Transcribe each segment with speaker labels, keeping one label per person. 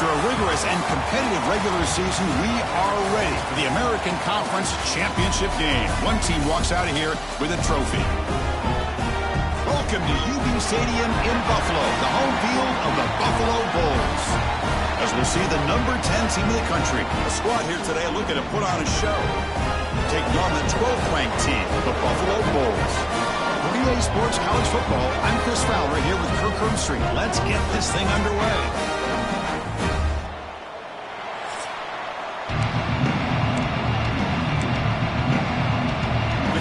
Speaker 1: After a rigorous and competitive regular season, we are ready for the American Conference Championship game. One team walks out of here with a trophy. Welcome to UB Stadium in Buffalo, the home field of the Buffalo Bulls. As we'll see the number 10 team in the country, a squad here today looking to put on a show. Taking on the 12th ranked team, the Buffalo Bulls. For EA Sports College Football, I'm Chris Fowler here with Kirk Herbstreit. Let's get this thing underway.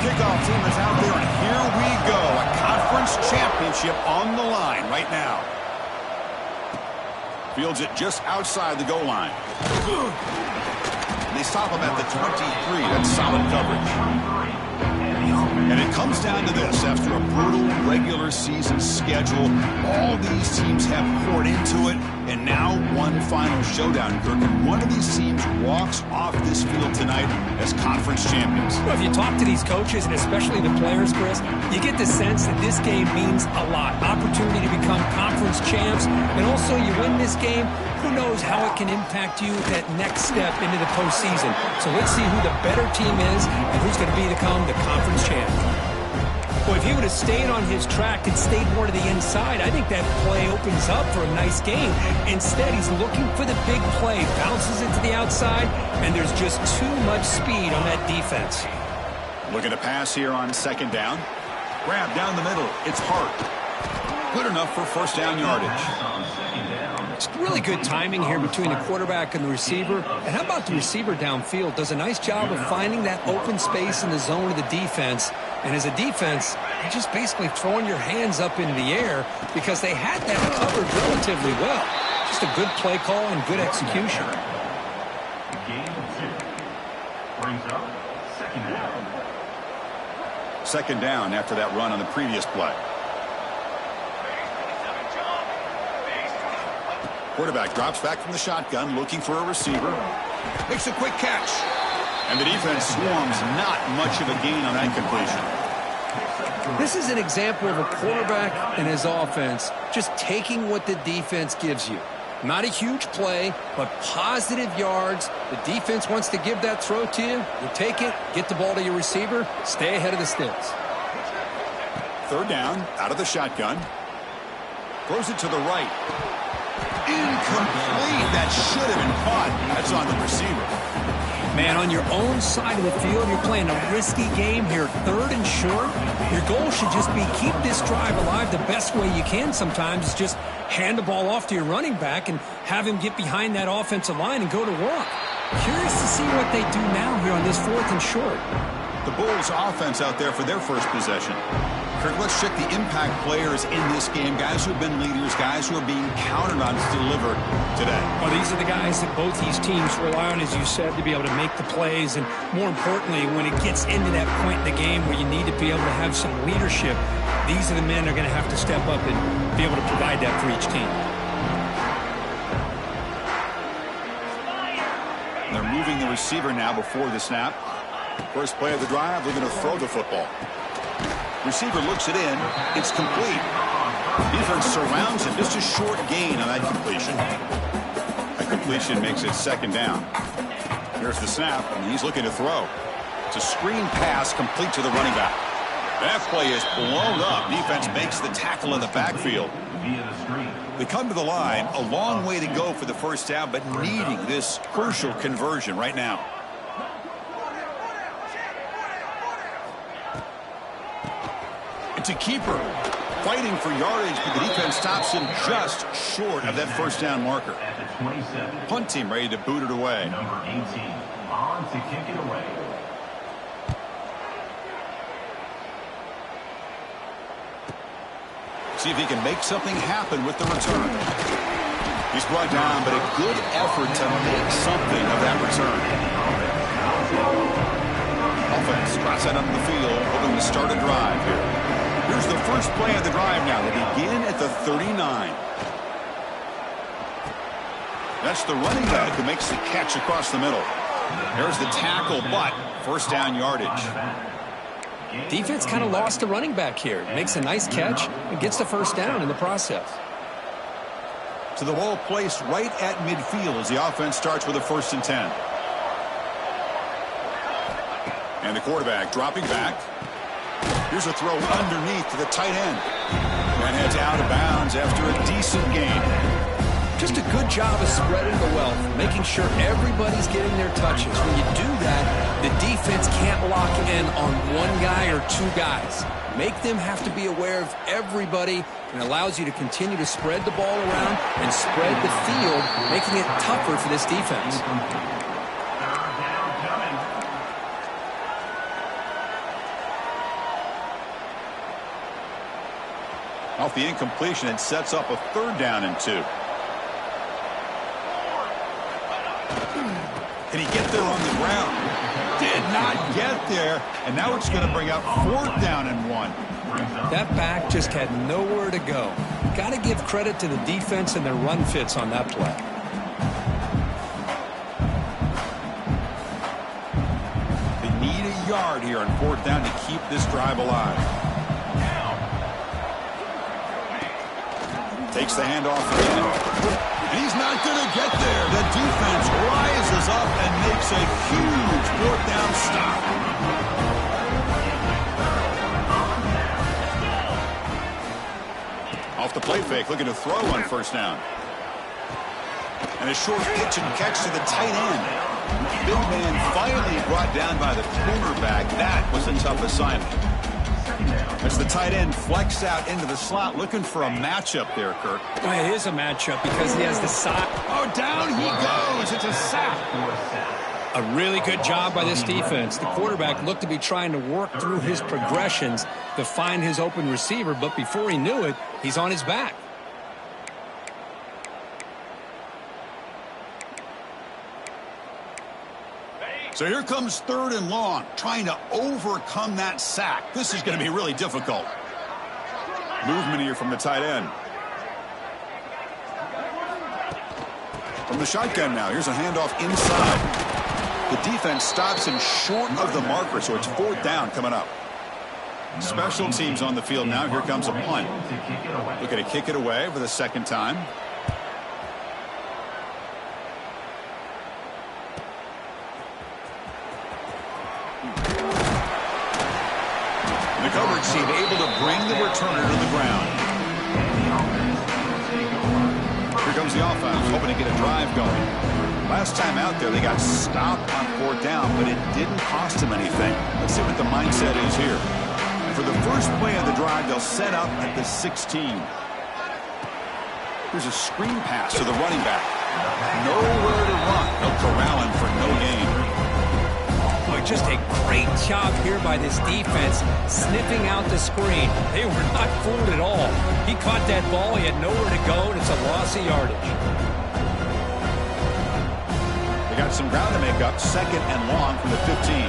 Speaker 1: Kickoff team is out there, and here we go. A conference championship on the line right now. Fields it just outside the goal line. And they stop him at the 23. That's solid coverage. And it comes down to this. After a brutal regular season schedule, all these teams have poured into it, and now one final showdown, Kirk. And one of these teams walks off this field tonight as conference champions.
Speaker 2: Well, if you talk to these coaches, and especially the players, Chris, you get the sense that this game means a lot. Opportunity to become conference champs, and also you win this game, who knows how it can impact you at that next step into the postseason. So let's see who the better team is and who's going to become the conference champ. Well, if he would have stayed on his track and stayed more to the inside, I think that play opens up for a nice game. Instead, he's looking for the big play, bounces it to the outside, and there's just too much speed on that defense.
Speaker 1: Looking to pass here on second down. Grab down the middle. It's Hart. Good enough for first down yardage.
Speaker 2: It's really good timing here between the quarterback and the receiver. And how about the receiver downfield? Does a nice job of finding that open space in the zone of the defense. And as a defense, you're just basically throwing your hands up in the air because they had that covered relatively well. Just a good play call and good execution.
Speaker 1: Second down after that run on the previous play. Quarterback drops back from the shotgun, looking for a receiver. Makes a quick catch. And the defense swarms, not much of a gain on that completion.
Speaker 2: This is an example of a quarterback and his offense just taking what the defense gives you. Not a huge play, but positive yards. The defense wants to give that throw to you. You take it, get the ball to your receiver, stay ahead of the sticks.
Speaker 1: Third down, out of the shotgun. Throws it to the right. Incomplete. That should have been caught. That's on the receiver.
Speaker 2: Man, on your own side of the field, you're playing a risky game here. Third and short. Your goal should just be keep this drive alive the best way you can sometimes. Is just hand the ball off to your running back and have him get behind that offensive line and go to work. Curious to see what they do now here on this fourth and short.
Speaker 1: The Bulls offense out there for their first possession. Kirk, let's check the impact players in this game. Guys who have been leaders, guys who are being counted on to deliver today.
Speaker 2: Well, these are the guys that both these teams rely on, as you said, to be able to make the plays. And more importantly, when it gets into that point in the game where you need to be able to have some leadership, these are the men that are going to have to step up and be able to provide that for each team.
Speaker 1: They're moving the receiver now before the snap. First play of the drive, they're going to throw the football. Receiver looks it in. It's complete. Defense surrounds him. Just a short gain on that completion. That completion makes it second down. Here's the snap, and he's looking to throw. It's a screen pass complete to the running back. That play is blown up. Defense makes the tackle in the backfield. They come to the line. A long way to go for the first down, but needing this crucial conversion right now. It's a keeper. Fighting for yardage, but the defense stops him just short of that first down marker. Punt team ready to boot it away.
Speaker 3: Number 18 on to kick it away.
Speaker 1: See if he can make something happen with the return. He's brought down, but a good effort to make something of that return. Offense drops that up the field, hoping to start a drive here. Here's the first play of the drive now. They begin at the 39. That's the running back who makes the catch across the middle. There's the tackle, but first down yardage.
Speaker 2: Defense kind of lost the running back here. Makes a nice catch and gets the first down in the process.
Speaker 1: So the ball placed right at midfield as the offense starts with a 1st and 10. And the quarterback dropping back. Here's a throw underneath to the tight end. And heads out of bounds after a decent gain.
Speaker 2: Just a good job of spreading the wealth, making sure everybody's getting their touches. When you do that, the defense can't lock in on one guy or two guys. Make them have to be aware of everybody, and allows you to continue to spread the ball around and spread the field, making it tougher for this defense.
Speaker 1: Off the incompletion, it sets up a 3rd down and 2. Can he get there on the ground? Did not get there, and now it's going to bring up 4th down and 1.
Speaker 2: That back just had nowhere to go. Got to give credit to the defense and their run fits on that play.
Speaker 1: They need a yard here on 4th down to keep this drive alive. Takes the handoff again. And he's not going to get there. The defense rises up and makes a huge 4th down stop. Off the play fake, looking to throw on 1st down. And a short pitch and catch to the tight end. Big man finally brought down by the cornerback. That was a tough assignment. As the tight end flex out into the slot, looking for a matchup there, Kirk.
Speaker 2: Well, it is a matchup because he has the side.
Speaker 1: Oh, down he goes. It's a sack.
Speaker 2: A really good job by this defense. The quarterback looked to be trying to work through his progressions to find his open receiver, but before he knew it, he's on his back.
Speaker 1: So here comes 3rd and long, trying to overcome that sack. This is going to be really difficult. Movement here from the tight end. From the shotgun now, here's a handoff inside. The defense stops him short of the marker, so it's 4th down coming up. Special teams on the field now. Here comes a punt. Looking to kick it away for the 2nd time. The coverage team able to bring the returner to the ground. Here comes the offense, hoping to get a drive going. Last time out there, they got stopped on 4th down, but it didn't cost them anything. Let's see what the mindset is here. And for the first play of the drive, they'll set up at the 16. Here's a screen pass to the running back. Nowhere to run. They'll corral him for no gain.
Speaker 2: Just a great job here by this defense, sniffing out the screen. They were not fooled at all. He caught that ball, he had nowhere to go, and it's a loss of yardage.
Speaker 1: They got some ground to make up, 2nd and long from the 15.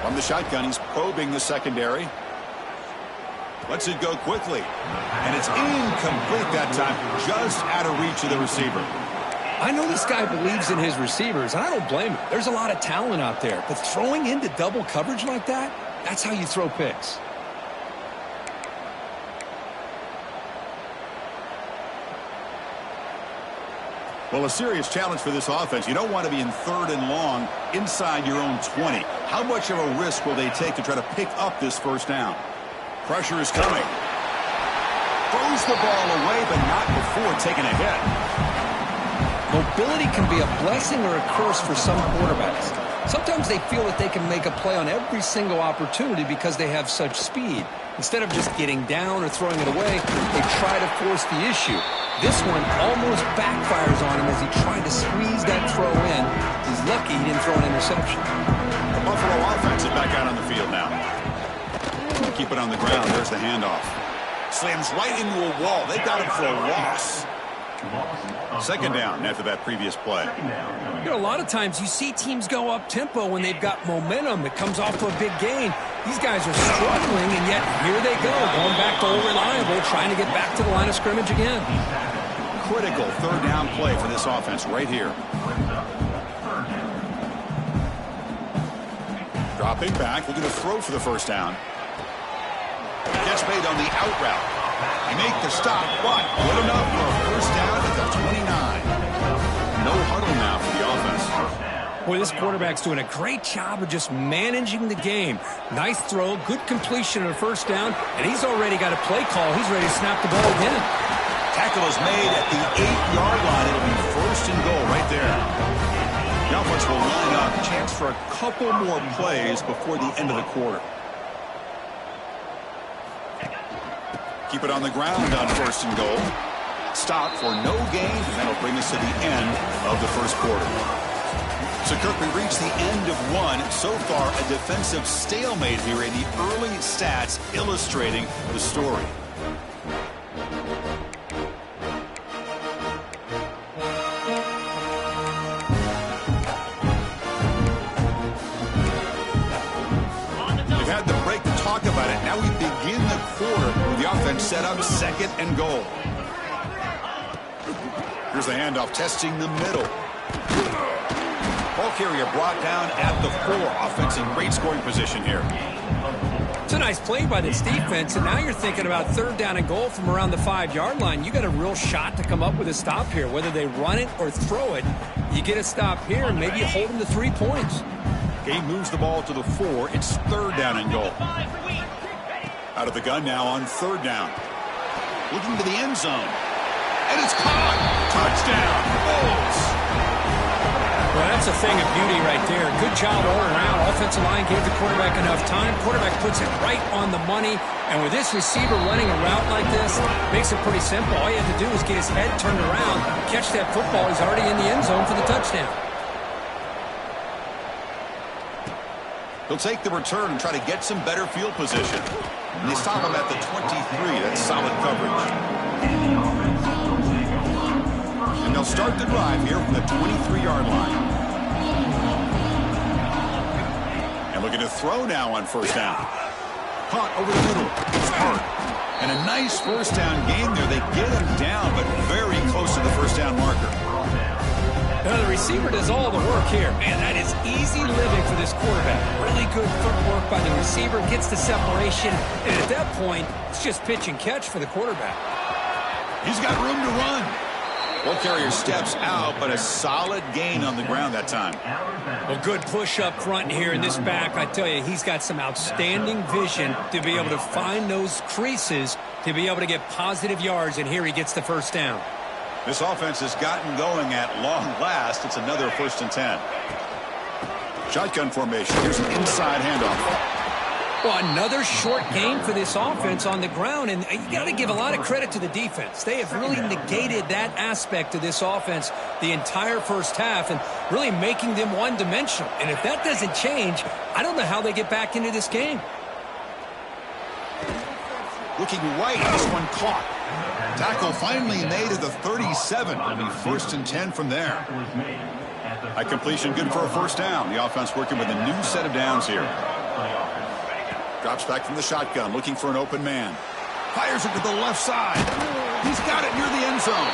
Speaker 1: From the shotgun, he's probing the secondary. Lets it go quickly. And it's incomplete that time, just out of reach of the receiver.
Speaker 2: I know this guy believes in his receivers, and I don't blame him. There's a lot of talent out there, but throwing into double coverage like that, that's how you throw picks.
Speaker 1: Well, a serious challenge for this offense. You don't want to be in 3rd and long inside your own 20. How much of a risk will they take to try to pick up this 1st down? Pressure is coming. Throws the ball away, but not before taking a hit.
Speaker 2: Mobility can be a blessing or a curse for some quarterbacks. Sometimes they feel that they can make a play on every single opportunity because they have such speed. Instead of just getting down or throwing it away, they try to force the issue. This one almost backfires on him as he tried to squeeze that throw in. He's lucky he didn't throw an interception.
Speaker 1: The Buffalo offense is back out on the field now. Keep it on the ground. There's the handoff. Slams right into a wall. They got him for a loss. 2nd down after that previous play.
Speaker 2: You know, a lot of times you see teams go up-tempo when they've got momentum that comes off of a big gain. These guys are struggling, and yet here they go, going back to old reliable, trying to get back to the line of scrimmage again.
Speaker 1: Critical 3rd down play for this offense right here. Dropping back, looking to throw for the 1st down. Catch made on the out route. They make the stop, but good enough for a first down at the 29. No huddle now for the offense.
Speaker 2: Boy, this quarterback's doing a great job of just managing the game. Nice throw, good completion on a first down, and he's already got a play call. He's ready to snap the ball again.
Speaker 1: Tackle is made at the 8-yard line. It'll be first and goal right there. The offense will line up. Chance for a couple more plays before the end of the quarter. Keep it on the ground on first and goal. Stop for no gain, and that'll bring us to the end of the first quarter. So, Kirk, we reached the end of one. So far, a defensive stalemate here in the early stats illustrating the story. We've had the break to talk about it. Now we begin the quarter with the offense set up second and goal. Here's the handoff, testing the middle. Ball carrier brought down at the 4. Offense in great scoring position here.
Speaker 2: It's a nice play by this defense, and now you're thinking about third down and goal from around the 5-yard line. You got a real shot to come up with a stop here. Whether they run it or throw it, you get a stop here, and maybe you hold them to 3 points.
Speaker 1: Game moves the ball to the 4. It's third down and goal. Out of the gun now on third down. Looking to the end zone. And it's caught. Touchdown, Bulls.
Speaker 2: Well, that's a thing of beauty right there. Good job all around. Offensive line gave the quarterback enough time. Quarterback puts it right on the money. And with this receiver running a route like this, makes it pretty simple. All you have to do is get his head turned around, catch that football. He's already in the end zone for the touchdown.
Speaker 1: He'll take the return and try to get some better field position. And they stop him at the 23. That's solid coverage. And they'll start the drive here from the 23-yard line. And looking to throw now on first down. Caught over the middle. It's hard. And a nice first down game there. They get him down, but very close to the first down marker.
Speaker 2: Now the receiver does all the work here. Man, that is easy living for this quarterback. Really good footwork by the receiver. Gets the separation. And at that point, it's just pitch and catch for the quarterback.
Speaker 1: He's got room to run. Ball carrier steps out, but a solid gain on the ground that time.
Speaker 2: Well, good push up front here in this back. I tell you, he's got some outstanding vision to be able to find those creases to be able to get positive yards, and here he gets the first down.
Speaker 1: This offense has gotten going at long last. It's another first and 10. Shotgun formation. Here's an inside handoff.
Speaker 2: Well, another short game for this offense on the ground, and you got to give a lot of credit to the defense. They have really negated that aspect of this offense the entire first half and really making them one-dimensional. And if that doesn't change, I don't know how they get back into this game.
Speaker 1: Looking right, this one caught. Tackle finally made at the 37. It'll be first and 10 from there. High completion, good for a first down. The offense working with a new set of downs here. Drops back from the shotgun, looking for an open man. Fires it to the left side. He's got it near the end zone.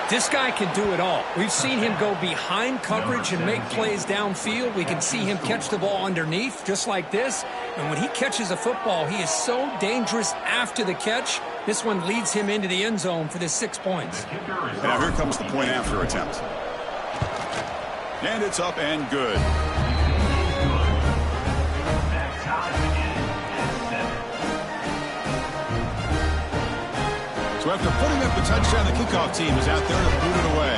Speaker 2: This guy can do it all. We've seen him go behind coverage and make plays downfield. We can see him catch the ball underneath, just like this. And when he catches a football, he is so dangerous after the catch. This one leads him into the end zone for the 6 points.
Speaker 1: Now here comes the point after attempt. And it's up and good. So after putting up the touchdown, the kickoff team is out there to boot it away.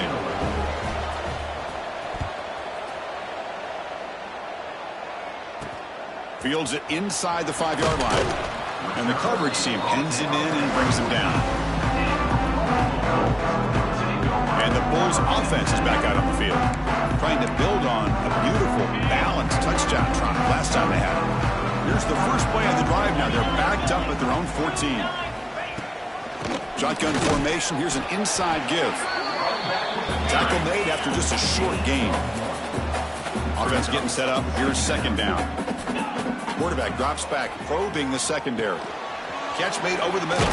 Speaker 1: Fields it inside the 5-yard line. And the coverage team pins him in and brings him down. And the Bulls offense is back out on the field, trying to build on a beautiful, balanced touchdown drive last time they had it. Here's the first play of the drive now. They're backed up at their own 14. Shotgun formation. Here's an inside give. Tackle made after just a short gain. Offense getting set up. Here's second down. Quarterback drops back, probing the secondary. Catch made over the middle.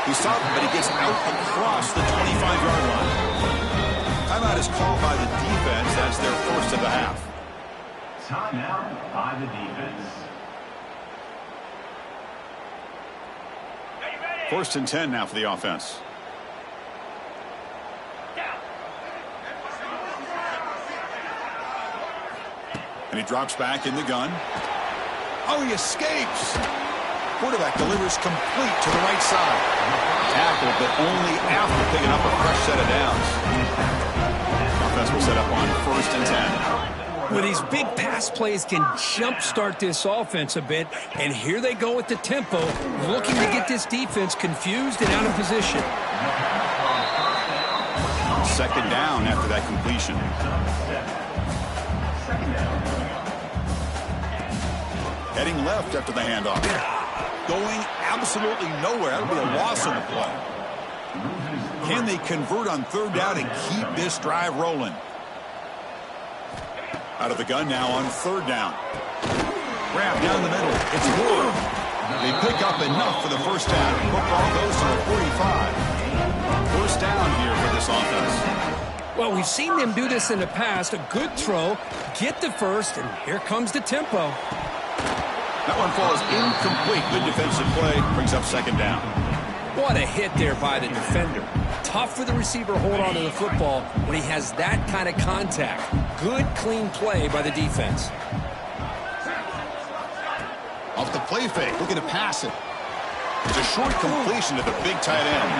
Speaker 1: He's stopped, but he gets out across the 25-yard line. Timeout is called by the defense. That's their first of the half.
Speaker 3: Timeout by the defense.
Speaker 1: First and 10 now for the offense. And he drops back in the gun. Oh, he escapes. Quarterback delivers complete to the right side. Tackled, but only after picking up a fresh set of downs. Offense will set up on first and 10.
Speaker 2: Well, these big pass plays can jumpstart this offense a bit, and here they go with the tempo, looking to get this defense confused and out of position.
Speaker 1: Second down after that completion. Heading left after the handoff. Going absolutely nowhere. That'll be a loss on the play. Can they convert on third down and keep this drive rolling? Out of the gun now on third down. Grab down the middle. It's Wood. They pick up enough for the first down. Football goes to the 45. First down here for this offense.
Speaker 2: Well, we've seen them do this in the past. A good throw, get the first, and here comes the tempo.
Speaker 1: That one falls incomplete. Good defensive play. Brings up second down.
Speaker 2: What a hit there by the defender. Tough for the receiver to hold on to the football when he has that kind of contact. Good, clean play by the defense.
Speaker 1: Off the play fake, looking to pass it. It's a short completion to the big tight end.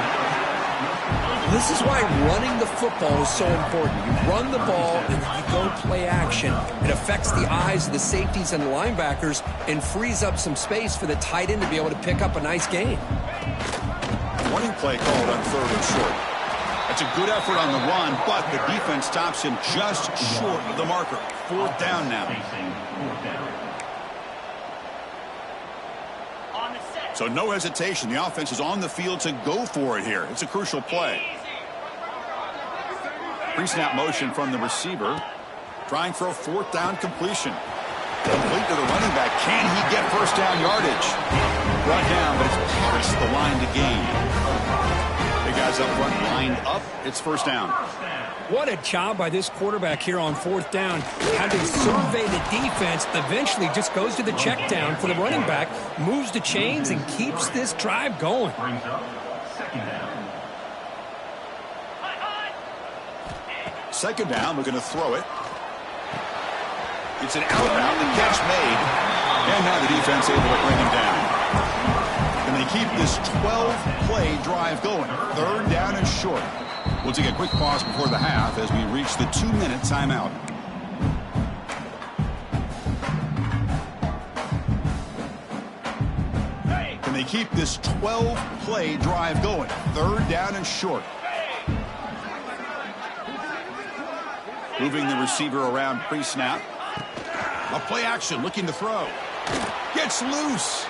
Speaker 2: This is why running the football is so important. You run the ball and then you go play action. It affects the eyes of the safeties and the linebackers and frees up some space for the tight end to be able to pick up a nice gain.
Speaker 1: Running play called on third and short. That's a good effort on the run, but the defense stops him just short of the marker. Fourth down now. So no hesitation. The offense is on the field to go for it here. It's a crucial play. Pre-snap motion from the receiver. Trying for a fourth down completion. Complete to the running back. Can he get first down yardage? Brought down, but it's past the line to gain. Big guys up front lined up. It's first down.
Speaker 2: What a job by this quarterback here on fourth down. Having surveyed the defense, eventually just goes to the check down for the running back, moves the chains, and keeps this drive going.
Speaker 1: Second down, looking to throw it. It's an outbound, the catch made. And now the defense able to bring him down. And they keep this 12-play drive going. Third down and short. We'll take a quick pause before the half as we reach the 2-minute timeout. Can they keep this 12-play drive going? Third down and short. Moving the receiver around pre-snap. A play action, looking to throw. Gets loose.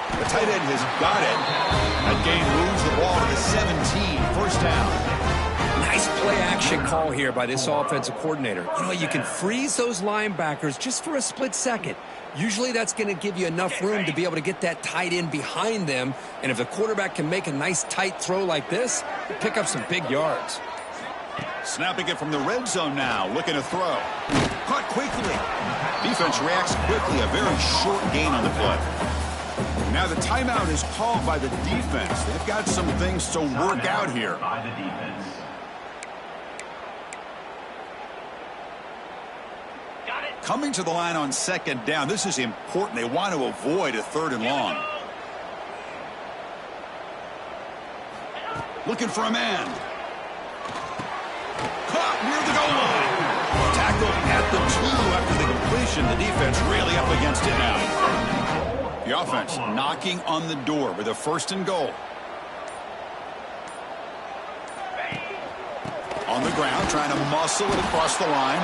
Speaker 1: The tight end has got it. That gain moves the ball to the 17. First down.
Speaker 2: Nice play action call here by this offensive coordinator. You know, you can freeze those linebackers just for a split second. Usually that's going to give you enough room to be able to get that tight end behind them. And if the quarterback can make a nice tight throw like this, pick up some big yards.
Speaker 1: Snapping it from the red zone now, looking to throw. Caught quickly. Defense reacts quickly, a very short gain on the play. Now the timeout is called by the defense. They've got some things to work out here. Coming to the line on second down, this is important. They want to avoid a third and long. Looking for a man. Caught near the goal line. Tackled at the 2 after the completion. The defense really up against it now. The offense knocking on the door with a first and goal. On the ground, trying to muscle it across the line.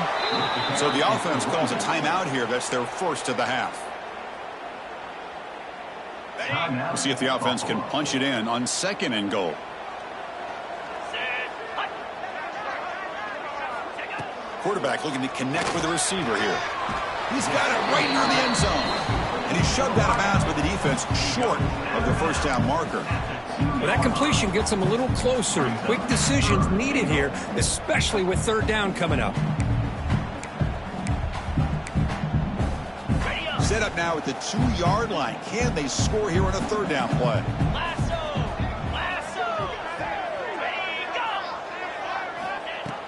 Speaker 1: So the offense calls a timeout here. That's their first of the half. We'll see if the offense can punch it in on second and goal. Quarterback looking to connect with the receiver here. He's got it right near the end zone. And he's shoved out of bounds by the defense short of the first down marker.
Speaker 2: Well, that completion gets them a little closer. Quick decisions needed here, especially with third down coming up. Set
Speaker 1: up now at the 2-yard line. Can they score here on a third down play?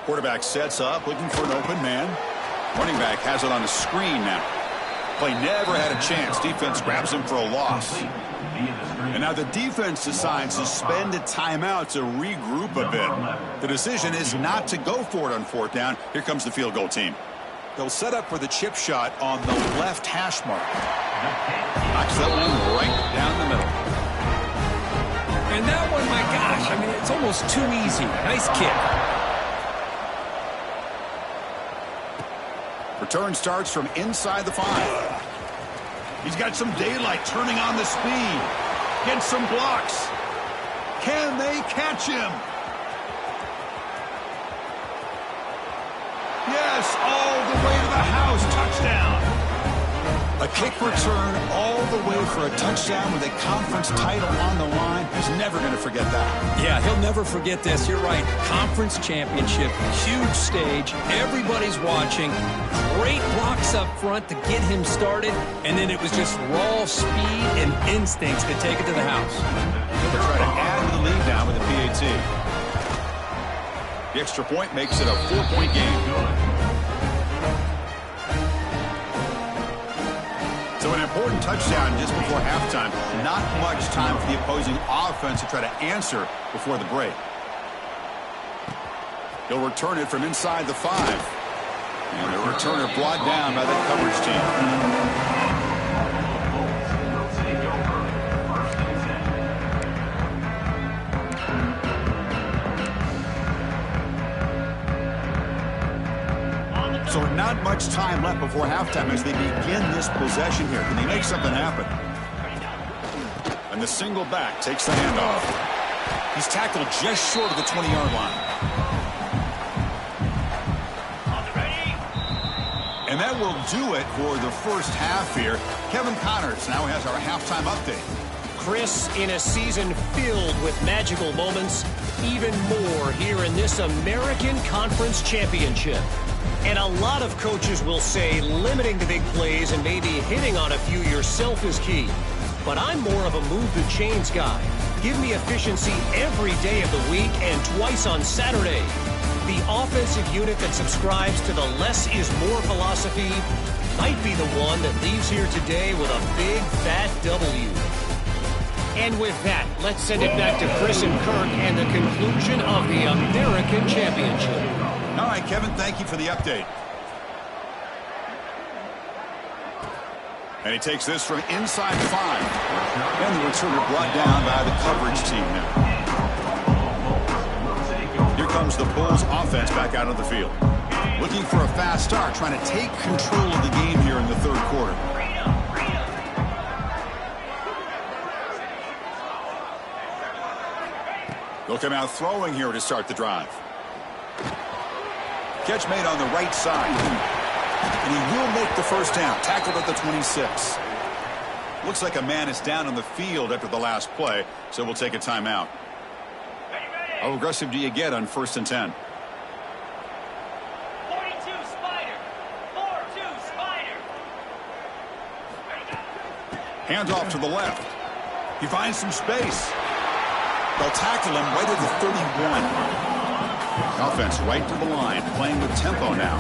Speaker 1: Quarterback sets up, looking for an open man. Running back has it on the screen now. Play never had a chance. Defense grabs him for a loss. And now the defense decides to spend a timeout to regroup a bit. The decision is not to go for it on 4th down. Here comes the field goal team. They'll set up for the chip shot on the left hash mark. Knocks that one right down the middle.
Speaker 2: And that one, my gosh, I mean, it's almost too easy. Nice kick.
Speaker 1: Return starts from inside the 5. He's got some daylight, turning on the speed. Gets some blocks. Can they catch him? Yes, all the way to the house. Touchdown. A kick return all the way for a touchdown with a conference title on the line. He's never going to forget that.
Speaker 2: Yeah, he'll never forget this. You're right. Conference championship, huge stage. Everybody's watching. Great blocks up front to get him started. And then it was just raw speed and instincts to take it to the house.
Speaker 1: They'll try to add to the lead now with a PAT. The extra point makes it a 4-point game. So an important touchdown just before halftime. Not much time for the opposing offense to try to answer before the break. He'll return it from inside the 5. And the returner brought down by the coverage team. So not much time left before halftime as they begin this possession here. Can they make something happen? And the single back takes the handoff. He's tackled just short of the 20-yard line. And that will do it for the first half here. Kevin Connors now has our halftime update.
Speaker 4: Chris, in a season filled with magical moments, even more here in this American Conference Championship. And a lot of coaches will say limiting the big plays and maybe hitting on a few yourself is key. But I'm more of a move the chains guy. Give me efficiency every day of the week and twice on Saturday. The offensive unit that subscribes to the less is more philosophy might be the one that leaves here today with a big fat W. And with that, let's send it back to Chris and Kirk and the conclusion of the American Championship.
Speaker 1: All right, Kevin, thank you for the update. And he takes this from inside 5. And the returner brought down by the coverage team now. Here comes the Bulls offense back out on the field. Looking for a fast start, trying to take control of the game here in the 3rd quarter. They'll come out throwing here to start the drive. Catch made on the right side. And he will make the first down. Tackled at the 26. Looks like a man is down on the field after the last play, so we'll take a timeout. How aggressive do you get on 1st and 10?
Speaker 5: 42 Spider. 4-2 Spider.
Speaker 1: Handoff to the left. He finds some space. They'll tackle him right at the 31. Offense right to the line, playing with tempo now.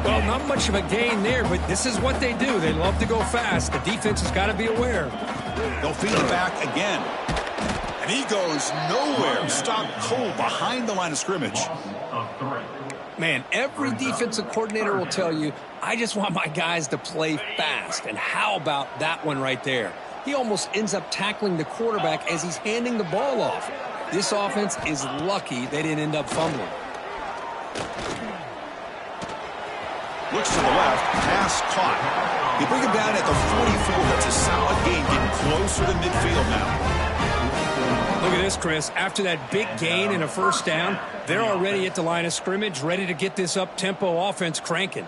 Speaker 2: Well, not much of a gain there, but this is what they do. They love to go fast. The defense has got to be aware.
Speaker 1: They'll feed it back again. And he goes nowhere. Stopped cold behind the line of scrimmage.
Speaker 2: Man, every defensive coordinator will tell you, I just want my guys to play fast. And how about that one right there? He almost ends up tackling the quarterback as he's handing the ball off. This offense is lucky they didn't end up fumbling.
Speaker 1: Looks to the left, pass caught. They bring him down at the 44. That's a solid gain, getting closer to midfield now.
Speaker 2: Look at this, Chris. After that big gain and a first down, they're already at the line of scrimmage, ready to get this up-tempo offense cranking.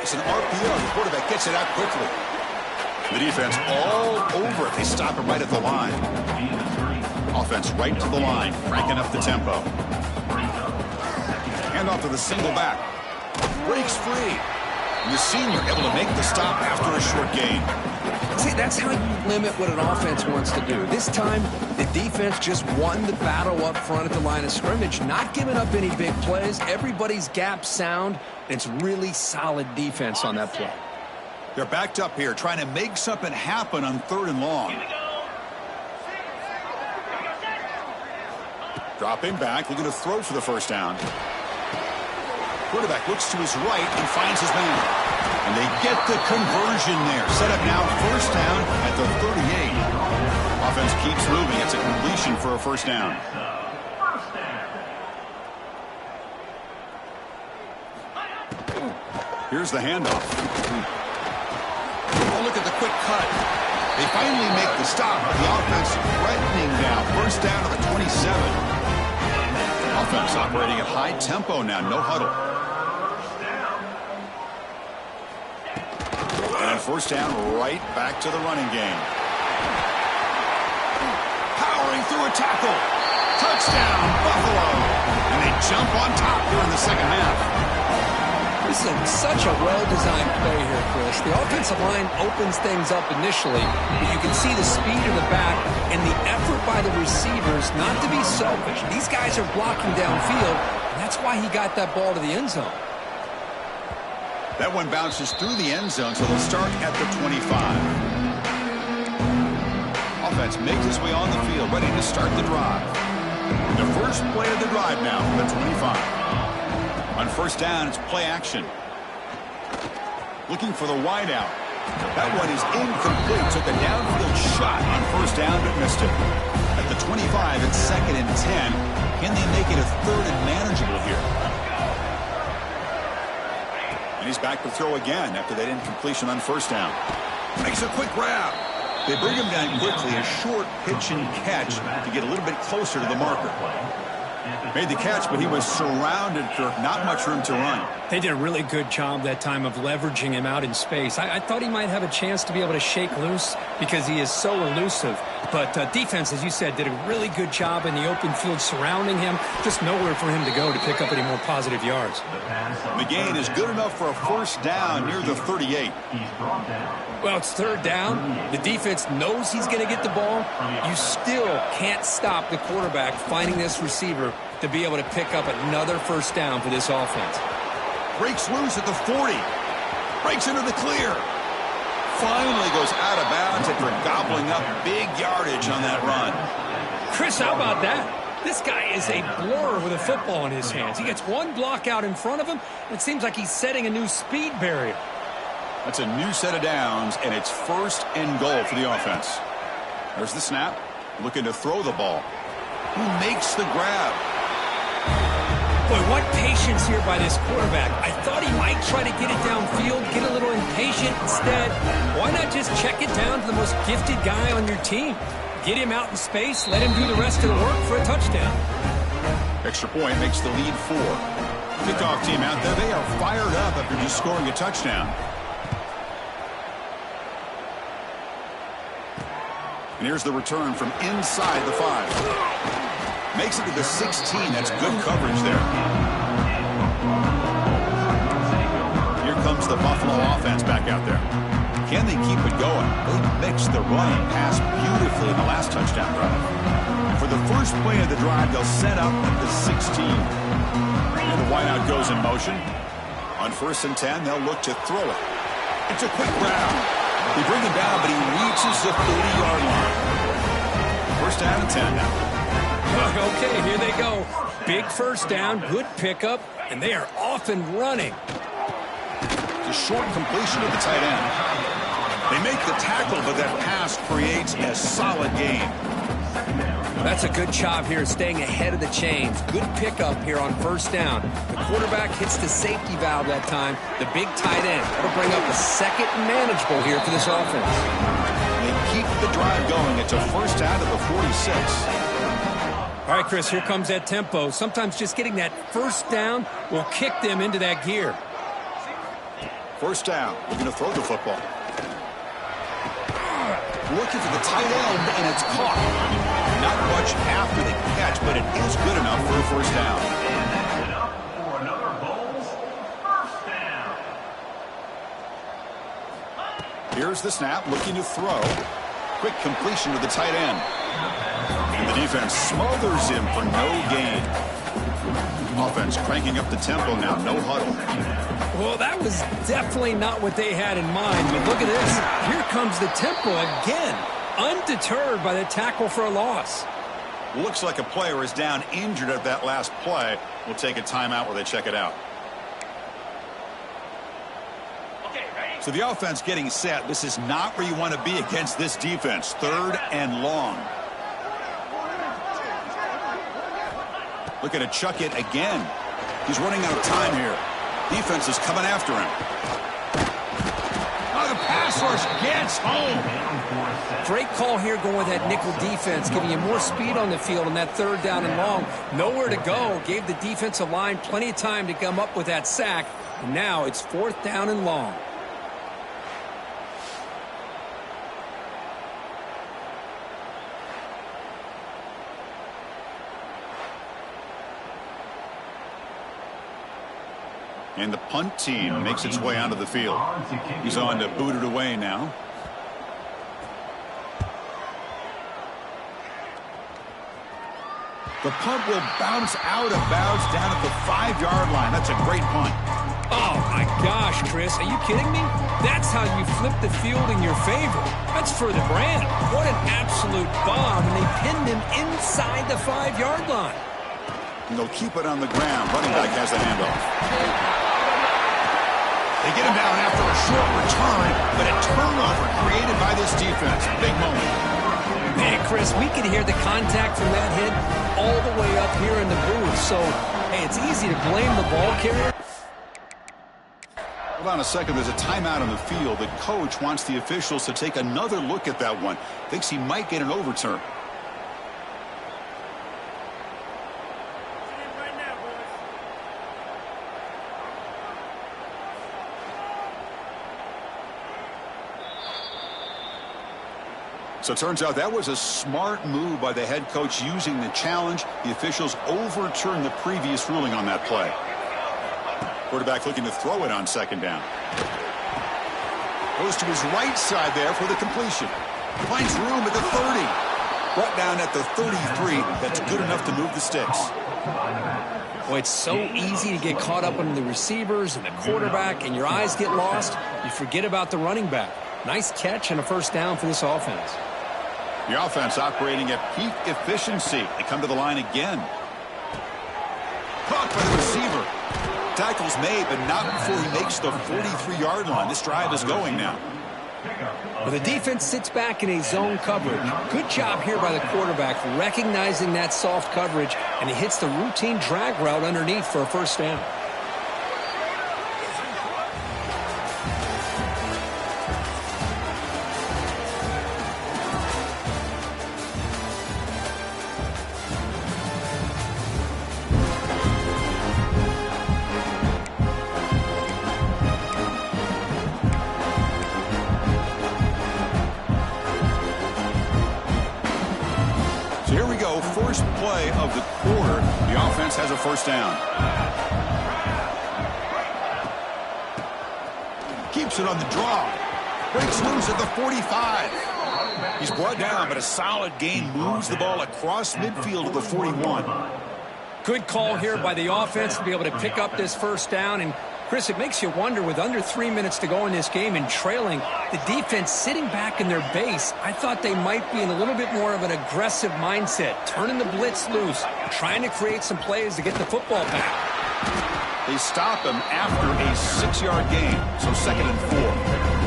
Speaker 1: It's an RPO. The quarterback gets it out quickly. The defense all over it. They stop him right at the line. Offense right to the line, cranking up the tempo. Hand off to the single back. Breaks free. And the senior able to make the stop after a short gain.
Speaker 2: That's how you limit what an offense wants to do. This time, the defense just won the battle up front at the line of scrimmage, not giving up any big plays. Everybody's gap sound, and it's really solid defense on that play.
Speaker 1: They're backed up here, trying to make something happen on 3rd and long. Dropping back, looking to throw for the first down. Quarterback looks to his right and finds his man. And they get the conversion there. Set up now, first down at the 38. Offense keeps moving. It's a completion for a first down. Here's the handoff. Oh, look at the quick cut. They finally make the stop, but the offense threatening now. First down to the 27. Offense operating at high tempo now. No huddle. And first down, right back to the running game. Powering through a tackle. Touchdown, Buffalo. And they jump on top here in the second half.
Speaker 2: This is such a well-designed play here, Chris. The offensive line opens things up initially, but you can see the speed of the back and the effort by the receivers not to be selfish. These guys are blocking downfield, and that's why he got that ball to the end zone.
Speaker 1: That one bounces through the end zone, so they'll start at the 25. Offense makes its way on the field, ready to start the drive. The first play of the drive now from the 25. On first down, it's play action. Looking for the wideout. That one is incomplete. Took a downfield shot on first down, but missed it. At the 25, it's 2nd and 10. Can they make it a 3rd and manageable here? And he's back to throw again after that incompletion on first down. Makes a quick grab. They bring him down quickly, a short pitch and catch to get a little bit closer to the marker. Made the catch, but he was surrounded for not much room to run.
Speaker 2: They did a really good job that time of leveraging him out in space. I thought he might have a chance to be able to shake loose because he is so elusive. But defense, as you said, did a really good job in the open field surrounding him. Just nowhere for him to go to pick up any more positive yards.
Speaker 1: The gain is good enough for a first down near the 38.
Speaker 2: Well, it's 3rd down. The defense knows he's going to get the ball. You still can't stop the quarterback finding this receiver to be able to pick up another first down for this offense.
Speaker 1: Breaks loose at the 40. Breaks into the clear. Finally goes out of bounds after gobbling up big yardage on that run.
Speaker 2: Chris, how about that? This guy is a blur with a football in his hands. He gets one block out in front of him, and it seems like he's setting a new speed barrier.
Speaker 1: That's a new set of downs, and it's 1st and goal for the offense. There's the snap. Looking to throw the ball. Who makes the grab?
Speaker 2: Boy, what patience here by this quarterback. I thought he might try to get it downfield, get a little impatient. Instead, why not just check it down to the most gifted guy on your team? Get him out in space, let him do the rest of the work for a touchdown.
Speaker 1: Extra point makes the lead 4. Kickoff team out there, they are fired up after just scoring a touchdown. And here's the return from inside the 5. Makes it to the 16. That's good coverage there. Here comes the Buffalo offense back out there. Can they keep it going? They mixed the run and pass beautifully in the last touchdown drive. For the first play of the drive, they'll set up at the 16. And the wideout goes in motion. On 1st and 10, they'll look to throw it. It's a quick grab. They bring him down, but he reaches the 30-yard line. First down and 10 now.
Speaker 2: Okay, here they go. Big first down, good pickup, and they are off and running.
Speaker 1: It's a short completion to the tight end. They make the tackle, but that pass creates a solid gain.
Speaker 2: That's a good job here, staying ahead of the chains. Good pickup here on first down. The quarterback hits the safety valve that time. The big tight end. That'll bring up a 2nd and manageable here for this offense.
Speaker 1: They keep the drive going. It's a first down to the 46.
Speaker 2: All right, Chris, here comes that tempo. Sometimes just getting that first down will kick them into that gear.
Speaker 1: First down. Looking to throw the football. Looking for the tight end, and it's caught. Not much after the catch, but it is good enough for a first down.
Speaker 3: For another Bulls first down.
Speaker 1: Here's the snap, looking to throw. Quick completion to the tight end. And the defense smothers him for no gain. Offense cranking up the tempo now, no huddle.
Speaker 2: Well, that was definitely not what they had in mind, but look at this. Here comes the tempo again, undeterred by the tackle for a loss.
Speaker 1: Looks like a player is down injured at that last play. We'll take a timeout where they check it out.
Speaker 5: Okay, ready?
Speaker 1: So the offense getting set. This is not where you want to be against this defense. 3rd and long. Looking to chuck it again. He's running out of time here. Defense is coming after him. Oh, the pass rush gets home.
Speaker 2: Great call here going with that nickel defense, giving you more speed on the field on that 3rd down and long. Nowhere to go. Gave the defensive line plenty of time to come up with that sack. And now it's 4th down and long.
Speaker 1: And the punt team makes its way onto the field. He's on to boot it away now. The punt will bounce out of bounds down at the 5-yard line. That's a great punt.
Speaker 2: Oh, my gosh, Chris. Are you kidding me? That's how you flip the field in your favor. That's for the brand. What an absolute bomb. And they pinned him inside the 5-yard line.
Speaker 1: And they'll keep it on the ground. Running back has the handoff. They get him down after a short return, but a turnover created by this defense. Big moment.
Speaker 2: Man, Chris, we could hear the contact from that hit all the way up here in the booth. So, hey, it's easy to blame the ball carrier.
Speaker 1: Hold on a second. There's a timeout on the field. The coach wants the officials to take another look at that one. Thinks he might get an overturn. So it turns out that was a smart move by the head coach using the challenge. The officials overturned the previous ruling on that play. Quarterback looking to throw it on 2nd down. Goes to his right side there for the completion. Finds room at the 30. Brought down at the 33. That's good enough to move the sticks.
Speaker 2: Boy, it's so easy to get caught up on the receivers and the quarterback, and your eyes get lost. You forget about the running back. Nice catch and a 1st down for this offense.
Speaker 1: The offense operating at peak efficiency. They come to the line again. Caught by the receiver. Tackle's made, but not before he makes the 43-yard line. This drive is going now.
Speaker 2: Well, the defense sits back in a zone coverage. Good job here by the quarterback recognizing that soft coverage, and he hits the routine drag route underneath for a 1st down.
Speaker 1: First play of the quarter. The offense has a 1st down. Keeps it on the draw. Breaks loose at the 45. He's brought down, but a solid gain moves the ball across midfield to the 41.
Speaker 2: Good call here by the offense to be able to pick up this 1st down. And, Chris, it makes you wonder, with under 3 minutes to go in this game and trailing, the defense sitting back in their base, I thought they might be in a little bit more of an aggressive mindset, turning the blitz loose, trying to create some plays to get the football back.
Speaker 1: They stop him after a 6-yard gain, so 2nd and 4.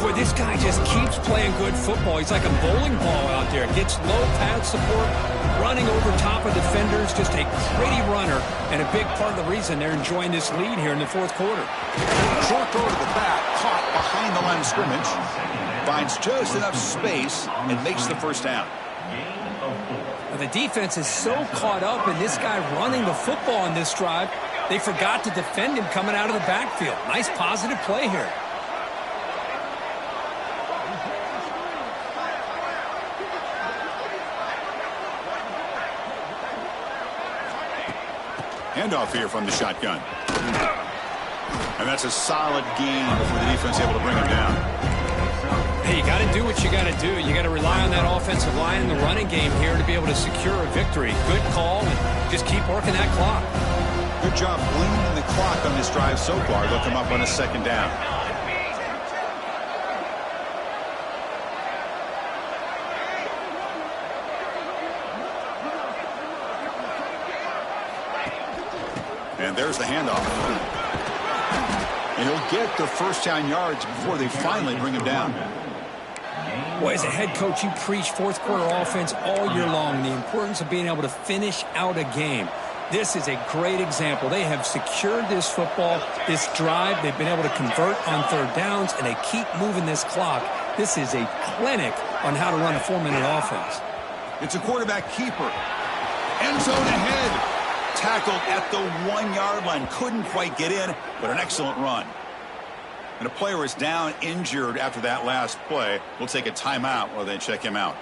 Speaker 2: Boy, this guy just keeps playing good football. He's like a bowling ball out there. Gets low pad support, running over top of defenders. Just a gritty runner, and a big part of the reason they're enjoying this lead here in the 4th quarter.
Speaker 1: Short throw to the back, caught behind the line of scrimmage. Finds just enough space and makes the 1st down.
Speaker 2: Now, the defense is so caught up in this guy running the football on this drive, they forgot to defend him coming out of the backfield. Nice positive play here.
Speaker 1: Handoff here from the shotgun. And that's a solid gain before the defense able to bring him down.
Speaker 2: Hey, you got to do what you got to do. You got to rely on that offensive line in the running game here to be able to secure a victory. Good call, and just keep working that clock.
Speaker 1: Good job bleeding the clock on this drive so far. They'll come up on a second down. And there's the handoff. And he'll get the first down yards before they finally bring him down.
Speaker 2: Boy, as a head coach, you preach fourth quarter offense all year long, the importance of being able to finish out a game. This is a great example. They have secured this football, this drive. They've been able to convert on third downs, and they keep moving this clock. This is a clinic on how to run a 4-minute offense.
Speaker 1: It's a quarterback keeper. End zone ahead. Tackled at the 1-yard line. Couldn't quite get in, but an excellent run. And a player is down injured after that last play. We'll take a timeout while they check him out.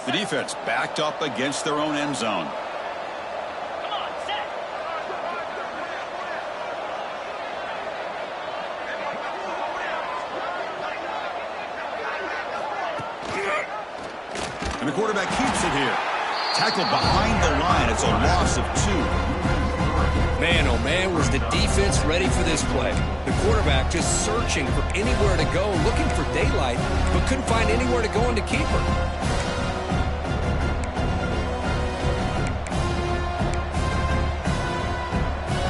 Speaker 1: The defense backed up against their own end zone. And the quarterback keeps it here. Tackled behind the line. It's a loss of 2.
Speaker 2: Man, oh man, was the defense ready for this play. The quarterback just searching for anywhere to go, looking for daylight, but couldn't find anywhere to go in the keeper.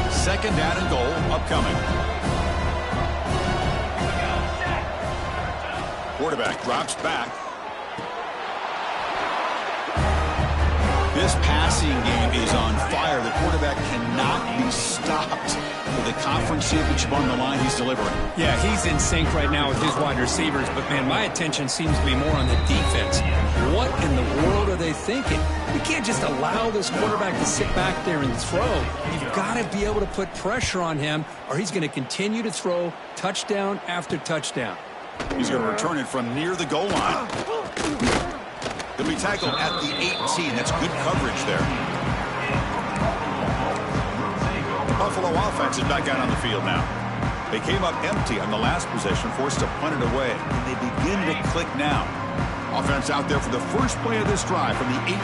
Speaker 1: Second down and goal upcoming. Quarterback drops back. This passing game is on fire. The quarterback cannot be stopped. With the conference championship on the line, he's delivering.
Speaker 2: Yeah, he's in sync right now with his wide receivers, but man, my attention seems to be more on the defense. What in the world are they thinking? We can't just allow this quarterback to sit back there and throw. You've got to be able to put pressure on him, or he's going to continue to throw touchdown after touchdown.
Speaker 1: He's going to return it from near the goal line. He'll be tackled at the 18. That's good coverage there. The Buffalo offense is back out on the field now. They came up empty on the last possession, forced to punt it away, and they begin to click now. Offense out there for the first play of this drive from the 18.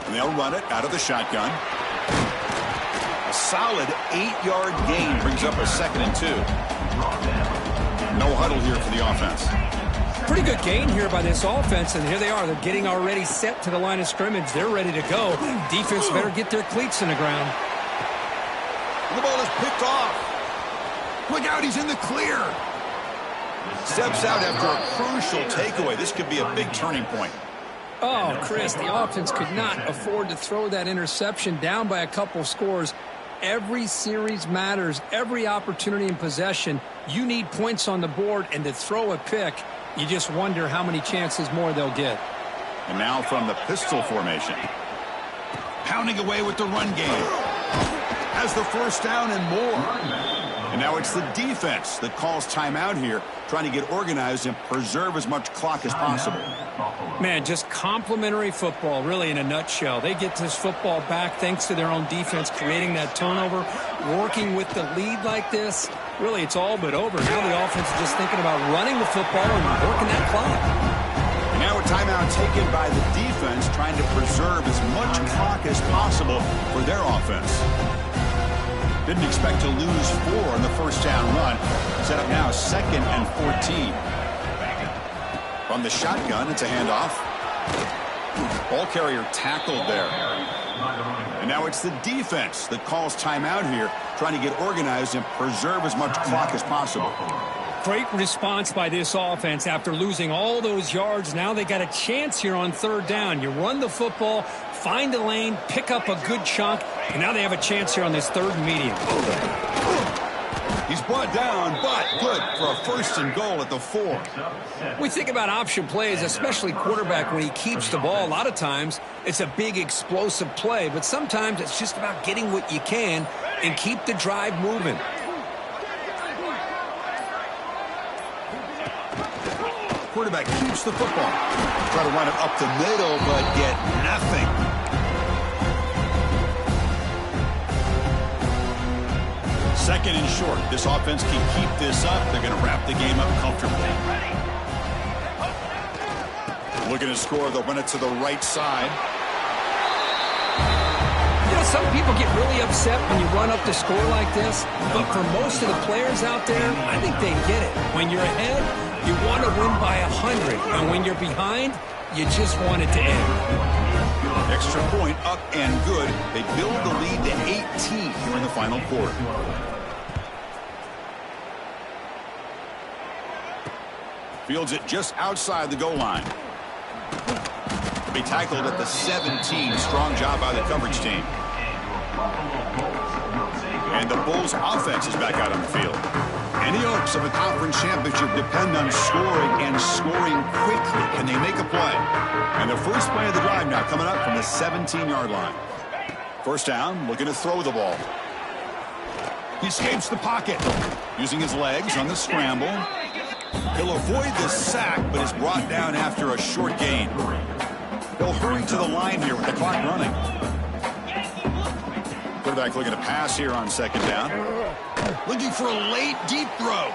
Speaker 1: And they'll run it out of the shotgun. A solid 8-yard gain brings up a 2nd and 2. No huddle here for the offense.
Speaker 2: Pretty good gain here by this offense, and here they are. They're getting already set to the line of scrimmage. They're ready to go. Defense better get their cleats in the ground.
Speaker 1: The ball is picked off. Look out, he's in the clear. Steps out after a crucial takeaway. This could be a big turning point.
Speaker 2: Oh, Chris, the offense could not afford to throw that interception down by a couple scores. Every series matters. Every opportunity in possession, you need points on the board, and to throw a pick, you just wonder how many chances more they'll get.
Speaker 1: And now from the pistol formation. Pounding away with the run game. Has the first down and more. And now it's the defense that calls timeout here, trying to get organized and preserve as much clock as possible.
Speaker 2: Man, just complimentary football, really, in a nutshell. They get this football back thanks to their own defense, creating that turnover, working with the lead like this. Really, it's all but over. Now the offense is just thinking about running the football and working that clock.
Speaker 1: And now a timeout taken by the defense, trying to preserve as much clock as possible for their offense. Didn't expect to lose 4 on the first down run. Set up now 2nd and 14. From the shotgun, it's a handoff. Ball carrier tackled there. And now it's the defense that calls timeout here, trying to get organized and preserve as much clock as possible.
Speaker 2: Great response by this offense after losing all those yards. Now they got a chance here on third down. You run the football, find a lane, pick up a good chunk, and now they have a chance here on this 3rd and medium.
Speaker 1: He's brought down, but good for a 1st and goal at the 4.
Speaker 2: We think about option plays, especially quarterback when he keeps the ball. A lot of times it's a big explosive play, but sometimes it's just about getting what you can and keep the drive moving.
Speaker 1: Quarterback keeps the football. Try to run it up the middle, but get nothing. Second and short. This offense can keep this up. They're going to wrap the game up comfortably. Looking to score. They'll run it to the right side.
Speaker 2: You know, some people get really upset when you run up the score like this, but for most of the players out there, I think they get it. When you're ahead, you want to win by 100, and when you're behind, you just want it to end.
Speaker 1: Extra point up and good. They build the lead to 18 here in the final quarter. Fields it just outside the goal line. Be tackled at the 17. Strong job by the coverage team. And the Bulls offense is back out on the field. Any hopes of a conference championship depend on scoring and scoring quickly. Can they make a play? And the first play of the drive now coming up from the 17-yard line. First down, looking to throw the ball. He escapes the pocket. Using his legs on the scramble. He'll avoid the sack, but is brought down after a short gain. He'll hurry to the line here with the clock running. Quarterback looking to pass here on second down. Looking for a late deep throw.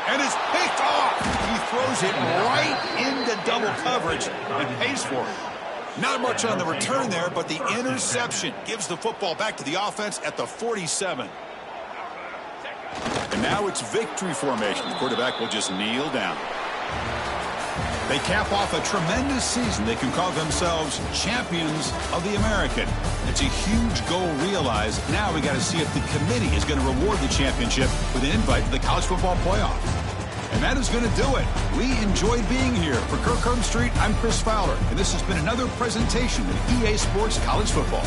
Speaker 1: And it's picked off. He throws it right into double coverage and pays for it. Not much on the return there, but the interception gives the football back to the offense at the 47. And now it's victory formation. The quarterback will just kneel down. They cap off a tremendous season. They can call themselves champions of the American. It's a huge goal realized. Now we got to see if the committee is going to reward the championship with an invite to the college football playoff. And that is going to do it. We enjoyed being here. For Kirk Herbstreit, I'm Chris Fowler, and this has been another presentation of EA Sports College Football.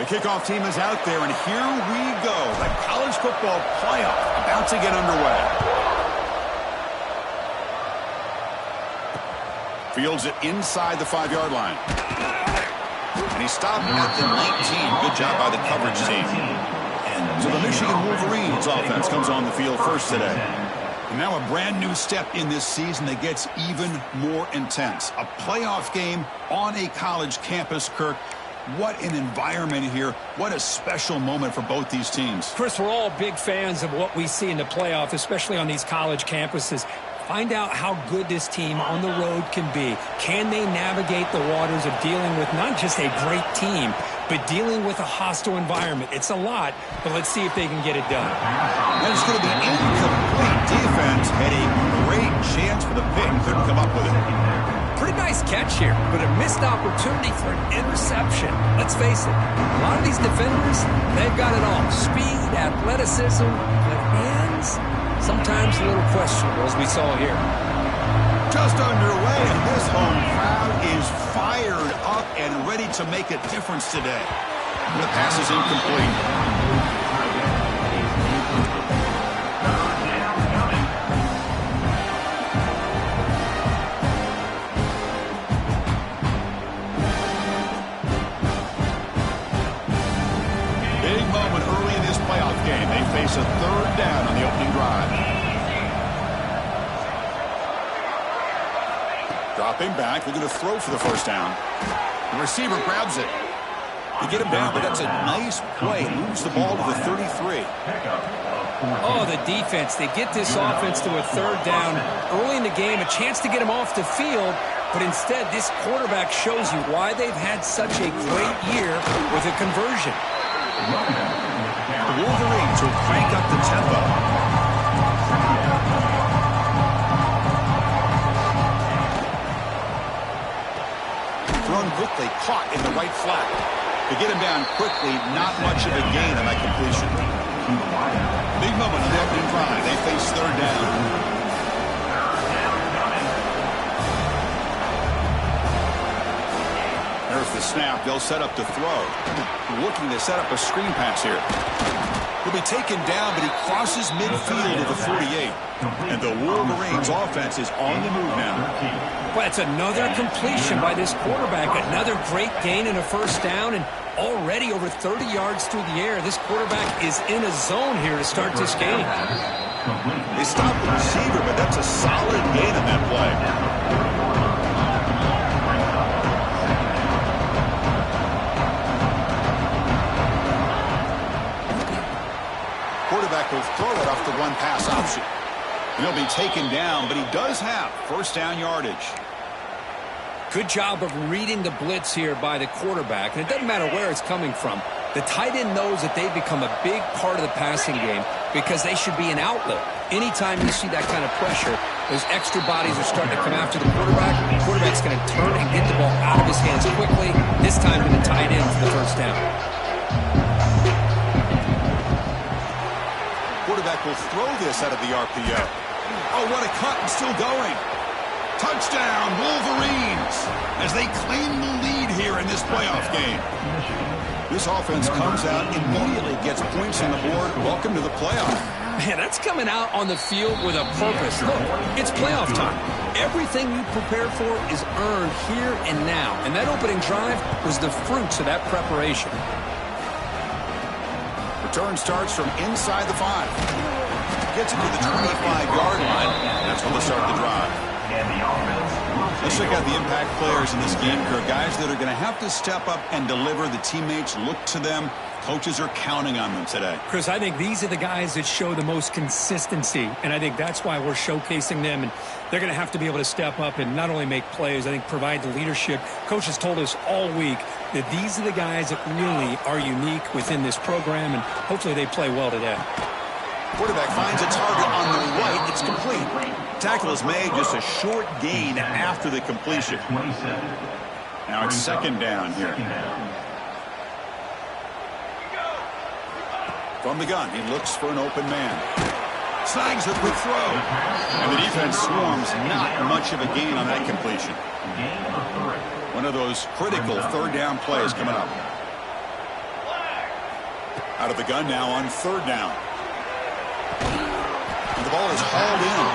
Speaker 1: kickoff team is out there, and here we go. The college football playoff about to get underway. Fields it inside the 5-yard line. And he stopped at the 19. Good job by the coverage team. So the Michigan Wolverines offense comes on the field first today. And now a brand new step in this season that gets even more intense. A playoff game on a college campus, Kirk. What an environment here. What a special moment for both these teams.
Speaker 2: Chris, we're all big fans of what we see in the playoff, especially on these college campuses. Find out how good this team on the road can be. Can they navigate the waters of dealing with not just a great team, but dealing with a hostile environment? It's a lot, but let's see if they can get it done.
Speaker 1: And it's going to be incomplete. Defense had a great chance for the pick. Couldn't come up with it.
Speaker 2: Pretty nice catch here, but a missed opportunity for an interception. Let's face it, a lot of these defenders, they've got it all. Speed, athleticism, but hands, sometimes a little questionable, as we saw here.
Speaker 1: Just underway, and this home crowd is fired up and ready to make a difference today. The pass is incomplete. Game. They face a 3rd down on the opening drive. Dropping back, looking to throw for the first down. The receiver grabs it. They get him down, but that's a nice play. Moves the ball to the 33.
Speaker 2: Oh, the defense. They get this offense to a 3rd down early in the game, a chance to get him off the field, but instead this quarterback shows you why they've had such a great year with a conversion.
Speaker 1: The Wolverines will crank up the tempo. Thrown quickly, caught in the right flat. To get him down quickly, not much of a gain on that completion. Big moment on the opening drive. They face 3rd down. There's the snap. They'll set up to throw. Looking to set up a screen pass here. He'll be taken down, but he crosses midfield of the 48. And the Wolverines offense is on the move now.
Speaker 2: Well, it's another completion by this quarterback. Another great gain and a 1st down, and already over 30 yards through the air. This quarterback is in a zone here to start this game.
Speaker 1: They stopped the receiver, but that's a solid gain on that play. Quarterback will throw it off the one-pass option. And he'll be taken down, but he does have 1st down yardage.
Speaker 2: Good job of reading the blitz here by the quarterback. And it doesn't matter where it's coming from. The tight end knows that they've become a big part of the passing game because they should be an outlet. Anytime you see that kind of pressure, those extra bodies are starting to come after the quarterback. The quarterback's going to turn and get the ball out of his hands quickly, this time to the tight end for the 1st down.
Speaker 1: Quarterback will throw this out of the RPO. Oh, what a cut, and still going. Touchdown, Wolverines, as they claim the lead here in this playoff game. This offense comes out, immediately gets points on the board. Welcome to the playoff.
Speaker 2: Man, that's coming out on the field with a purpose. Look, it's playoff time. Everything you prepared for is earned here and now. And that opening drive was the fruits of that preparation.
Speaker 1: Return starts from inside the 5. Gets it to the 25-yard line. That's when they'll start the drive. Let's check out the impact players in this game, Kirk. Guys that are going to have to step up and deliver. The teammates look to them. Coaches are counting on them today.
Speaker 2: Chris, I think these are the guys that show the most consistency, and I think that's why we're showcasing them. And they're going to have to be able to step up and not only make plays, I think provide the leadership. Coach has told us all week that these are the guys that really are unique within this program, and hopefully they play well today.
Speaker 1: Quarterback finds a target on the right. It's complete. Tackle is made, just a short gain after the completion. Now it's 2nd down here. From the gun, he looks for an open man. Snags the quick throw. And the defense swarms, not much of a gain on that completion. One of those critical 3rd down plays coming up. Out of the gun now on third down. And the ball is hauled in.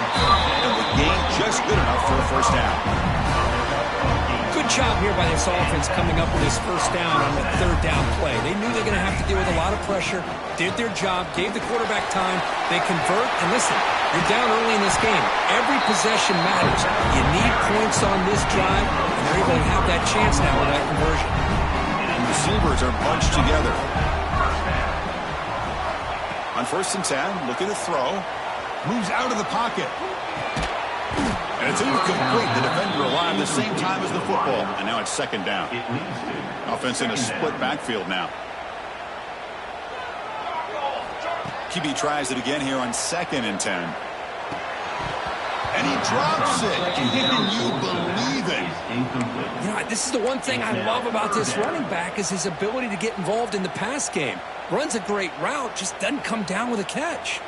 Speaker 1: And the gain just good enough for a first down.
Speaker 2: Good job here by this offense coming up with this first down on the third down play. They knew they were going to have to deal with a lot of pressure, did their job, gave the quarterback time. They convert, and listen, you're down early in this game. Every possession matters. You need points on this drive, and they're able to have that chance now with that conversion.
Speaker 1: Receivers are bunched together. On 1st and 10, looking to throw. Moves out of the pocket. And it's incomplete. The defender arrived the same time as the football. And now it's second down. Offense in a split backfield now. QB tries it again here on 2nd and 10. And he drops it. Can you believe it?
Speaker 2: You know, this is the one thing I love about this running back is his ability to get involved in the pass game. Runs a great route, just doesn't come down with a catch.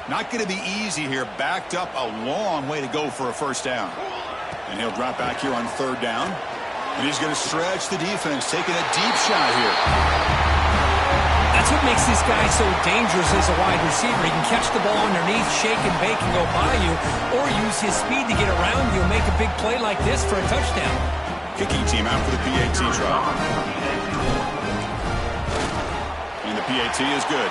Speaker 1: Not going to be easy here. Backed up a long way to go for a first down. And he'll drop back here on 3rd down. And he's going to stretch the defense, taking a deep shot here.
Speaker 2: That's what makes this guy so dangerous as a wide receiver. He can catch the ball underneath, shake and bake and go by you, or use his speed to get around you and make a big play like this for a touchdown.
Speaker 1: Kicking team out for the PAT try. And the PAT is good.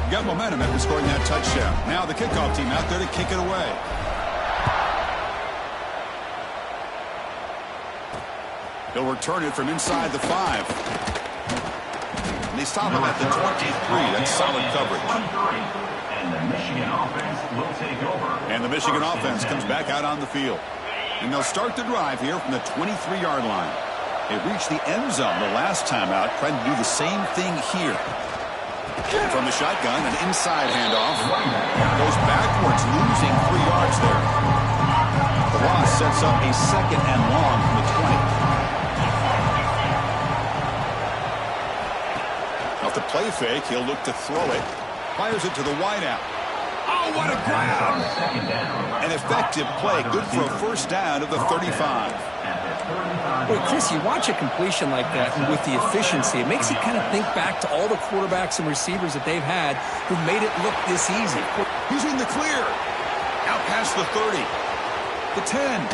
Speaker 1: Got momentum after scoring that touchdown. Now the kickoff team out there to kick it away. He'll return it from inside the 5. And they stop him at the 23. That's solid coverage.
Speaker 3: And the Michigan offense will take over.
Speaker 1: And the Michigan offense comes back out on the field. And they'll start the drive here from the 23-yard line. They reached the end zone the last time out, trying to do the same thing here. From the shotgun, an inside handoff. Goes backwards, losing 3 yards there. The loss sets up a 2nd and long from the 20. Off the play fake, he'll look to throw it. Fires it to the wideout. Oh, what a grab! An effective play, good for a first down of the 35.
Speaker 2: Boy, Chris, you watch a completion like that, and with the efficiency, it makes you kind of think back to all the quarterbacks and receivers that they've had who made it look this easy.
Speaker 1: He's in the clear. Out past the 30. The 10.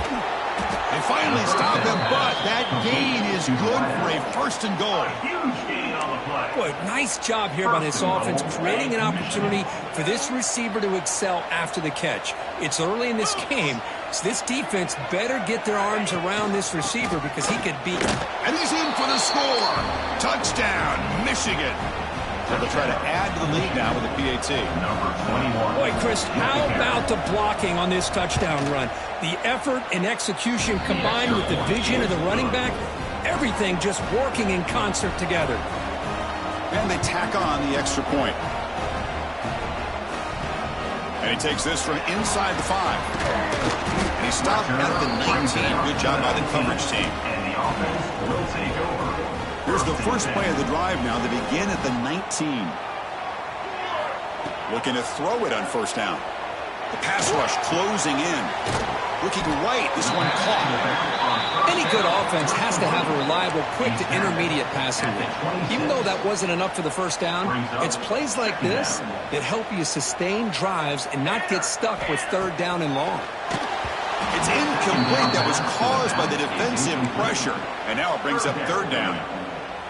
Speaker 1: They finally stop him, but that gain is good for a 1st and goal.
Speaker 3: Huge gain on the play.
Speaker 2: Boy, nice job here by this offense, creating an opportunity for this receiver to excel after the catch. It's early in this game, so this defense better get their arms around this receiver because he could beat him.
Speaker 1: And he's in for the score. Touchdown, Michigan. So they'll try to add to the lead now with the PAT.
Speaker 3: Number 21.
Speaker 2: Boy, Chris, how about the blocking on this touchdown run? The effort and execution combined with the vision of the running back, everything just working in concert together.
Speaker 1: And they tack on the extra point. And he takes this from inside the 5. And he stopped at the 19. Good job by the coverage team.
Speaker 3: And the offense will take over.
Speaker 1: Here's the first play of the drive now. They begin at the 19. Looking to throw it on 1st down. The pass rush closing in. Looking right. This one caught.
Speaker 2: Any good offense has to have a reliable, quick to intermediate passing game. Even though that wasn't enough for the first down, it's plays like this that help you sustain drives and not get stuck with 3rd down and long.
Speaker 1: It's incomplete. That was caused by the defensive pressure. And now it brings up 3rd down.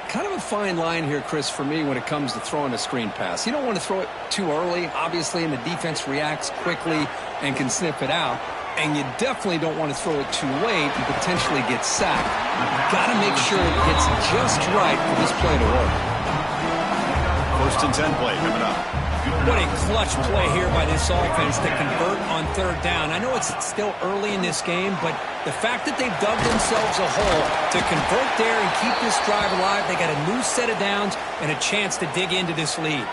Speaker 2: Kind of a fine line here, Chris, for me when it comes to throwing a screen pass. You don't want to throw it too early, obviously, and the defense reacts quickly and can sniff it out. And you definitely don't want to throw it too late and potentially get sacked. You've got to make sure it gets just right for this play to work.
Speaker 1: 1st and 10 play coming up.
Speaker 2: What a clutch play here by this offense to convert on 3rd down. I know it's still early in this game, but the fact that they've dug themselves a hole to convert there and keep this drive alive, they got a new set of downs and a chance to dig into this lead.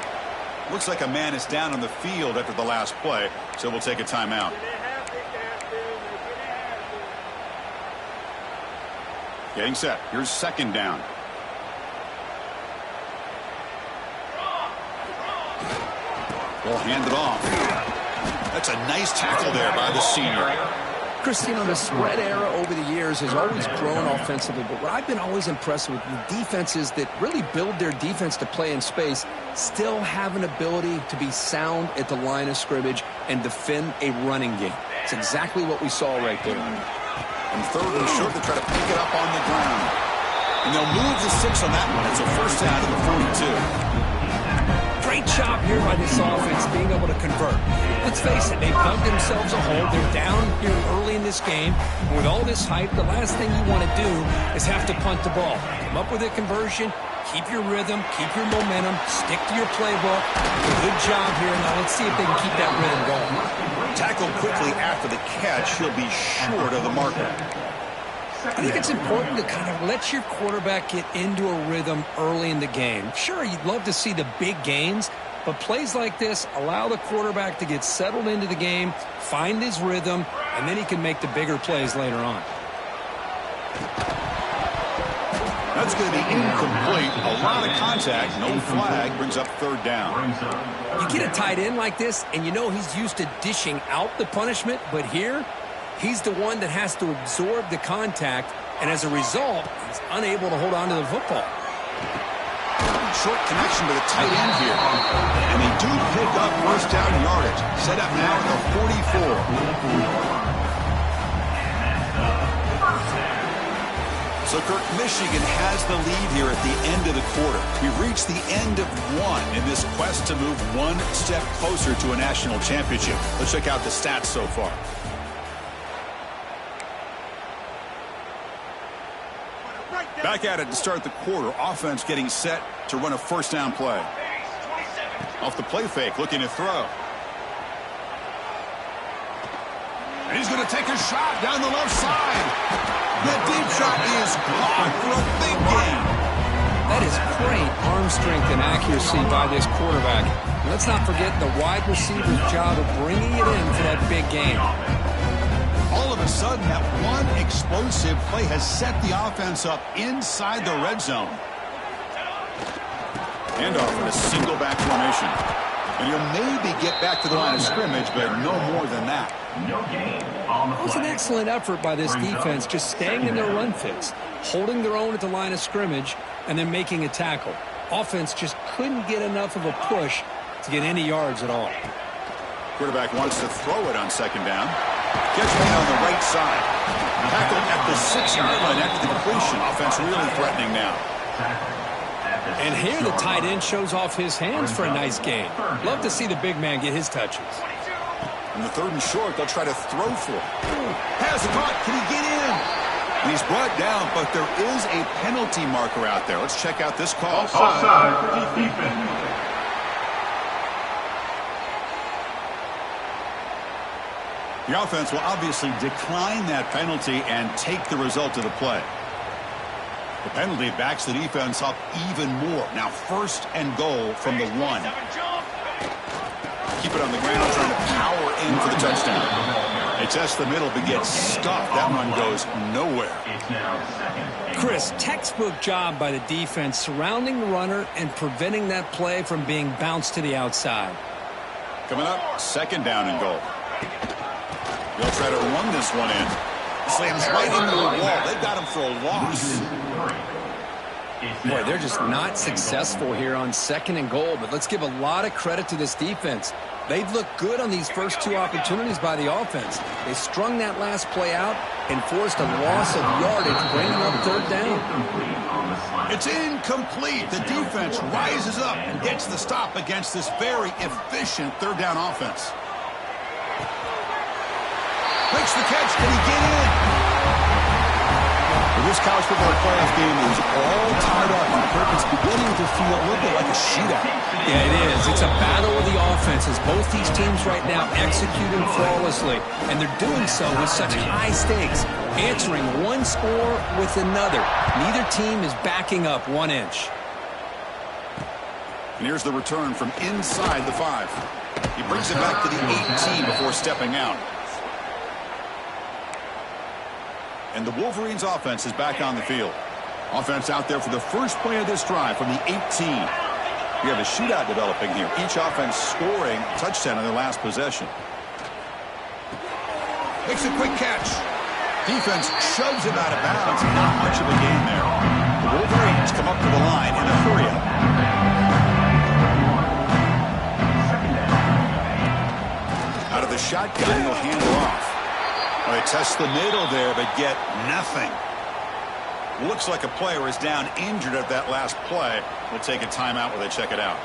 Speaker 1: Looks like a man is down on the field after the last play, so we'll take a timeout. Getting set. Here's 2nd down. We'll hand it off. That's a nice tackle there by the senior.
Speaker 2: Christine, the spread era over the years has always grown offensively, but what I've been always impressed with defenses that really build their defense to play in space still have an ability to be sound at the line of scrimmage and defend a running game. It's exactly what we saw right there.
Speaker 1: And third and short, they try to pick it up on the ground. And they'll move the 6 on that one. It's a first down to the 42.
Speaker 2: Great job here by this offense being able to convert. Let's face it, they've dug themselves a hole. They're down here early in this game. And with all this hype, the last thing you want to do is have to punt the ball. Come up with a conversion, keep your rhythm, keep your momentum, stick to your playbook. Good job here. Now let's see if they can keep that rhythm going.
Speaker 1: Tackled quickly after the catch. He'll be short of the marker.
Speaker 2: I think it's important to kind of let your quarterback get into a rhythm early in the game. Sure, you'd love to see the big gains, but plays like this allow the quarterback to get settled into the game, find his rhythm, and then he can make the bigger plays later on.
Speaker 1: That's going to be incomplete. A lot of contact. No flag. Brings up third down.
Speaker 2: You get a tight end like this, and you know he's used to dishing out the punishment, but here, he's the one that has to absorb the contact, and as a result, he's unable to hold on to the football.
Speaker 1: Short connection to the tight end here. And they do pick up first down yardage. Set up now at the 44. So, Kirk, Michigan has the lead here at the end of the quarter. We've reached the end of one in this quest to move one step closer to a national championship. Let's check out the stats so far. Back at it to start the quarter. Offense getting set to run a first down play. Off the play fake, looking to throw. And he's going to take a shot down the left side. The deep shot is caught for a big gain.
Speaker 2: That is great arm strength and accuracy by this quarterback. Let's not forget the wide receiver's job of bringing it in for that big game.
Speaker 1: All of a sudden, that one explosive play has set the offense up inside the red zone. Handoff in a single back formation. And he'll maybe get back to the line of scrimmage, but no more than that.
Speaker 2: It was an excellent effort by this defense, just staying in their run fits, holding their own at the line of scrimmage, and then making a tackle. Offense just couldn't get enough of a push to get any yards at all.
Speaker 1: Quarterback wants to throw it on second down. Gets me on the right side. Tackled at the 6-yard line after the completion. Offense really threatening now.
Speaker 2: And here the tight end shows off his hands for a nice gain. Love to see the big man get his touches.
Speaker 1: In the third and short, they'll try to throw for it. Pass caught. Can he get in? And he's brought down, but there is a penalty marker out there. Let's check out this call.
Speaker 3: Offside for defense.
Speaker 1: The offense will obviously decline that penalty and take the result of the play. The penalty backs the defense up even more. Now first and goal from the 1. Keep it on the ground, trying to power in for the touchdown. They test the middle, but gets stuffed. That run goes nowhere.
Speaker 2: Chris, textbook job by the defense surrounding the runner and preventing that play from being bounced to the outside.
Speaker 1: Coming up, second down and goal. They'll try to run this one in. Slams right into the wall. They've got him for a loss.
Speaker 2: Boy, they're just not successful here on second and goal, but let's give a lot of credit to this defense. They've looked good on these first two opportunities by the offense. They strung that last play out and forced a loss of yardage, bringing up third down.
Speaker 1: It's incomplete. The defense rises up and gets the stop against this very efficient third down offense. Makes the catch. Can he get in? This college football playoff game is all tied up. It's beginning to feel a little bit like a shootout.
Speaker 2: Yeah, it is. It's a battle of the offenses. Both these teams right now executing flawlessly, and they're doing so with such high stakes, answering one score with another. Neither team is backing up 1 inch.
Speaker 1: And here's the return from inside the 5. He brings it back to the 18 before stepping out. And the Wolverines offense is back on the field. Offense out there for the first play of this drive from the 18. We have a shootout developing here. Each offense scoring a touchdown on their last possession. Makes a quick catch. Defense shoves him out of bounds. Not much of a gain there. The Wolverines come up to the line in a hurry-up. Out of the shotgun, he'll hand it off. Well, they test the middle there, but get nothing. Looks like a player is down injured at that last play. We'll take a timeout while they check it out.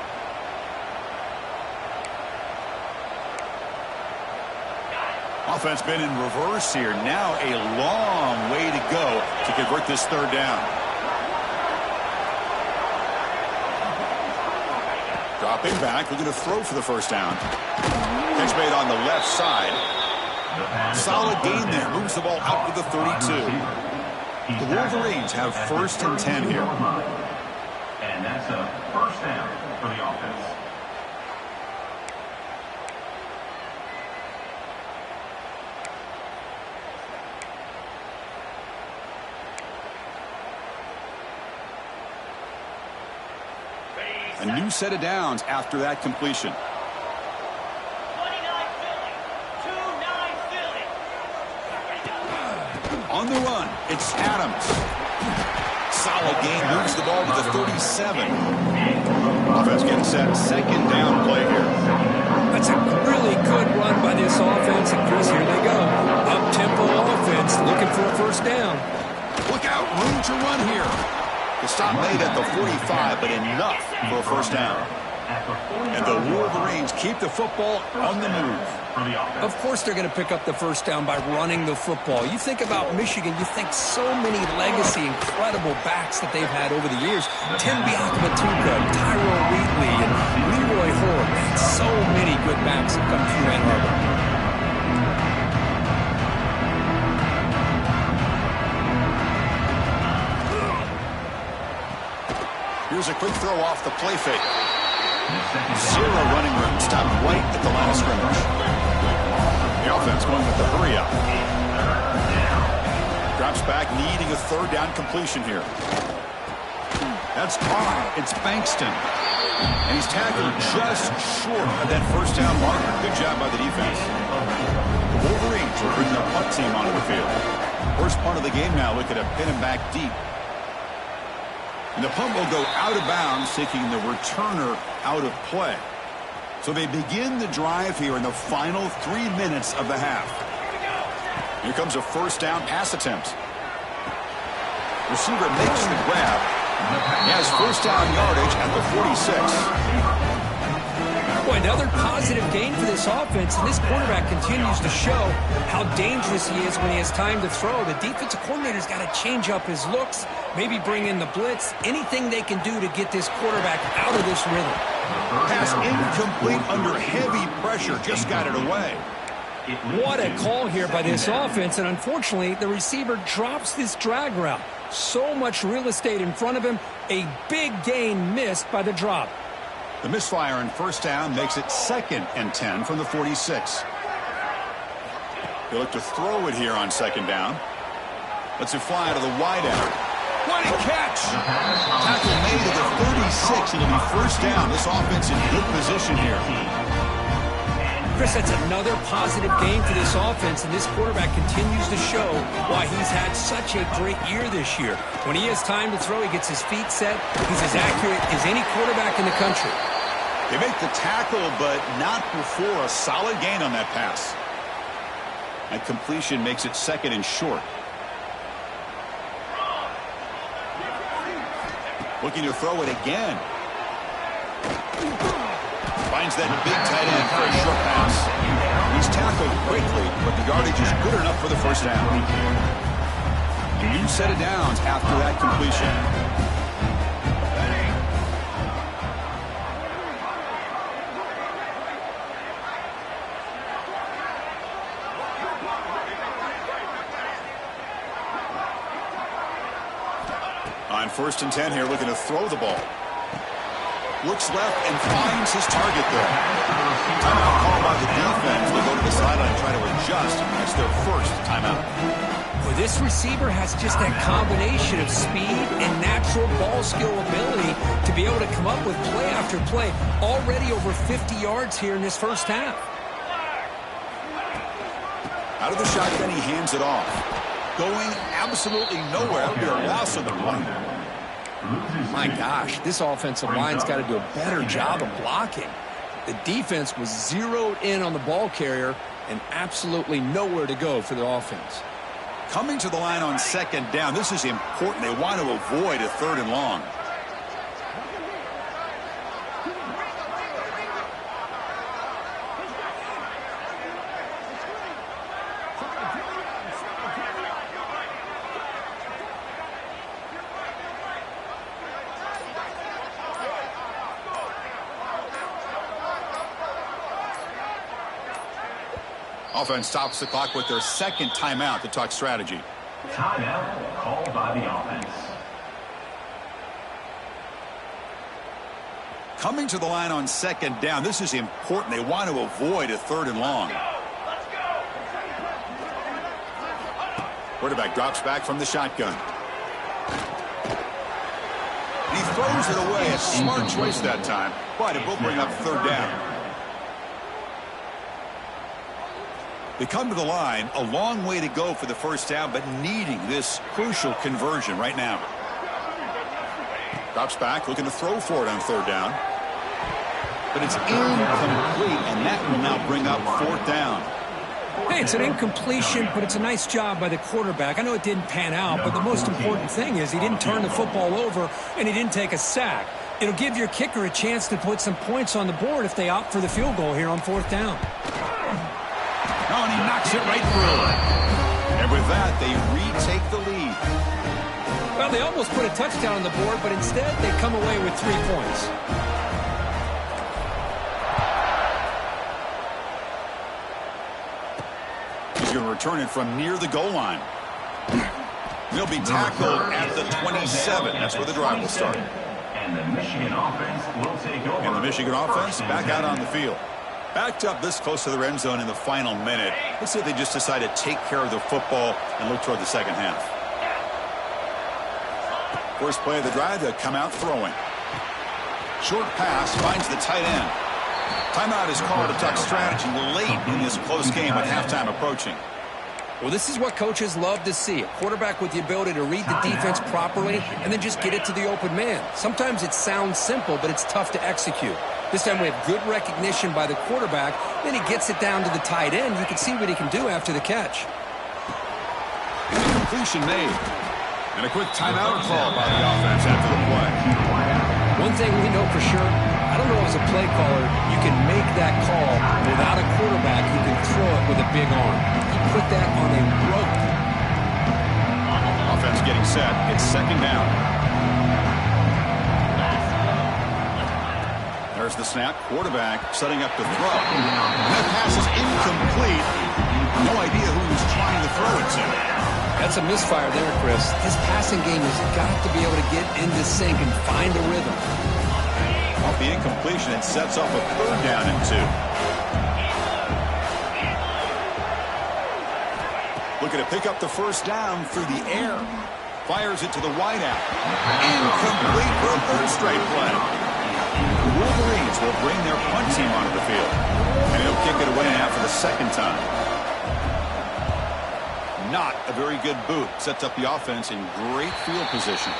Speaker 1: Offense been in reverse here. Now a long way to go to convert this third down. Dropping back, looking to throw for the first down. Catch made on the left side. Solid gain there. Moves the ball out to the 32. The Wolverines have 1st and 10 here.
Speaker 3: And that's a first down for the offense.
Speaker 1: A new set of downs after that completion.
Speaker 5: 29 Philly.
Speaker 1: On the run, it's Adams. Solid gain, moves the ball to the 37. Offense getting set. 2nd down play here.
Speaker 2: That's a really good run by this offense. And Chris, here they go. Up-tempo offense looking for a first down.
Speaker 1: Look out, room to run here. The stop made at the 45, but enough for a first down. And the Wolverines keep the football on the move.
Speaker 2: Of course they're going to pick up the first down by running the football. You think about Michigan, you think so many legacy, incredible backs that they've had over the years. Tim Biakabatuka, Tyrone Wheatley, and Leroy Hoare. So many good backs have come through Ann Arbor.
Speaker 1: Here's a quick throw off the play fake. 0 running room. Stopped right at the line of scrimmage. The offense going with the hurry-up. Drops back, needing a 3rd down completion here. That's caught. It's Bankston. And he's tackled just short of that first down marker. Good job by the defense. The Wolverines will bring their punt team onto the field. First punt of the game now. Look at a pin him back deep. And the punt will go out of bounds, taking the returner out of play. So they begin the drive here in the final 3 minutes of the half. Here comes a first down pass attempt. Receiver makes the grab. He has first down yardage at the 46.
Speaker 2: Boy, another positive gain for this offense, and this quarterback continues to show how dangerous he is when he has time to throw. The defensive coordinator's got to change up his looks, maybe bring in the blitz, anything they can do to get this quarterback out of this rhythm.
Speaker 1: Pass incomplete under heavy pressure, just got it away.
Speaker 2: What a call here by this offense, and unfortunately, the receiver drops this drag route. So much real estate in front of him, a big gain missed by the drop.
Speaker 1: The misfire in first down makes it 2nd and 10 from the 46. They look to throw it here on 2nd down. Lets it fly to the wide end. What a catch! Tackle made at the 36. It'll be first down. This offense in good position here.
Speaker 2: Chris, that's another positive game for this offense, and this quarterback continues to show why he's had such a great year this year. When he has time to throw, he gets his feet set. He's as accurate as any quarterback in the country.
Speaker 1: They make the tackle, but not before a solid gain on that pass. That completion makes it 2nd and short. Looking to throw it again. Finds that big tight end for a short pass. He's tackled quickly, but the yardage is good enough for the first down. A new set of downs after that completion. On 1st and 10 here, looking to throw the ball. Looks left and finds his target there. Timeout called by the defense. They go to the sideline and try to adjust. That's their first timeout.
Speaker 2: Well, this receiver has just that combination of speed and natural ball skill ability to be able to come up with play after play. Already over 50 yards here in this first half.
Speaker 1: Out of the shotgun, he hands it off. Going absolutely nowhere. They're lost on the play.
Speaker 2: My gosh, this offensive line's got to do a better job of blocking. The defense was zeroed in on the ball carrier and absolutely nowhere to go for the offense.
Speaker 1: Coming to the line on second down, this is important. They want to avoid a 3rd and long. Offense stops the clock with their second timeout to talk strategy.
Speaker 3: Timeout called by the offense.
Speaker 1: Coming to the line on second down, this is important. They want to avoid a 3rd and long. Quarterback drops back from the shotgun. He throws it away. A smart choice that time, but it will bring up 3rd down. They come to the line, a long way to go for the first down, but needing this crucial conversion right now. Drops back, looking to throw for it on 3rd down. But it's incomplete, and that will now bring up 4th down.
Speaker 2: Hey, it's an incompletion, but it's a nice job by the quarterback. I know it didn't pan out, but the most important thing is he didn't turn the football over, and he didn't take a sack. It'll give your kicker a chance to put some points on the board if they opt for the field goal here on 4th down.
Speaker 1: Oh, and he knocks it right through. And with that, they retake the lead.
Speaker 2: Well, they almost put a touchdown on the board, but instead they come away with 3 points.
Speaker 1: He's going to return it from near the goal line. He'll be tackled at the 27. That's where the drive will start.
Speaker 3: And the Michigan offense will take over.
Speaker 1: And the Michigan offense back out on the field. Backed up this close to the end zone in the final minute. Let's see if they just decide to take care of the football and look toward the second half. First play of the drive, they'll come out throwing. Short pass finds the tight end. Timeout is called to talk strategy late in this close game with halftime approaching.
Speaker 2: Well, this is what coaches love to see. A quarterback with the ability to read the defense properly and then just get it to the open man. Sometimes it sounds simple, but it's tough to execute. This time we have good recognition by the quarterback. Then he gets it down to the tight end. You can see what he can do after the catch.
Speaker 1: Completion made. And a quick timeout call by the offense after the play.
Speaker 2: One thing we know for sure, I don't know as a play caller, you can make that call without a quarterback who can throw it with a big arm. He put that on a rope.
Speaker 1: Offense getting set. It's second down. There's the snap. Quarterback setting up to throw. That pass is incomplete. No idea who he's trying to throw it to.
Speaker 2: That's a misfire there, Chris. His passing game has got to be able to get into sync and find a rhythm.
Speaker 1: Off the incompletion, it sets up a 3rd down and 2. Looking to pick up the first down through the air. Fires it to the wideout. Incomplete for a 3rd straight play. The Wolverines will bring their punt team onto the field. And he'll kick it away now for the 2nd time. Not a very good boot. Sets up the offense in great field position.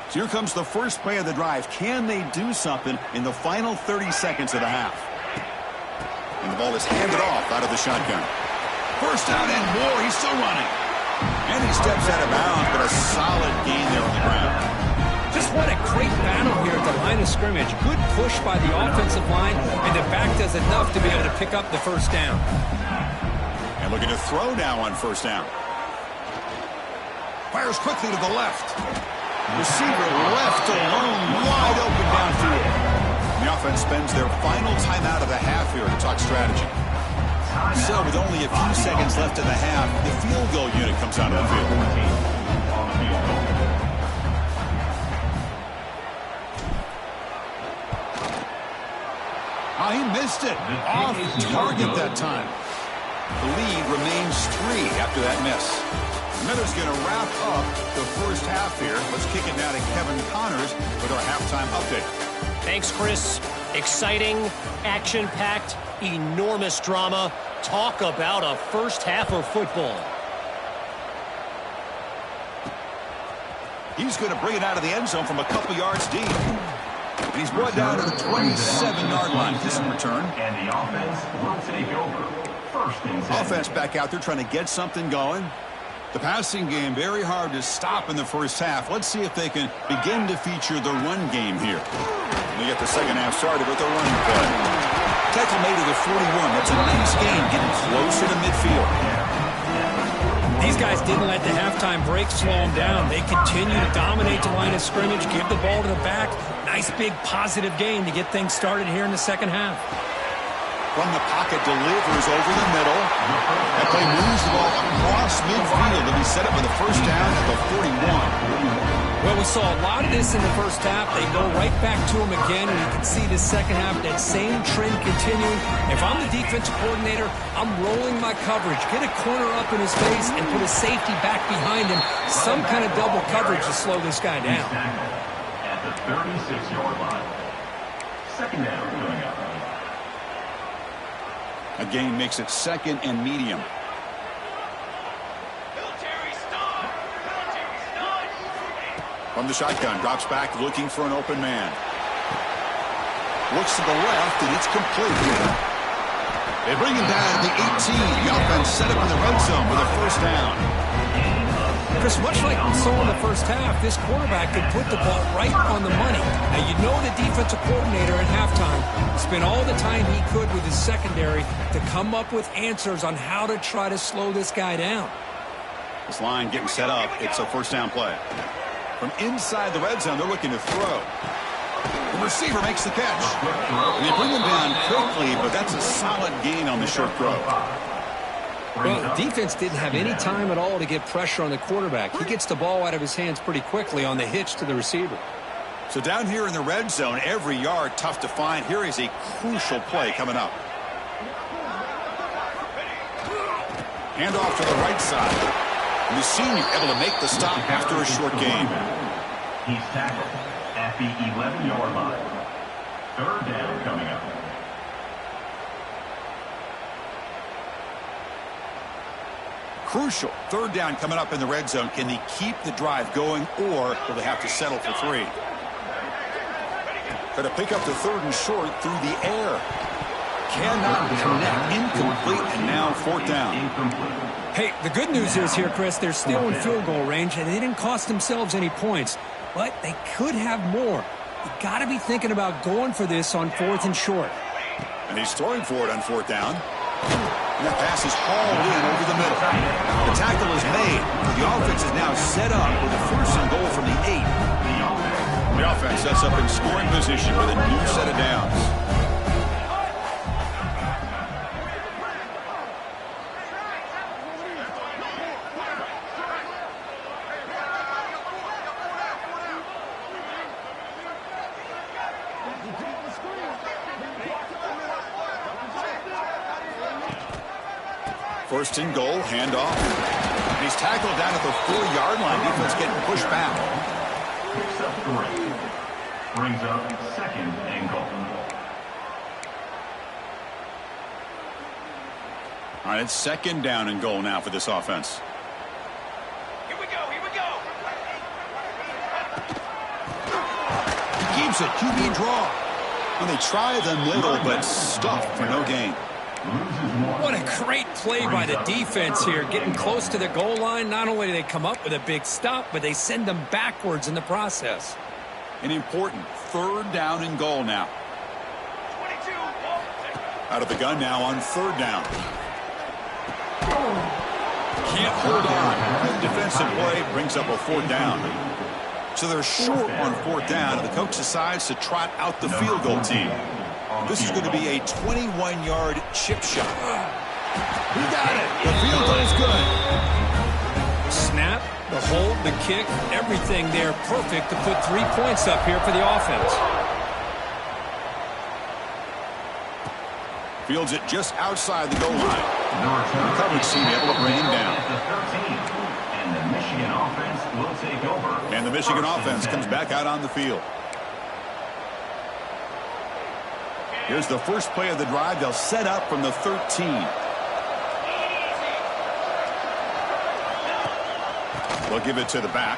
Speaker 1: So here comes the first play of the drive. Can they do something in the final 30 seconds of the half? And the ball is handed off out of the shotgun. First down and more. He's still running. And he steps out of bounds, but a solid gain there on the ground.
Speaker 2: Just what a great battle here at the line of scrimmage. Good push by the offensive line, and the back does enough to be able to pick up the first down.
Speaker 1: And looking to throw now on first down. Fires quickly to the left. Receiver left alone, wide open downfield. The offense spends their final timeout of the half here to talk strategy. So with only a few seconds left in the half, the field goal unit comes out of the field. Oh, he missed it. Off target that time. The lead remains 3 after that miss. Miller's going to wrap up the first half here. Let's kick it now to Kevin Connors with our halftime update.
Speaker 4: Thanks, Chris. Exciting, action-packed, enormous drama. Talk about a first half of football.
Speaker 1: He's going to bring it out of the end zone from a couple yards deep. And he's brought down to the 27-yard line. This in return.
Speaker 3: And the offense will take over. First and 10.
Speaker 1: Offense back out there trying to get something going. The passing game very hard to stop in the first half. Let's see if they can begin to feature the run game here. They get the second half started with a running play. Tackle made to the 41. That's a nice gain, getting closer to midfield.
Speaker 2: These guys didn't let the halftime break slow them down. They continue to dominate the line of scrimmage, give the ball to the back. Nice big positive gain to get things started here in the second half.
Speaker 1: From the pocket, delivers over the middle. That play moves the ball across midfield to be set up with a first down at the 41.
Speaker 2: Well, we saw a lot of this in the first half. They go right back to him again, and you can see the second half, that same trend continuing. If I'm the defensive coordinator, I'm rolling my coverage. Get a corner up in his face and put a safety back behind him. Some kind of double coverage to slow this guy down.
Speaker 3: At the 36-yard line. Second down coming up.
Speaker 1: A gain makes it second and medium. From the shotgun, drops back, looking for an open man. Looks to the left, and it's complete. They bring him down at the 18. The offense set up in the red zone with a first down.
Speaker 2: Chris, much like we saw in the first half, this quarterback could put the ball right on the money. Now, you know the defensive coordinator at halftime spent all the time he could with his secondary to come up with answers on how to try to slow this guy down.
Speaker 1: This line getting set up. It's a first down play. From inside the red zone, they're looking to throw. The receiver makes the catch. And they bring him down quickly, but that's a solid gain on the short throw.
Speaker 2: Well, the defense didn't have any time at all to get pressure on the quarterback. He gets the ball out of his hands pretty quickly on the hitch to the receiver.
Speaker 1: So down here in the red zone, every yard tough to find. Here is a crucial play coming up. Handoff to the right side. And the senior able to make the stop after a short gain.
Speaker 3: He's tackled at the 11-yard line. Third down coming up.
Speaker 1: Crucial. Third down coming up in the red zone. Can they keep the drive going, or will they have to settle for three? Got to pick up the third and short through the air. Cannot connect. Incomplete, and now fourth down.
Speaker 2: Hey, the good news is here, Chris, they're still in field goal range, and they didn't cost themselves any points, but they could have more. You got to be thinking about going for this on fourth and short.
Speaker 1: And he's throwing for it on fourth down. And that pass is hauled in over the middle. The tackle is made. The offense is now set up with a first and goal from the 8. The offense sets up in scoring position with a new set of downs. First and goal, handoff. And he's tackled down at the 4-yard line. Defense getting pushed back.
Speaker 3: Picks up 3. Brings up second and goal.
Speaker 1: All right, it's second down and goal now for this offense.
Speaker 5: Here we go, here we go.
Speaker 1: He keeps it, QB draw. And they try the middle, but stuffed for no gain.
Speaker 2: What a great play by the defense here, getting close to the goal line. Not only do they come up with a big stop, but they send them backwards in the process.
Speaker 1: An important third down and goal now.
Speaker 5: 22.
Speaker 1: Out of the gun now on third down. Can't hold on. Good defensive play brings up a fourth down. So they're short on fourth down, and the coach decides to trot out the field goal team. This is going to be a 21-yard chip shot. He got it. The field goal is good.
Speaker 2: Snap, the hold, the kick, everything there perfect to put 3 points up here for the offense.
Speaker 1: Fields it just outside the goal line. The coverage team able to bring him down.
Speaker 3: And the Michigan offense will take over.
Speaker 1: And the Michigan offense comes back out on the field. Here's the first play of the drive. They'll set up from the 13. They'll give it to the back.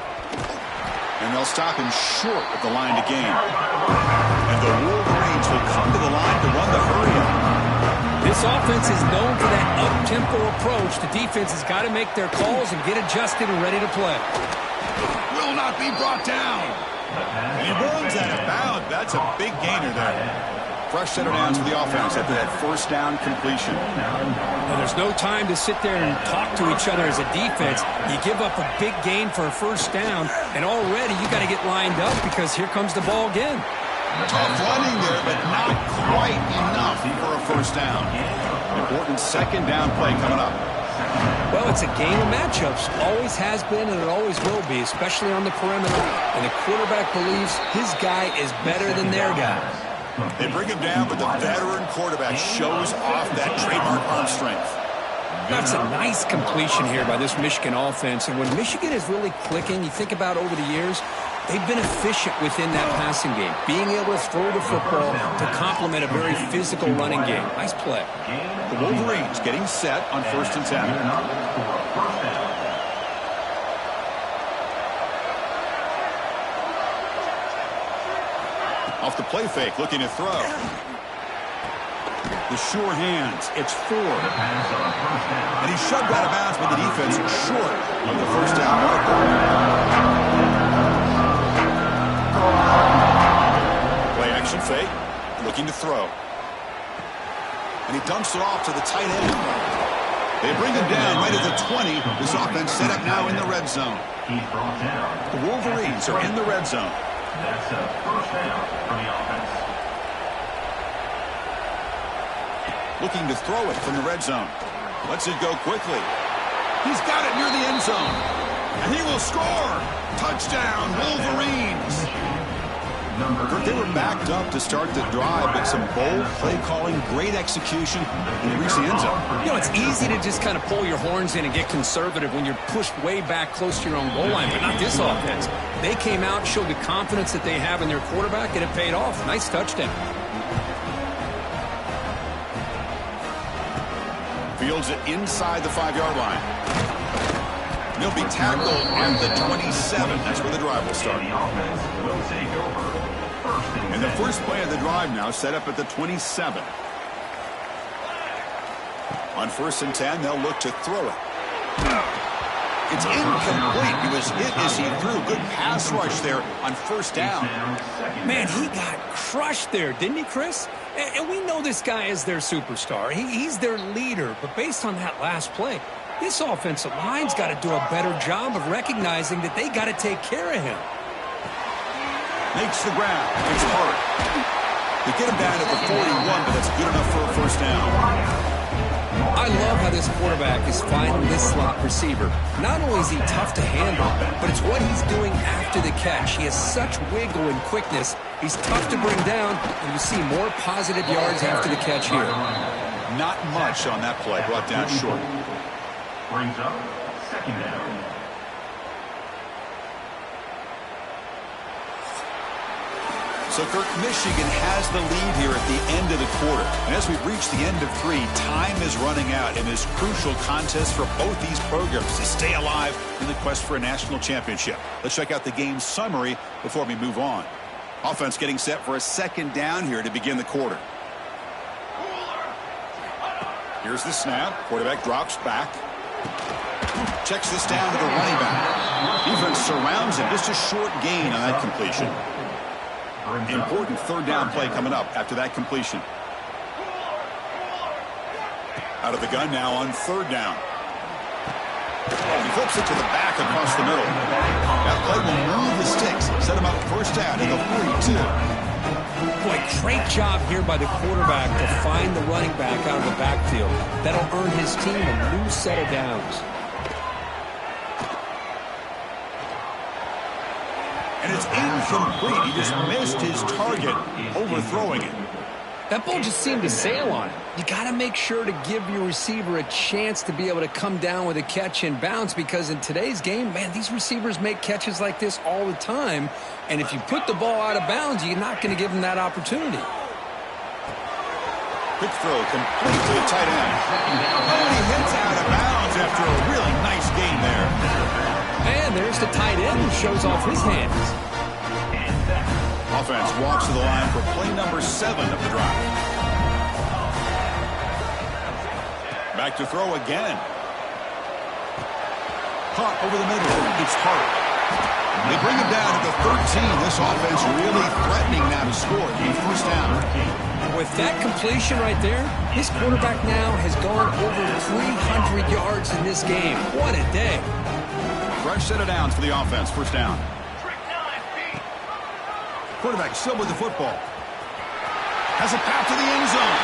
Speaker 1: And they'll stop him short of the line to gain. And the Wolverines will come to the line to run the hurry-up.
Speaker 2: This offense is known for that up-tempo approach. The defense has got to make their calls and get adjusted and ready to play.
Speaker 1: Will not be brought down. He runs out of bounds. That's a big gainer there. Fresh set of downs for the offense after that first down completion.
Speaker 2: Well, there's no time to sit there and talk to each other as a defense. You give up a big gain for a first down, and already you got to get lined up because here comes the ball again.
Speaker 1: Tough running there, but not quite enough for a first down. Important second down play coming up.
Speaker 2: Well, it's a game of matchups. Always has been, and it always will be, especially on the perimeter. And the quarterback believes his guy is better than their guy.
Speaker 1: They bring him down, but the veteran quarterback shows off that trademark arm strength.
Speaker 2: That's a nice completion here by this Michigan offense. And when Michigan is really clicking, you think about over the years, they've been efficient within that passing game, being able to throw the football to complement a very physical running game. Nice play.
Speaker 1: The Wolverines getting set on 1st and 10. Off the play fake, looking to throw. The sure hands. It's 4. And he's shoved out of bounds by the defense short of the first down marker. Play action fake, looking to throw. And he dumps it off to the tight end. They bring him down right at the 20. This offense set up now in the red zone. The Wolverines are in the red zone.
Speaker 3: That's a first down for the offense.
Speaker 1: Looking to throw it from the red zone. Lets it go quickly. He's got it near the end zone. And he will score. Touchdown, Wolverines. They were backed up to start the drive, but some bold play calling, great execution, and they reached the end zone.
Speaker 2: You know, it's easy to just kind of pull your horns in and get conservative when you're pushed way back close to your own goal line, but not this offense. They came out, showed the confidence that they have in their quarterback, and it paid off. Nice touchdown.
Speaker 1: Fields it inside the 5-yard line. He'll be tackled at the 27. That's where the drive will start. And the first play of the drive now set up at the 27. On 1st and 10, they'll look to throw it. It's incomplete. He was hit as he threw. Good pass rush there on 1st down.
Speaker 2: Man, he got crushed there, didn't he, Chris? And we know this guy is their superstar. He's their leader. But based on that last play, this offensive line's got to do a better job of recognizing that they got to take care of him.
Speaker 1: Makes the grab. It's hard. They get him down at the 41, but that's good enough for a first down.
Speaker 2: I love how this quarterback is finding this slot receiver. Not only is he tough to handle, but it's what he's doing after the catch. He has such wiggle and quickness. He's tough to bring down, and you see more positive yards after the catch here.
Speaker 1: Not much on that play. Brought down short.
Speaker 3: Brings up 2nd down.
Speaker 1: So, Kirk, Michigan has the lead here at the end of the quarter. And as we've reached the end of 3, time is running out in this crucial contest for both these programs to stay alive in the quest for a national championship. Let's check out the game summary before we move on. Offense getting set for a 2nd down here to begin the quarter. Here's the snap. Quarterback drops back. Checks this down to the running back. Defense surrounds him. Just a short gain on that completion. Important 3rd down play coming up after that completion. Out of the gun now on 3rd down. He flips it to the back across the middle. That play will move the sticks. Set him up 1st down at the 42.
Speaker 2: Boy, great job here by the quarterback to find the running back out of the backfield. That'll earn his team a new set of downs.
Speaker 1: And it's incomplete. He just missed his target, overthrowing it.
Speaker 2: That ball just seemed to sail on it. You got to make sure to give your receiver a chance to be able to come down with a catch and bounce, because in today's game, man, these receivers make catches like this all the time. And if you put the ball out of bounds, you're not going to give them that opportunity.
Speaker 1: Quick throw complete to the tight end. And he hits out of bounds after a really nice game there.
Speaker 2: And there's the tight end who shows off his hands.
Speaker 1: Offense walks to the line for play number 7 of the drive. Back to throw again. Caught over the middle. It's Hart. They bring him down to the 13. This offense really threatening now to score in first down.
Speaker 2: With that completion right there, this quarterback now has gone over 300 yards in this game. What a day.
Speaker 1: Fresh set of downs for the offense. First down.
Speaker 5: Trick 9, B.
Speaker 1: Quarterback still with the football. Has a path to the end zone.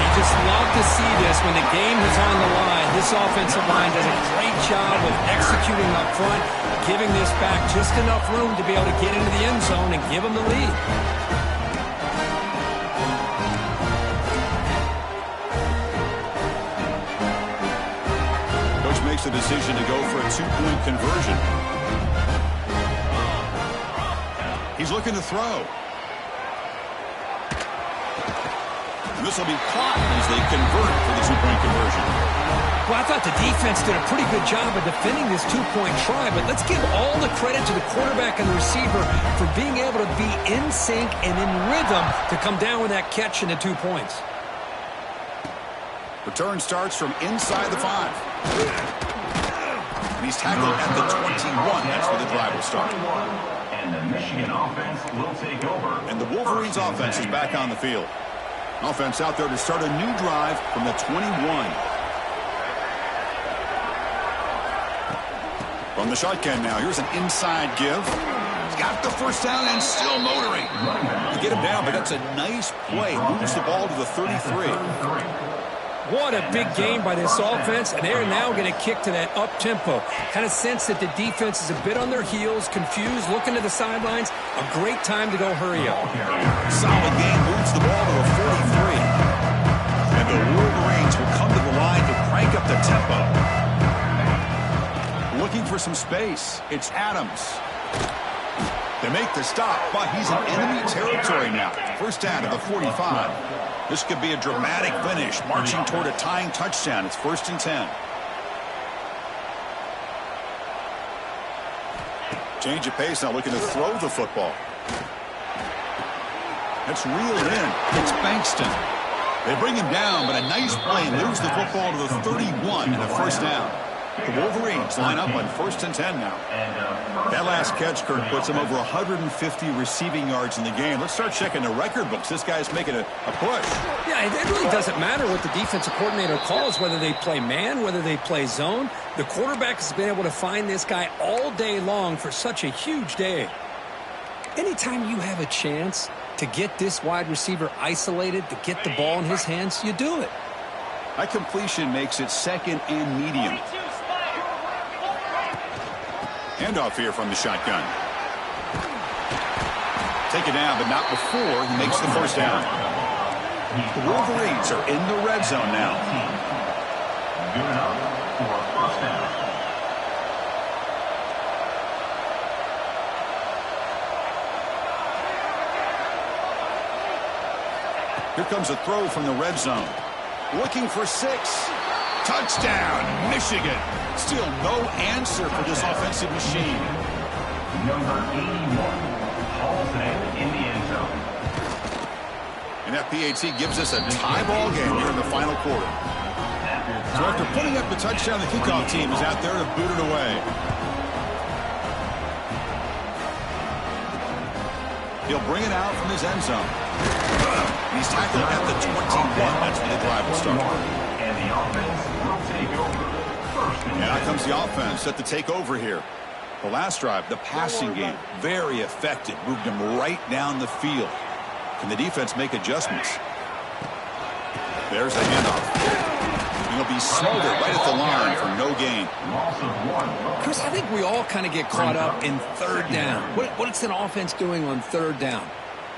Speaker 2: You just love to see this when the game is on the line. This offensive line does a great job of executing up front, giving this back just enough room to be able to get into the end zone and give them the lead.
Speaker 1: Coach makes the decision to go for a 2-point conversion. He's looking to throw. This will be caught as they convert for the 2-point conversion.
Speaker 2: Well, I thought the defense did a pretty good job of defending this 2-point try, but let's give all the credit to the quarterback and the receiver for being able to be in sync and in rhythm to come down with that catch and the 2 points.
Speaker 1: Return starts from inside the 5. And he's tackled at the 21. That's where the drive will start.
Speaker 3: And the Michigan offense will take over.
Speaker 1: And the Wolverines offense is back on the field. Offense out there to start a new drive from the 21. From the shotgun now, here's an inside give. He's got the first down and still motoring. You get him down, but that's a nice play. Moves the ball to the 33.
Speaker 2: What a big game by this offense, and they're now going to kick to that up-tempo. Kind of sense that the defense is a bit on their heels, confused, looking to the sidelines. A great time to go hurry up.
Speaker 1: Solid game, moves the ball to the 43. And the Wolverines will come to the line to crank up the tempo. Looking for some space. It's Adams. They make the stop, but he's in enemy territory now. First down to the 45. This could be a dramatic finish, marching toward a tying touchdown. It's 1st and 10. Change of pace now, looking to throw the football. That's reeled in. It's Bankston. They bring him down, but a nice play, lose the football to the 31 and a first down. The Wolverines line up on 1st and 10 now. That last catch, Kirk, puts him over 150 receiving yards in the game. Let's start checking the record books. This guy's making a push.
Speaker 2: Yeah, it really doesn't matter what the defensive coordinator calls, whether they play man, whether they play zone. The quarterback has been able to find this guy all day long for such a huge day. Anytime you have a chance to get this wide receiver isolated, to get the ball in his hands, you do it.
Speaker 1: That completion makes it 2nd and medium. Handoff here from the shotgun. Take it down, but not before he makes the first down. The Wolverines are in the red zone now.
Speaker 3: Good enough for a first down.
Speaker 1: Here comes a throw from the red zone. Looking for 6. Touchdown, Michigan. Still no answer for this offensive machine.
Speaker 3: Number 81 hauls it in the end zone.
Speaker 1: And that PAT gives us a tie ball game here in the final quarter. So after putting up the touchdown, the kickoff team is out there to boot it away. He'll bring it out from his end zone. He's tackled at the 21. That's when the drive will start.
Speaker 3: And the offense will take over.
Speaker 1: And out comes the offense set to take over here. The last drive, the passing game, very effective. Moved him right down the field. Can the defense make adjustments? There's the handoff. He'll be smothered right at the line for no gain.
Speaker 2: Chris, I think we all kind of get caught up in 3rd down. What's an offense doing on 3rd down?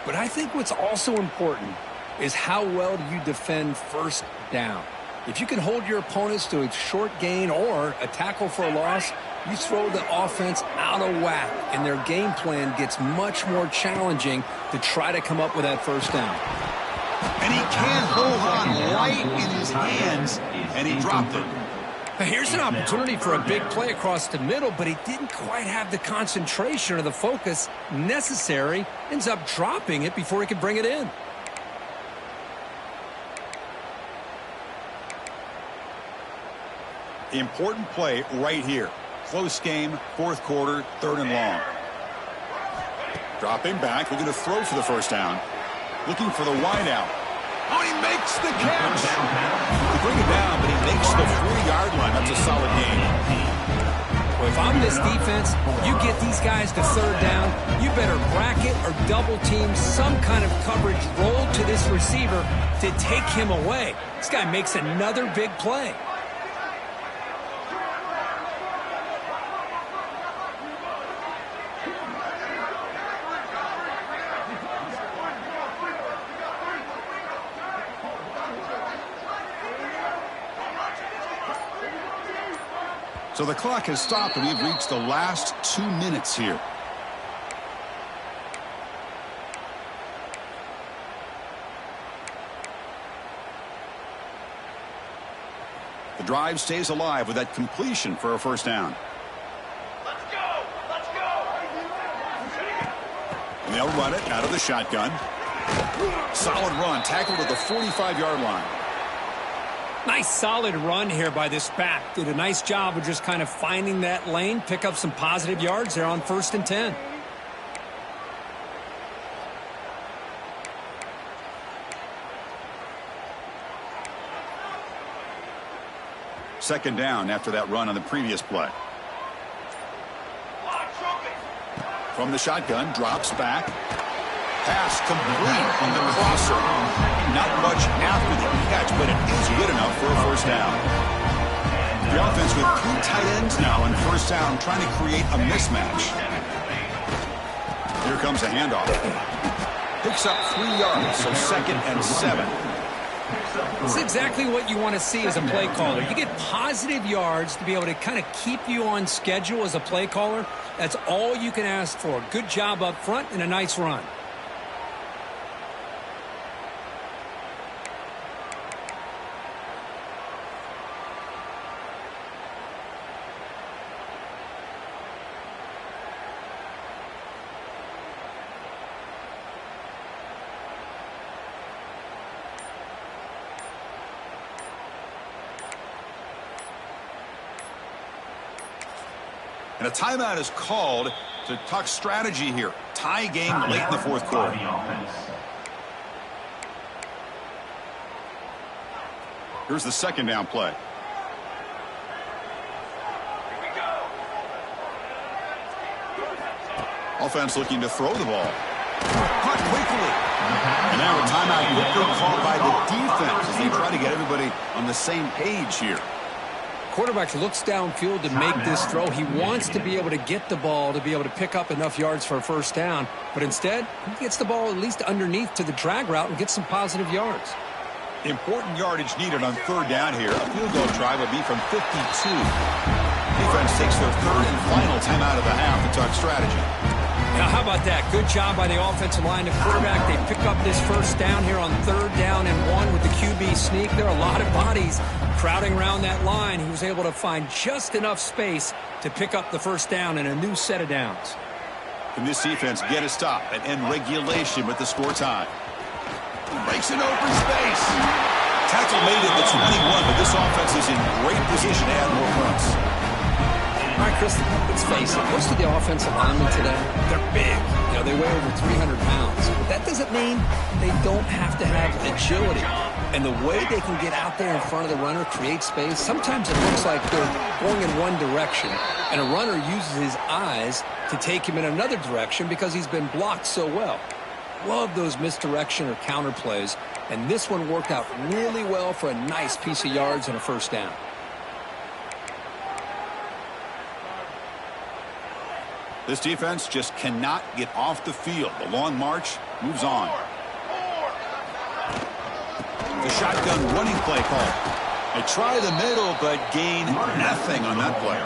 Speaker 2: But I think what's also important is how well do you defend 1st down. If you can hold your opponents to a short gain or a tackle for a loss, you throw the offense out of whack, and their game plan gets much more challenging to try to come up with that 1st down.
Speaker 1: And he can't hold on right in his hands, and he dropped it.
Speaker 2: Here's an opportunity for a big play across the middle, but he didn't quite have the concentration or the focus necessary. Ends up dropping it before he could bring it in.
Speaker 1: Important play right here. Close game, fourth quarter, 3rd and long. Dropping back, looking to throw for the first down. Looking for the wide out. Oh, he makes the catch. They bring it down, but he makes the 40-yard line. That's a solid gain.
Speaker 2: Well, if I'm this defense, you get these guys to 3rd down, you better bracket or double team some kind of coverage roll to this receiver to take him away. This guy makes another big play.
Speaker 1: So the clock has stopped, and we've reached the last 2 minutes here. The drive stays alive with that completion for a first down.
Speaker 5: Let's go! Let's go!
Speaker 1: And they'll run it out of the shotgun. Solid run, tackled at the 45-yard line.
Speaker 2: Nice solid run here by this back. Did a nice job of just kind of finding that lane, pick up some positive yards there on 1st and 10.
Speaker 1: Second down after that run on the previous play. From the shotgun, drops back. Pass complete on the crosser. Not much after the catch, but it is good enough for a first down. The offense with 2 tight ends now on first down, trying to create a mismatch. Here comes a handoff. Picks up 3 yards, so 2nd and 7.
Speaker 2: This is exactly what you want to see as a play caller. You get positive yards to be able to kind of keep you on schedule as a play caller. That's all you can ask for. Good job up front and a nice run.
Speaker 1: And a timeout is called to talk strategy here. Tie game late in the fourth quarter. Here's the second down play.
Speaker 5: Here we go.
Speaker 1: Offense looking to throw the ball. Caught quickly. And now a timeout quickly called by the defense as they try to get everybody on the same page here.
Speaker 2: Quarterback looks downfield to make this throw. He wants to be able to get the ball to be able to pick up enough yards for a first down. But instead, he gets the ball at least underneath to the drag route and gets some positive yards.
Speaker 1: Important yardage needed on 3rd down here. A field goal try would be from 52. Defense takes their 3rd and final timeout of the half to talk strategy.
Speaker 2: Now, how about that? Good job by the offensive line. The quarterback, they pick up this first down here on 3rd down and 1 with the QB sneak. There are a lot of bodies crowding around that line. He was able to find just enough space to pick up the first down and a new set of downs.
Speaker 1: Can this defense get a stop and end regulation with the score tie? Breaks an open space. Tackle made at the 21, but this offense is in great position to add more points.
Speaker 2: All right, Chris, let's face it. Most of the offensive linemen today, they're big. You know, they weigh over 300 pounds. But that doesn't mean they don't have to have agility. And the way they can get out there in front of the runner, create space, sometimes it looks like they're going in one direction, and a runner uses his eyes to take him in another direction because he's been blocked so well. Love those misdirection or counter plays, and this one worked out really well for a nice piece of yards and a first down.
Speaker 1: This defense just cannot get off the field. The long march moves on. The shotgun running play call. They try the middle, but gain nothing on that play.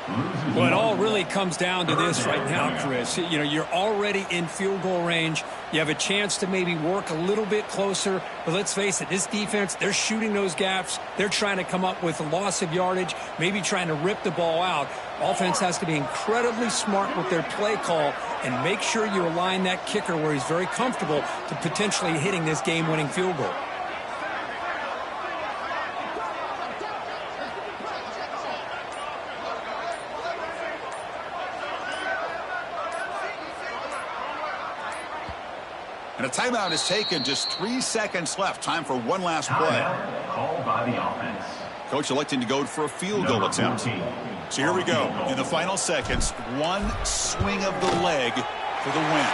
Speaker 2: Well, it all really comes down to this right now, Chris. You know, you're already in field goal range. You have a chance to maybe work a little bit closer. But let's face it, this defense, they're shooting those gaps. They're trying to come up with a loss of yardage, maybe trying to rip the ball out. Offense has to be incredibly smart with their play call and make sure you align that kicker where he's very comfortable to potentially hitting this game-winning field goal.
Speaker 1: And a timeout is taken. Just 3 seconds left. Time for one last play.
Speaker 3: Timeout called by the offense.
Speaker 1: Coach electing to go for a field goal attempt. So here we go. In the final seconds, one swing of the leg for the win.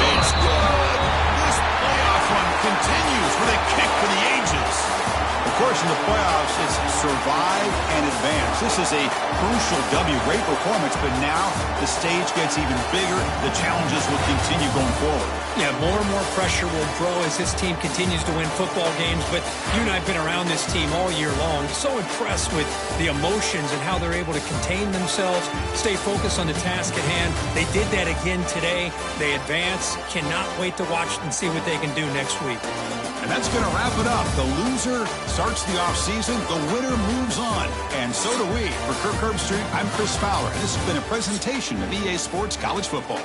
Speaker 1: It's good. This playoff run continues with a kick for the ages. Of course, in the playoffs, it's survive and advance. This is a crucial W. Great performance, but now the stage gets even bigger. The challenges will continue going forward.
Speaker 2: Yeah, more and more pressure will grow as this team continues to win football games. But you and I have been around this team all year long. So impressed with the emotions and how they're able to contain themselves, stay focused on the task at hand. They did that again today. They advance. Cannot wait to watch and see what they can do next week.
Speaker 1: And that's going to wrap it up. The loser starts the offseason. The winner moves on. And so do we. For Kirk Herbstreit, I'm Chris Fowler. And this has been a presentation of EA Sports College Football.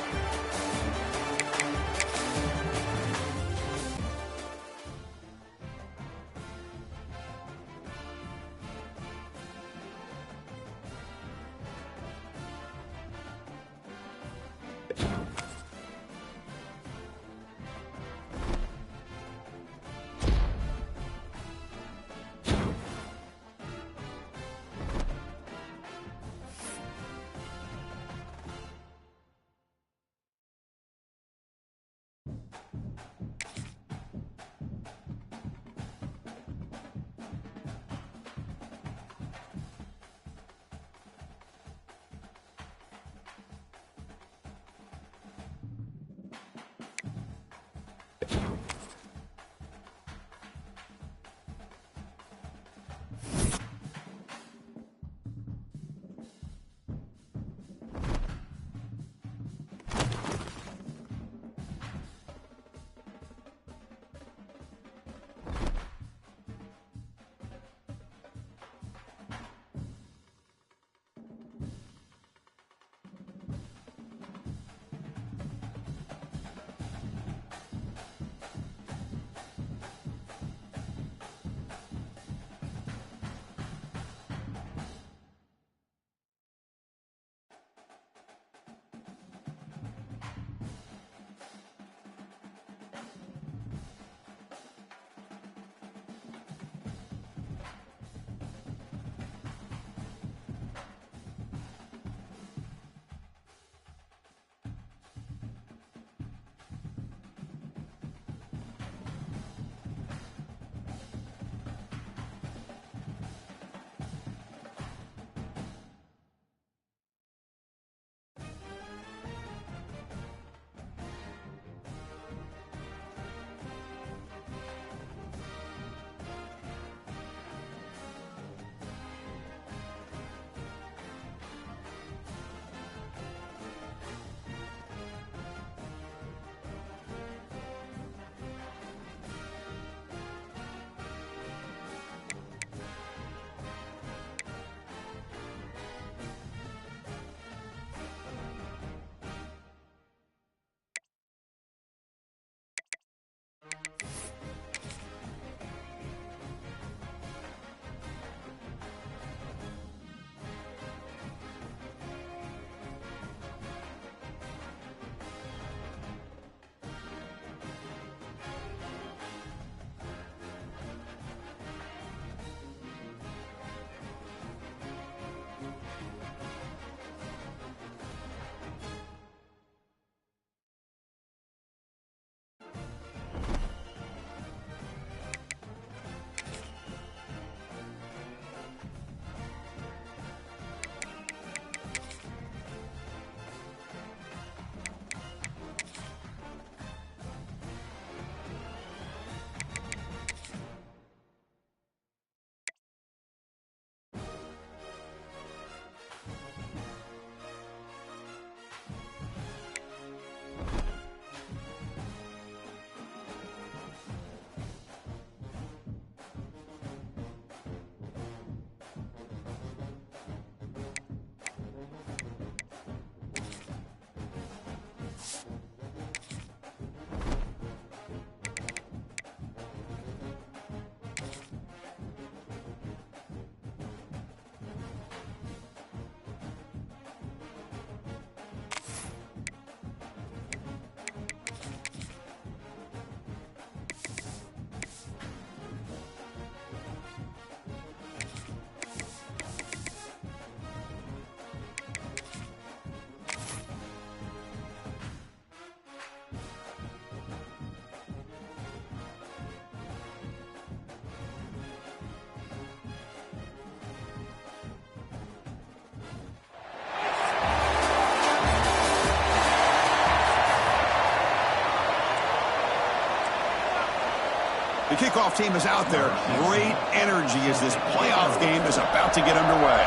Speaker 1: kickoff team is out there. Great energy as this playoff game is about to get underway.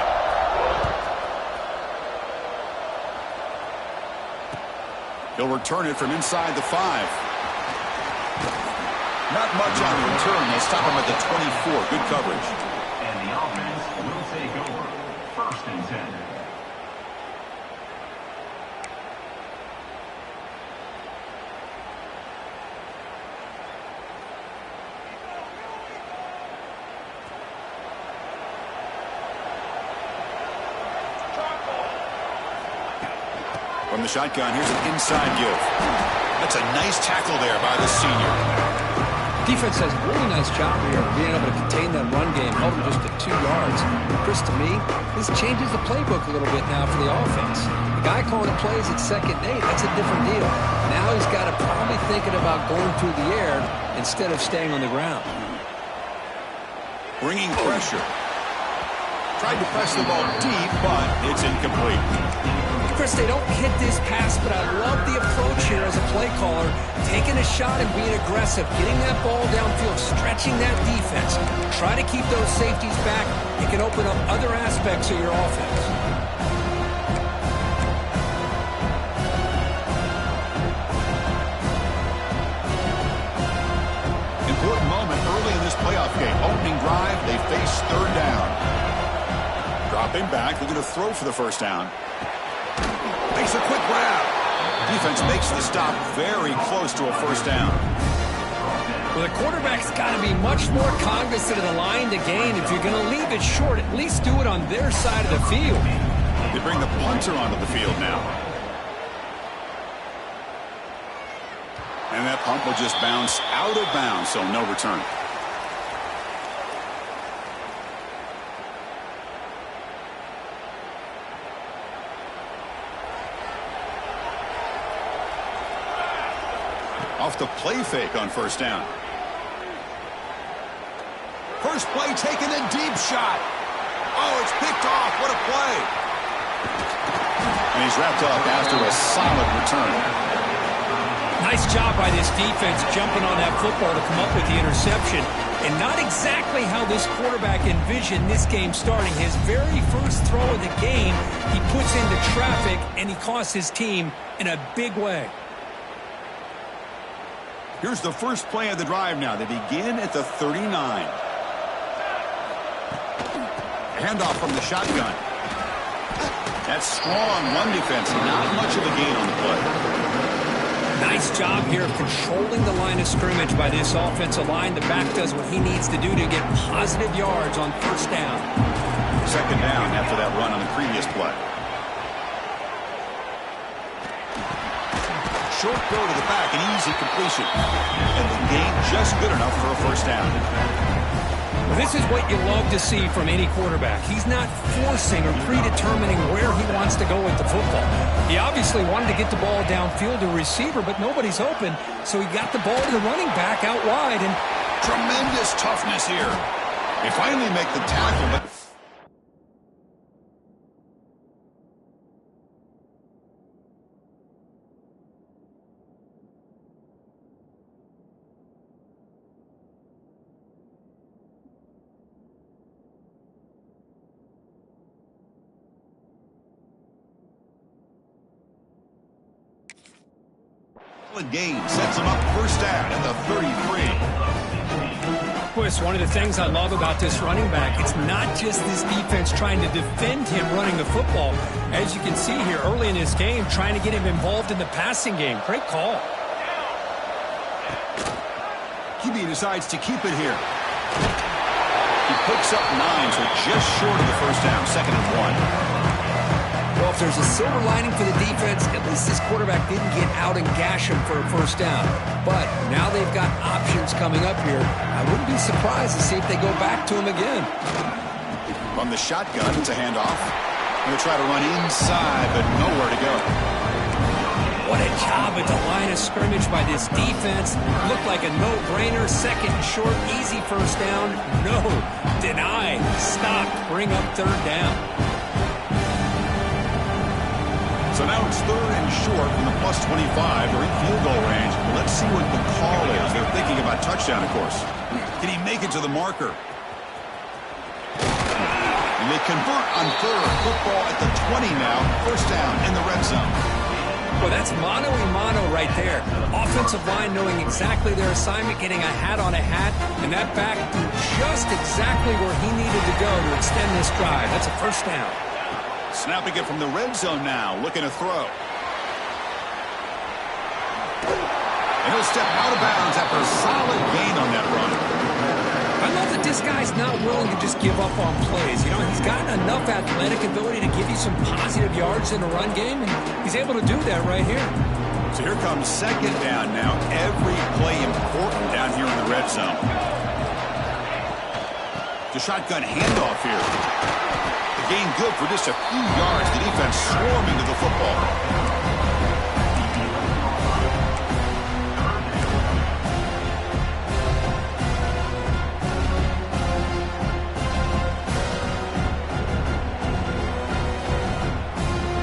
Speaker 1: He'll return it from inside the 5. Not much on the return. They'll stop him at the 24. Good coverage.
Speaker 3: And the offense will take over. 1st and 10.
Speaker 1: From the shotgun, here's an inside give. That's a nice tackle there by the senior.
Speaker 2: Defense does a really nice job here of being able to contain that run game, held him just at 2 yards. Chris, to me, this changes the playbook a little bit now for the offense. The guy calling the plays at 2nd and 8, that's a different deal. Now he's got to probably thinking about going through the air instead of staying on the ground.
Speaker 1: Bringing pressure. Tried to press the ball deep, but it's incomplete.
Speaker 2: Chris, they don't hit this pass, but I love the approach here as a play caller. Taking a shot and being aggressive, getting that ball downfield, stretching that defense. Try to keep those safeties back. It can open up other aspects of your offense.
Speaker 1: Important moment early in this playoff game. Opening drive, they face 3rd down. Dropping back, they're going to throw for the 1st down. Makes a quick grab. Defense makes the stop very close to a 1st down.
Speaker 2: Well, the quarterback's got to be much more cognizant of the line to gain. If you're going to leave it short, at least do it on their side of the field.
Speaker 1: They bring the punter onto the field now. And that punt will just bounce out of bounds, so no return. Off the play fake on 1st down. First play taken, a deep shot. Oh, it's picked off. What a play. And he's wrapped up after a solid return.
Speaker 2: Nice job by this defense jumping on that football to come up with the interception. And not exactly how this quarterback envisioned this game starting. His very first throw of the game, he puts into traffic, and he costs his team in a big way.
Speaker 1: Here's the first play of the drive now. They begin at the 39. Handoff from the shotgun. That's strong run defense. Not much of a gain on the play.
Speaker 2: Nice job here of controlling the line of scrimmage by this offensive line. The back does what he needs to do to get positive yards on 1st down.
Speaker 1: 2nd down after that run on the previous play. Short go to the back, an easy completion. And the gain just good enough for a 1st down.
Speaker 2: Well, this is what you love to see from any quarterback. He's not forcing or predetermining where he wants to go with the football. He obviously wanted to get the ball downfield to a receiver, but nobody's open, so he got the ball to the running back out wide. And
Speaker 1: tremendous toughness here. They finally make the tackle, but gain sets him up 1st down at the 33.
Speaker 2: Chris, one of the things I love about this running back, it's not just this defense trying to defend him running the football. As you can see here early in this game, trying to get him involved in the passing game. Great call.
Speaker 1: QB decides to keep it here. He picks up 9, so just short of the 1st down, 2nd and 1.
Speaker 2: Well, if there's a silver lining for the defense, at least this quarterback didn't get out and gash him for a 1st down. But now they've got options coming up here. I wouldn't be surprised to see if they go back to him again.
Speaker 1: From the shotgun, it's a handoff. Going to try to run inside, but nowhere to go.
Speaker 2: What a job at the line of scrimmage by this defense. Looked like a no-brainer. 2nd and short, easy 1st down. No, denied, stopped, bring up 3rd down.
Speaker 1: So now it's 3rd and short from the plus 25. They're in field goal range. Let's see what the call is. They're thinking about touchdown, of course. Can he make it to the marker? And they convert on third. Football at the 20 now. First down in the red zone.
Speaker 2: Well, that's mano-a-mano right there. Offensive line knowing exactly their assignment, getting a hat on a hat, and that back threw just exactly where he needed to go to extend this drive. That's a first down.
Speaker 1: Snapping it from the red zone now, looking to throw. And he'll step out of bounds after a solid gain on that run.
Speaker 2: I love that this guy's not willing to just give up on plays. You know, he's got enough athletic ability to give you some positive yards in the run game, and he's able to do that right here.
Speaker 1: So here comes second down now. Every play important down here in the red zone. The shotgun handoff here. The gain good for just a few yards. The defense swarming to the football.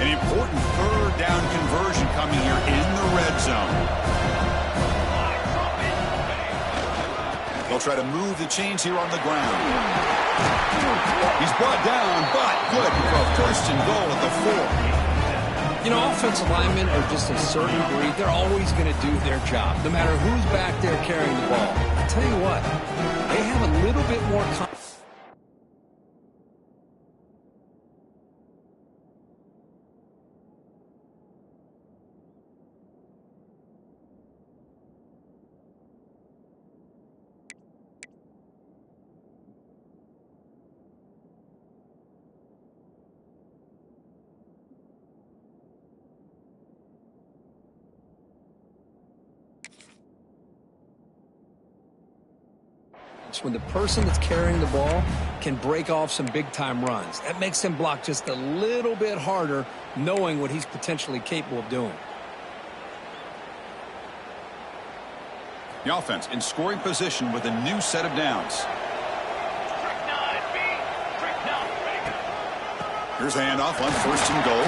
Speaker 1: An important third down conversion coming here in the red zone. They'll try to move the chains here on the ground. He's brought down, but good for a first and goal at the 4.
Speaker 2: You know, offensive linemen are just a certain breed. They're always going to do their job, no matter who's back there carrying the ball. I'll tell you what, they have a little bit more confidence. When the person that's carrying the ball can break off some big-time runs. That makes him block just a little bit harder, knowing what he's potentially capable of doing.
Speaker 1: The offense in scoring position with a new set of downs. Here's a handoff on first and goal.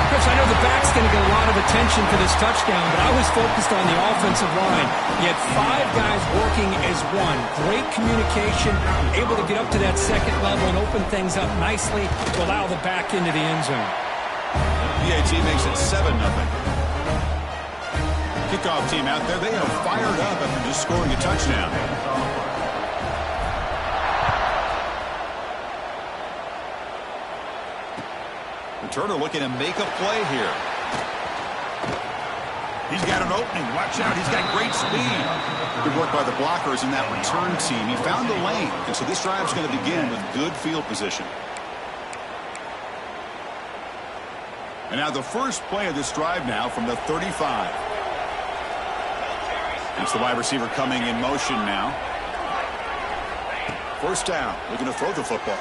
Speaker 2: Chris, I know the back's going to get a lot of attention for this touchdown, but I was focused on the offensive line. You had 5 guys working as one. Great communication, able to get up to that second level and open things up nicely to allow the back into the end zone.
Speaker 1: PAT makes it 7-0. Kickoff team out there, they are fired up after just scoring a touchdown. Turner looking to make a play here. He's got an opening. Watch out. He's got great speed. Good work by the blockers in that return team. He found the lane. And so this drive's going to begin with good field position. And now the first play of this drive now from the 35. It's the wide receiver coming in motion now. First down. Looking to throw the football.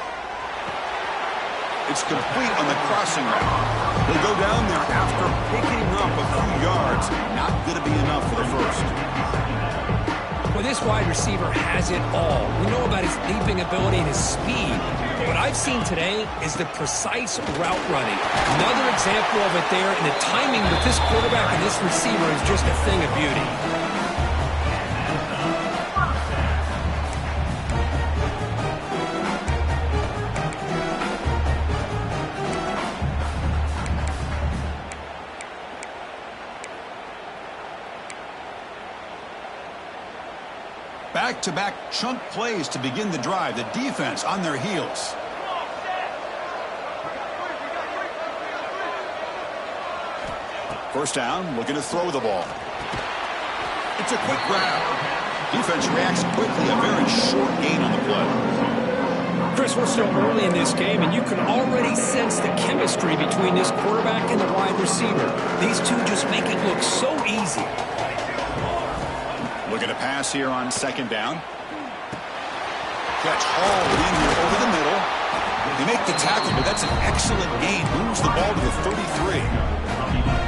Speaker 1: It's complete on the crossing route. They go down there after picking up a few yards. Not going to be enough for the first.
Speaker 2: Well, this wide receiver has it all. We know about his leaping ability and his speed. What I've seen today is the precise route running. Another example of it there, and the timing with this quarterback and this receiver is just a thing of beauty.
Speaker 1: Back-to-back chunk plays to begin the drive. The defense on their heels. First down, looking to throw the ball. It's a quick grab. Defense reacts quickly. A very short gain on the play.
Speaker 2: Chris, we're still early in this game, and you can already sense the chemistry between this quarterback and the wide receiver. These two just make it look so easy.
Speaker 1: Looking to pass here on second down. Catch hauled in here over the middle. They make the tackle, but that's an excellent gain. Moves the ball to the 33.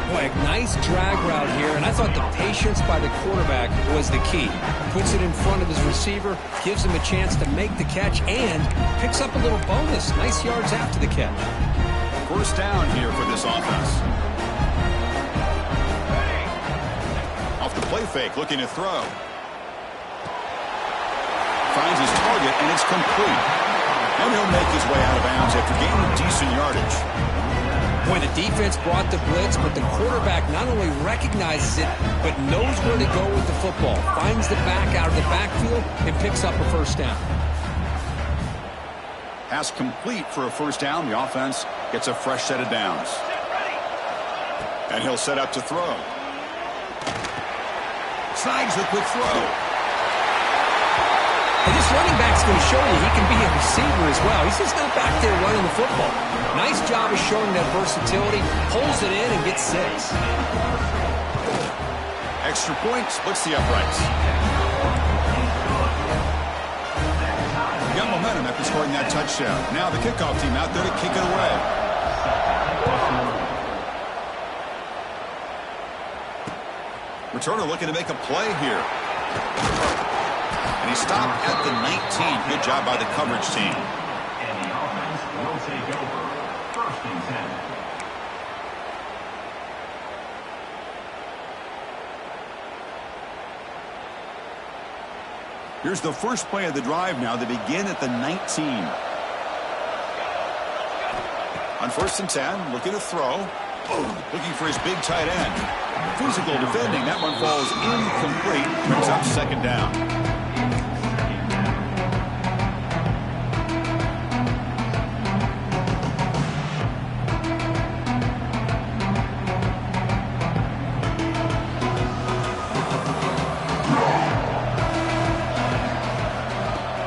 Speaker 2: Boy, a nice drag route here, and I thought the patience by the quarterback was the key. Puts it in front of his receiver, gives him a chance to make the catch, and picks up a little bonus. Nice yards after the catch.
Speaker 1: First down here for this offense. Off the play fake, looking to throw. finds his target, and it's complete. And he'll make his way out of bounds after gaining decent yardage.
Speaker 2: Boy, the defense brought the blitz, but the quarterback not only recognizes it, but knows where to go with the football. Finds the back out of the backfield and picks up a first down.
Speaker 1: Pass complete for a first down. The offense gets a fresh set of downs. And he'll set up to throw. Slides the quick throw.
Speaker 2: And this running back's going to show you he can be a receiver as well. He's just not back there running the football. Nice job of showing that versatility. Pulls it in and gets 6.
Speaker 1: Extra point splits the uprights. Got momentum after scoring that touchdown. Now the kickoff team out there to kick it away. Returner looking to make a play here. And he stopped at the 19. Good job by the coverage team.
Speaker 3: And the offense will take over. 1st and 10.
Speaker 1: Here's the first play of the drive now. They begin at the 19. On 1st and 10, looking to throw. Looking for his big tight end. Physical defending. That one falls incomplete. Brings up 2nd down.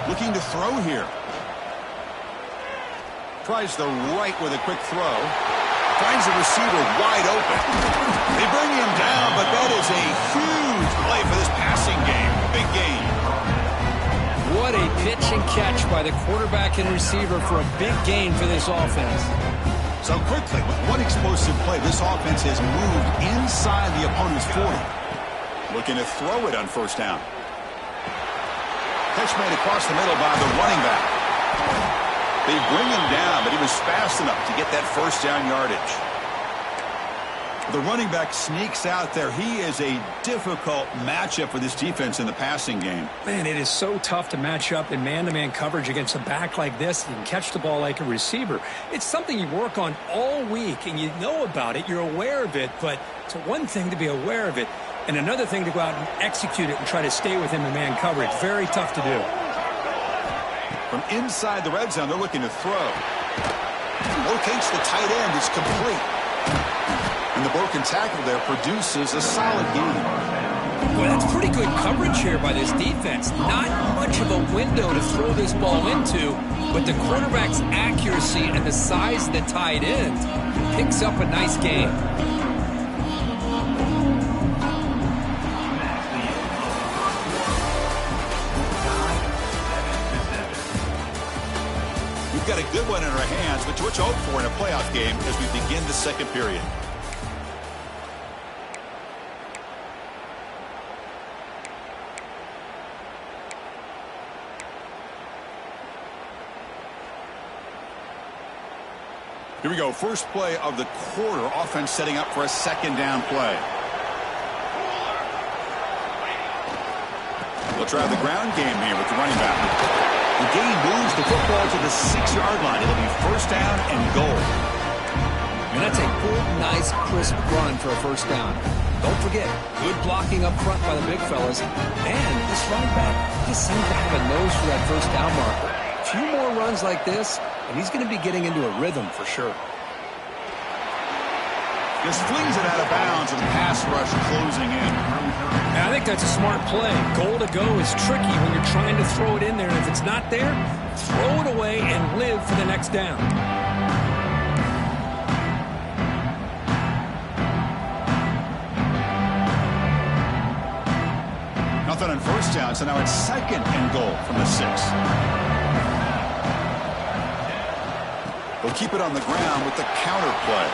Speaker 1: Looking to throw here. Tries the right with a quick throw. Finds the receiver wide open. They bring him down, but that is a huge play for this passing game. Big gain.
Speaker 2: What a pitch and catch by the quarterback and receiver for a big gain for this offense.
Speaker 1: So quickly, with one explosive play, this offense has moved inside the opponent's 40. Looking to throw it on 1st down. Catch made across the middle by the running back. They bring him down, but he was fast enough to get that 1st down yardage. The running back sneaks out there. He is a difficult matchup for this defense in the passing game.
Speaker 2: Man, it is so tough to match up in man-to-man coverage against a back like this. You can catch the ball like a receiver. It's something you work on all week, and you know about it. You're aware of it, but it's one thing to be aware of it, and another thing to go out and execute it and try to stay with him in man coverage. Very tough to do.
Speaker 1: From inside the red zone, they're looking to throw. Locates the tight end. It's complete. And the broken tackle there produces a solid gain.
Speaker 2: Boy, that's pretty good coverage here by this defense. Not much of a window to throw this ball into, but the quarterback's accuracy and the size of the tight end picks up a nice gain.
Speaker 1: We've got a good one in our hands, but what you hope for in a playoff game as we begin the 2nd period. Here we go. First play of the quarter. Offense setting up for a 2nd down play. They'll try the ground game here with the running back. The game moves the football to the 6-yard line. It'll be 1st down and goal.
Speaker 2: And that's a good, nice, crisp run for a 1st down. Don't forget, good blocking up front by the big fellas. And this running back just seems to have a nose for that 1st down marker. A few more runs like this, and he's going to be getting into a rhythm for sure.
Speaker 1: Just flings it out of bounds with the pass rush closing in.
Speaker 2: I think that's a smart play. Goal to go is tricky when you're trying to throw it in there. And if it's not there, throw it away and live for the next down.
Speaker 1: Nothing on 1st down, so now it's 2nd and goal from the 6. They'll keep it on the ground with the counter play.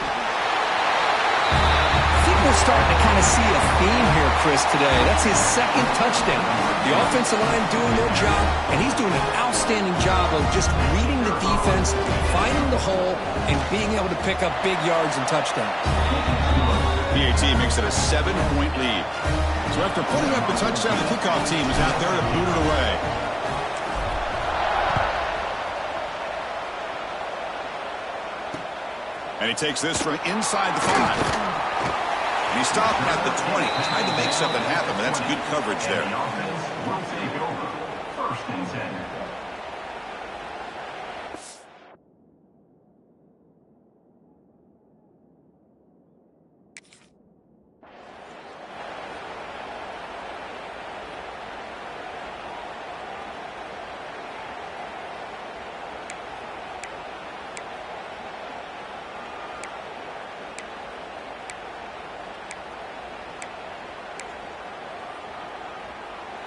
Speaker 2: I think we're starting to kind of see a theme here, Chris, today. That's his 2nd touchdown. The offensive line doing their job, and he's doing an outstanding job of just reading the defense, finding the hole, and being able to pick up big yards and touchdowns.
Speaker 1: PAT makes it a 7-point lead. So after putting up the touchdown, the kickoff team is out there to boot it away. And he takes this from inside the 5. And he stopped at the 20. Tried to make something happen, but that's good coverage there.
Speaker 3: The offense will take over. 1st and 10.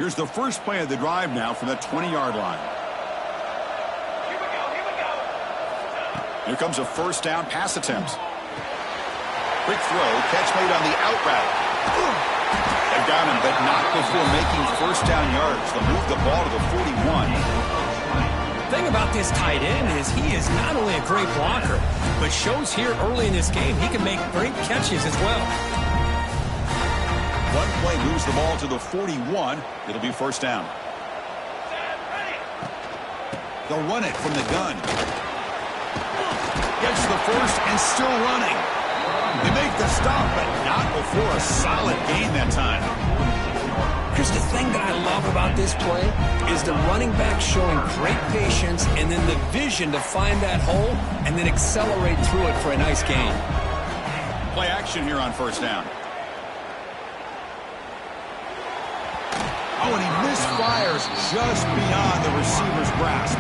Speaker 1: Here's the first play of the drive now from the 20-yard line.
Speaker 5: Here we go, here we go.
Speaker 1: Here comes a first down pass attempt. Quick throw, catch made on the out route. They got him, but not before making first down yards. They'll move the ball to the 41.
Speaker 2: The thing about this tight end is he is not only a great blocker, but shows here early in this game he can make great catches as well.
Speaker 1: One play moves the ball to the 41. It'll be first down. They'll run it from the gun. Gets the first and still running. They make the stop, but not before a solid gain that time.
Speaker 2: Chris, the thing that I love about this play is the running back showing great patience and then the vision to find that hole and then accelerate through it for a nice gain.
Speaker 1: Play action here on first down. Oh, and he misfires just beyond the receiver's grasp.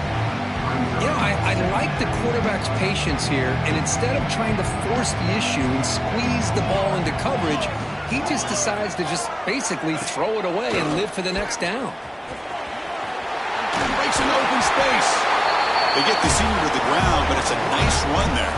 Speaker 2: You know, I like the quarterback's patience here, and instead of trying to force the issue and squeeze the ball into coverage, he just decides to just basically throw it away and live for the next down.
Speaker 1: Breaks an open space. They get the senior to the ground, but it's a nice run there.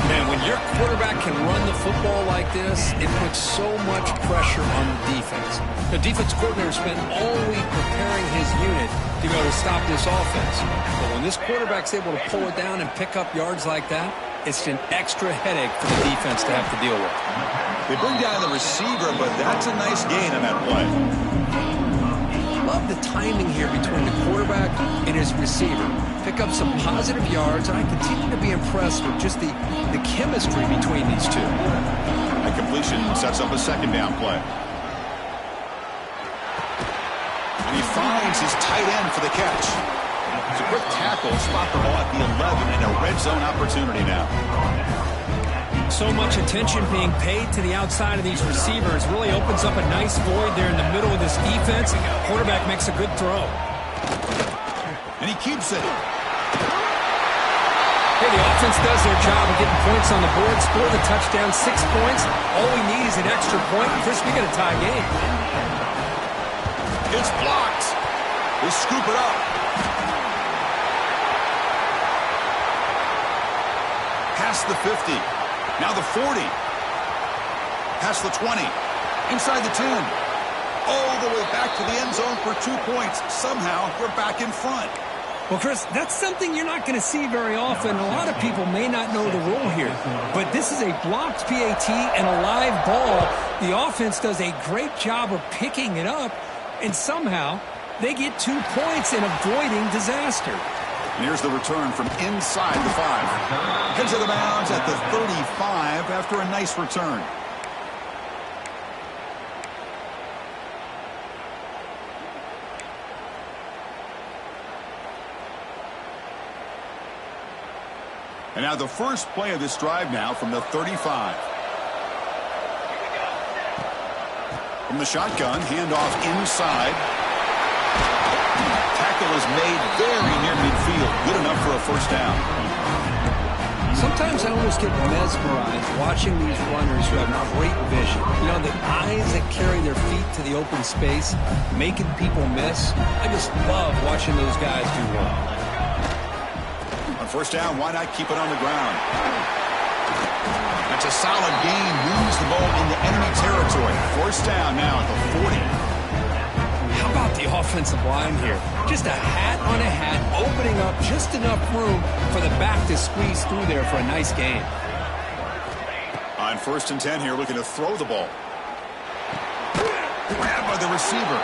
Speaker 2: Man, when your quarterback can run the football like this, it puts so much pressure on the defense. The defense coordinator spent all week preparing his unit to be able to stop this offense. But when this quarterback's able to pull it down and pick up yards like that, it's an extra headache for the defense to have to deal with.
Speaker 1: They bring down the receiver, but that's a nice gain on that play.
Speaker 2: Love the timing here between the quarterback and his receiver. Pick up some positive yards, and I continue to be impressed with just the chemistry between these two.
Speaker 1: That completion sets up a second down play. And he finds his tight end for the catch. It's a quick tackle, spot the ball at the 11, and a red zone opportunity now.
Speaker 2: So much attention being paid to the outside of these receivers really opens up a nice void there in the middle of this defense. Quarterback makes a good throw.
Speaker 1: And he keeps it.
Speaker 2: Hey, the offense does their job of getting points on the board, score the touchdown, 6 points. All we need is an extra point. Chris, we got a tie game.
Speaker 1: It's blocked. They scoop it up. Past the 50. Now the 40. Past the 20. Inside the 10. All the way back to the end zone for 2 points. Somehow, they're back in front.
Speaker 2: Well, Chris, that's something you're not going to see very often. A lot of people may not know the rule here. But this is a blocked PAT and a live ball. The offense does a great job of picking it up. And somehow, they get 2 points in avoiding disaster.
Speaker 1: And here's the return from inside the 5. Heads of the bounds at the 35 after a nice return. And now the first play of this drive now from the 35. From the shotgun, handoff inside. Tackle is made very near midfield. Good enough for a first down.
Speaker 2: Sometimes I almost get mesmerized watching these runners who have great vision. You know, the eyes that carry their feet to the open space, making people miss. I just love watching those guys do well.
Speaker 1: On first down, why not keep it on the ground? That's a solid gain. Moves the ball into enemy territory. First down now at the 40.
Speaker 2: How about the offensive line here? Just a hat on a hat, opening up just enough room for the back to squeeze through there for a nice gain.
Speaker 1: On 1st and 10 here, looking to throw the ball. Grabbed by the receiver.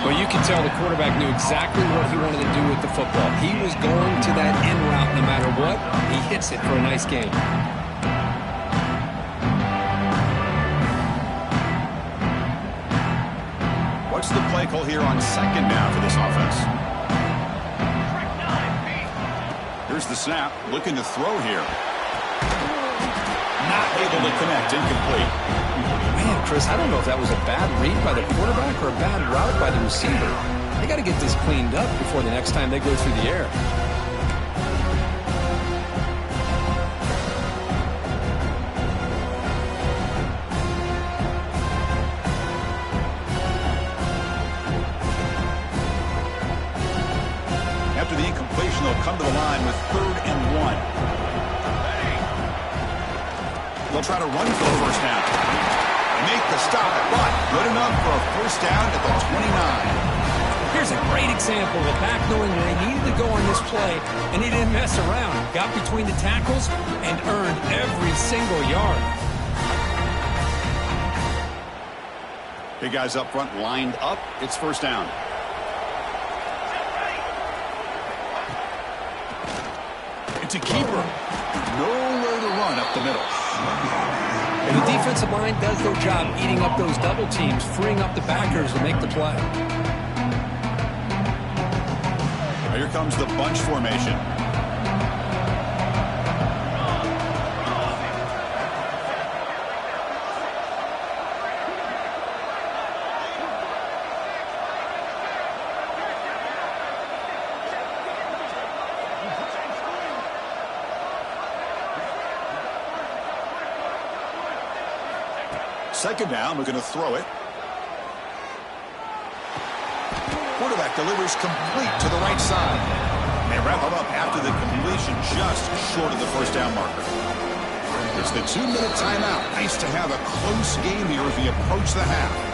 Speaker 2: Well, you can tell the quarterback knew exactly what he wanted to do with the football. He was going to that in route no matter what. He hits it for a nice gain.
Speaker 1: What's the play call here on second down for this offense? Here's the snap. Looking to throw here. Not able to connect. Incomplete.
Speaker 2: Man, Chris, I don't know if that was a bad read by the quarterback or a bad route by the receiver. They got to get this cleaned up before the next time they go through the air.
Speaker 1: After the incompletion, they'll come to the line with 3rd and 1. They'll try to run for the first down. Make the stop, but good enough for a first down at the 29.
Speaker 2: Here's a great example of a back knowing where he needed to go on this play, and he didn't mess around. Got between the tackles and earned every single yard.
Speaker 1: Big guys up front lined up. It's first down. It's a keeper. Nowhere to run up the middle.
Speaker 2: And the defensive line does their job eating up those double teams, freeing up the backers to make the play.
Speaker 1: Here comes the bunch formation. Second down, we're going to throw it. Quarterback delivers complete to the right side. They wrap it up after the completion just short of the first down marker. It's the 2-minute timeout. Nice to have a close game here as we approach the half.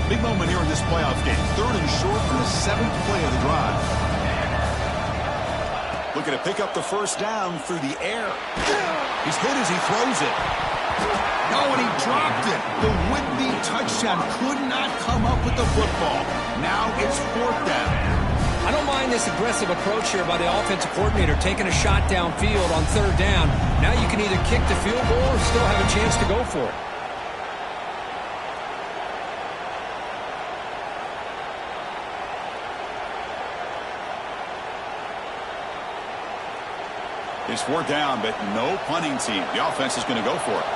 Speaker 1: Big moment here in this playoff game. 3rd and short from the 7th play of the drive. Looking to pick up the first down through the air. He's hit as he throws it. Oh, and he dropped it. The would-be touchdown could not come up with the football. Now it's 4th down.
Speaker 2: I don't mind this aggressive approach here by the offensive coordinator, taking a shot downfield on 3rd down. Now you can either kick the field goal or still have a chance to go for it.
Speaker 1: It's 4th down, but no punting team. The offense is going to go for it.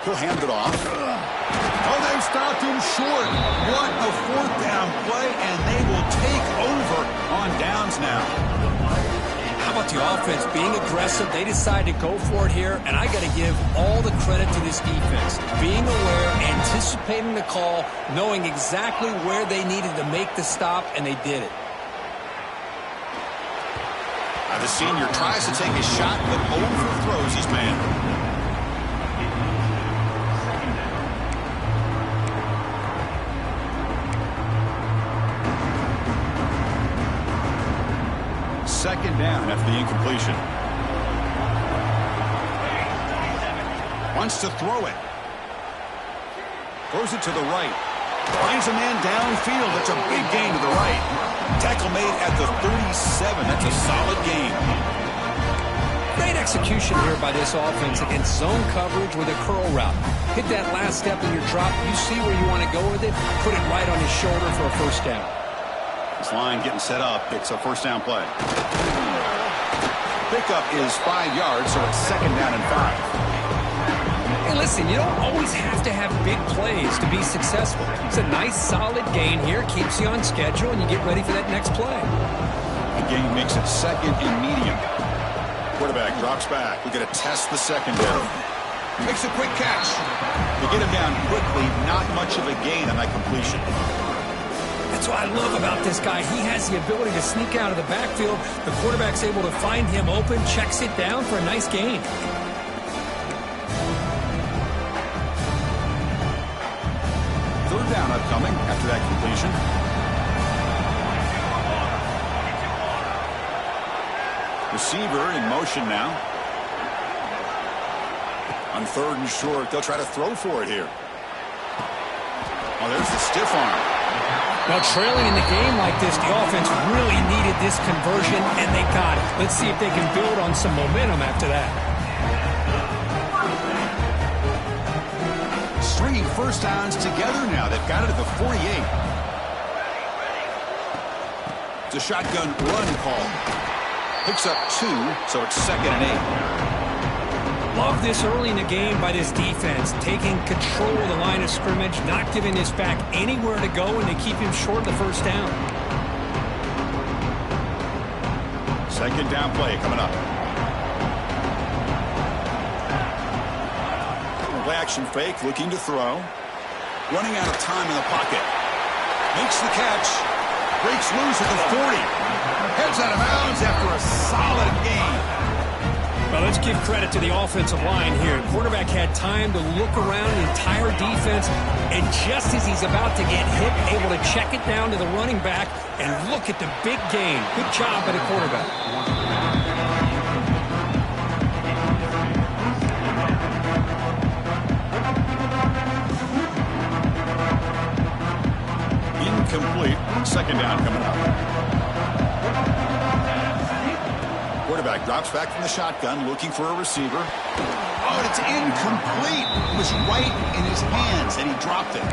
Speaker 1: He'll hand it off. Oh, they stopped him short. What a 4th down play, and they will take over on downs now.
Speaker 2: How about the offense being aggressive? They decide to go for it here, and I got to give all the credit to this defense. Being aware, anticipating the call, knowing exactly where they needed to make the stop, and they did it.
Speaker 1: The senior tries to take a shot, but overthrows his man. Second down after the incompletion. Wants to throw it. Throws it to the right. Finds a man downfield. That's a big gain to the right. Tackle made at the 37. That's a solid gain.
Speaker 2: Great execution here by this offense against zone coverage with a curl route. Hit that last step in your drop. You see where you want to go with it. Put it right on his shoulder for a first down.
Speaker 1: This line getting set up. It's a first down play. Pickup is 5 yards, so it's 2nd down and 5.
Speaker 2: Hey, listen, you don't always have to have big plays to be successful. It's a nice, solid gain here. Keeps you on schedule, and you get ready for that next play.
Speaker 1: The gain makes it 2nd and medium. Quarterback drops back. We're going to test the second down. Makes a quick catch. To get him down quickly, not much of a gain on that completion.
Speaker 2: That's what I love about this guy. He has the ability to sneak out of the backfield. The quarterback's able to find him open, checks it down for a nice gain.
Speaker 1: Third down upcoming after that completion. Receiver in motion now. On 3rd and short, they'll try to throw for it here. Oh, there's the stiff arm.
Speaker 2: Now, trailing in the game like this, the offense really needed this conversion, and they got it. Let's see if they can build on some momentum after that.
Speaker 1: Stringing first downs together now. They've got it at the 48. It's a shotgun run call. Picks up 2, so it's 2nd and 8.
Speaker 2: Love this early in the game by this defense, taking control of the line of scrimmage, not giving this back anywhere to go, and they keep him short of the first down.
Speaker 1: 2nd down play coming up. Play action fake, looking to throw. Running out of time in the pocket. Makes the catch. Breaks loose at the 40. Heads out of bounds after a solid gain.
Speaker 2: Well, let's give credit to the offensive line here. Quarterback had time to look around the entire defense, and just as he's about to get hit, able to check it down to the running back, and look at the big gain. Good job by the quarterback.
Speaker 1: Incomplete. 2nd down coming up. Quarterback drops back from the shotgun, looking for a receiver. Oh, and it's incomplete. It was right in his hands, and he dropped it.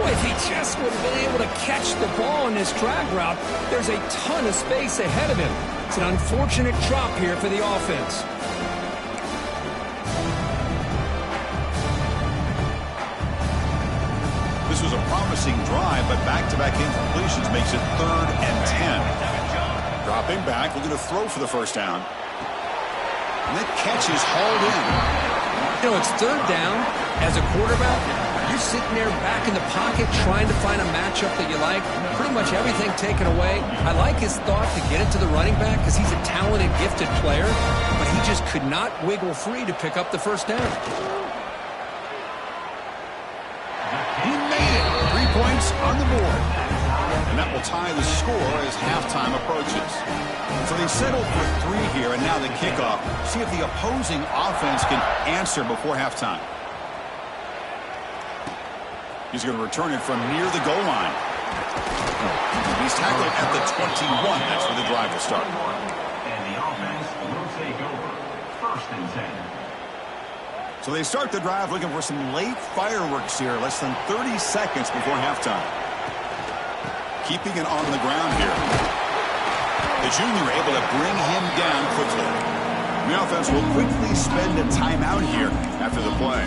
Speaker 2: Well, if he just would have been able to catch the ball in this drag route, there's a ton of space ahead of him. It's an unfortunate drop here for the offense.
Speaker 1: This was a promising drive, but back-to-back incompletions makes it 3rd and 10. Dropping back, looking to throw for the first down. And that catch is hauled in.
Speaker 2: You know, it's 3rd down. As a quarterback, you're sitting there back in the pocket trying to find a matchup that you like. Pretty much everything taken away. I like his thought to get it to the running back because he's a talented, gifted player, but he just could not wiggle free to pick up the first down.
Speaker 1: He made it. 3 points on the board. And that will tie the score as halftime approaches. So they settled for 3 here, and now the kickoff. See if the opposing offense can answer before halftime. He's going to return it from near the goal line. He's tackled at the 21. That's where the drive will start.
Speaker 3: And the offense will take over. 1st and 10.
Speaker 1: So they start the drive looking for some late fireworks here. Less than 30 seconds before halftime. Keeping it on the ground here. The junior able to bring him down quickly. The offense will quickly spend a timeout here after the play.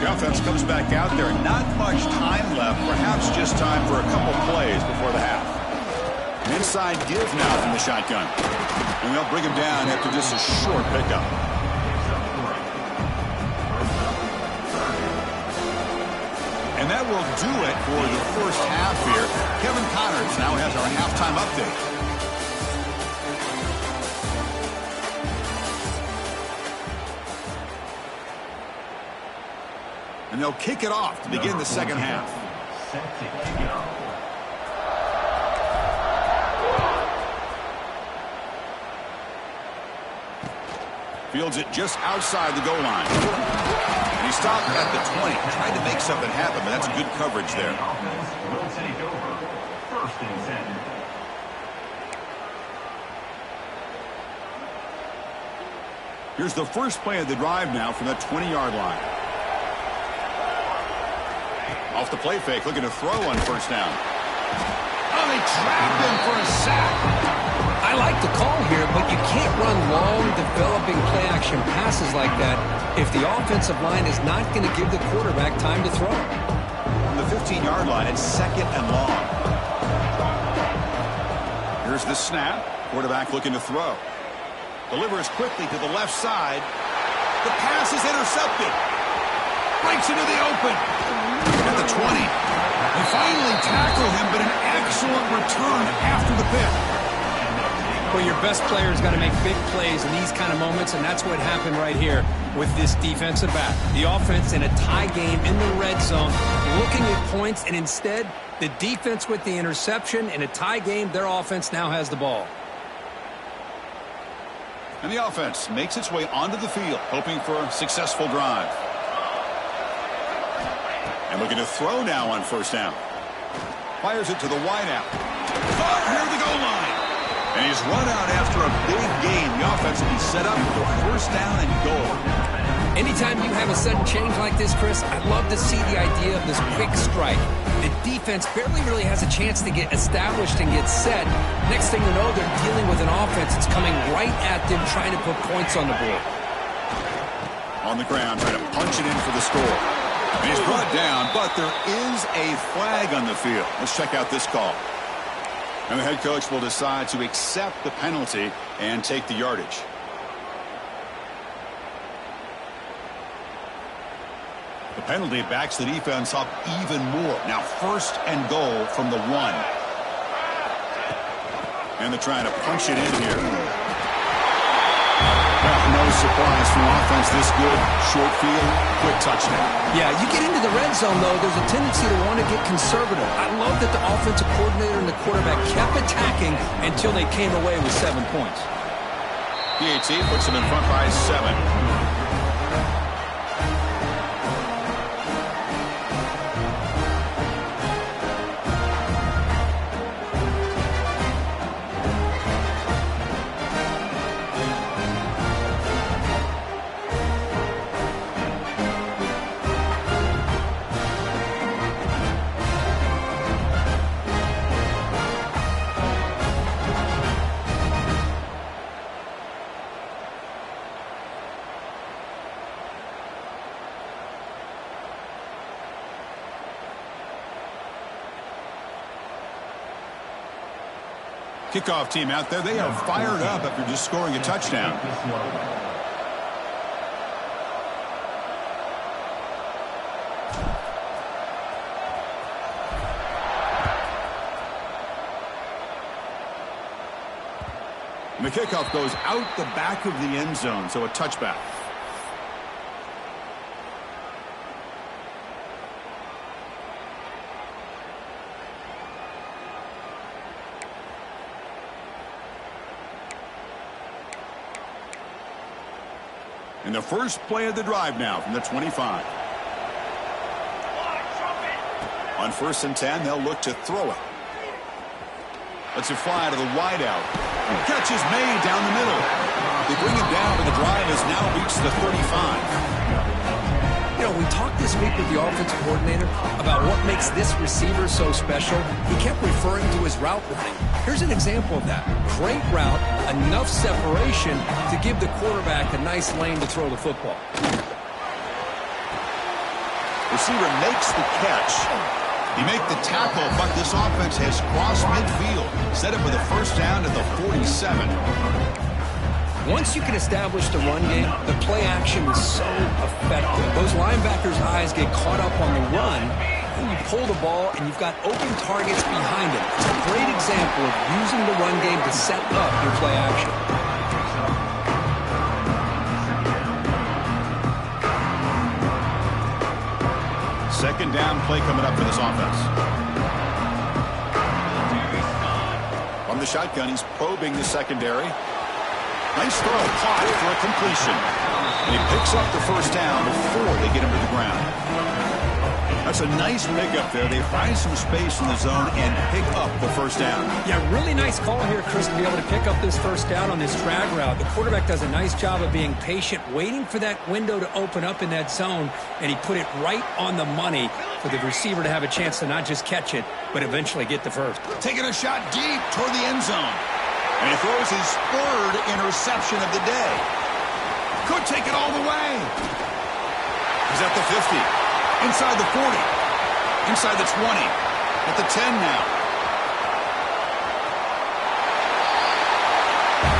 Speaker 1: The offense comes back out there. Not much time left. Perhaps just time for a couple plays before the half. An inside give now from the shotgun. And they'll bring him down after just a short pickup. And that will do it for the first half here. Kevin Connors now has our halftime update. And they'll kick it off to begin the second half.
Speaker 3: Set to kick it off.
Speaker 1: Fields it just outside the goal line. And he stopped at the 20. Tried to make something happen, but that's good coverage there.
Speaker 3: The offense will take over. 1st and 10.
Speaker 1: Here's the first play of the drive now from the 20-yard line. Off the play fake, looking to throw on first down. Oh, they trapped him for a sack.
Speaker 2: I like the call here, but you can't run long, developing play-action passes like that if the offensive line is not going to give the quarterback time to throw.
Speaker 1: From the 15-yard line, it's 2nd and long. Here's the snap. Quarterback looking to throw. Delivers quickly to the left side. The pass is intercepted. Breaks into the open. At the 20. They finally tackle him, but an excellent return after the pick.
Speaker 2: Well, your best player's got to make big plays in these kind of moments, and that's what happened right here with this defensive back. The offense in a tie game in the red zone, looking at points, and instead, the defense with the interception. In a tie game, their offense now has the ball.
Speaker 1: And the offense makes its way onto the field, hoping for a successful drive. And looking to throw now on first down. Fires it to the wideout. Caught near the goal line. And he's run out after a big gain. The offense will be set up for first down and goal.
Speaker 2: Anytime you have a sudden change like this, Chris, I'd love to see the idea of this quick strike. The defense barely really has a chance to get established and get set. Next thing you know, they're dealing with an offense that's coming right at them, trying to put points on the board.
Speaker 1: On the ground, trying to punch it in for the score. And he's brought down, but there is a flag on the field. Let's check out this call. And the head coach will decide to accept the penalty and take the yardage. The penalty backs the defense up even more. Now first and goal from the 1. And they're trying to punch it in here. Well, no surprise from offense this good. Short field, quick touchdown.
Speaker 2: Yeah, you get into the red zone, though, there's a tendency to want to get conservative. I love that the offensive coordinator and the quarterback kept attacking until they came away with 7 points.
Speaker 1: PAT puts them in front by 7. Kickoff team out there, they are fired up after just scoring a touchdown. And the kickoff goes out the back of the end zone, so a touchback. And the first play of the drive now from the 25. On first and 10, they'll look to throw it. Lets it fly to the wideout. Catch is made down the middle. They bring him down, but the drive has now reached the 35.
Speaker 2: You know, we talked this week with the offensive coordinator about what makes this receiver so special. He kept referring to his route running. Here's an example of that. Great route, enough separation to give the quarterback a nice lane to throw the football.
Speaker 1: Receiver makes the catch. He make the tackle, but this offense has crossed midfield. Set up with a first down at the 47.
Speaker 2: Once you can establish the run game, the play action is so effective. Those linebackers' eyes get caught up on the run, and you pull the ball, and you've got open targets behind it. It's a great example of using the run game to set up your play action.
Speaker 1: Second down play coming up for this offense. From the shotgun, he's probing the secondary. Nice throw, caught for a completion. And he picks up the first down before they get him to the ground. That's a nice pickup there. They find some space in the zone and pick up the first down.
Speaker 2: Yeah, really nice call here, Chris, to be able to pick up this first down on this drag route. The quarterback does a nice job of being patient, waiting for that window to open up in that zone, and he put it right on the money for the receiver to have a chance to not just catch it, but eventually get the first.
Speaker 1: Taking a shot deep toward the end zone. And he throws his third interception of the day. Could take it all the way. He's at the 50. Inside the 40. Inside the 20. At the 10 now.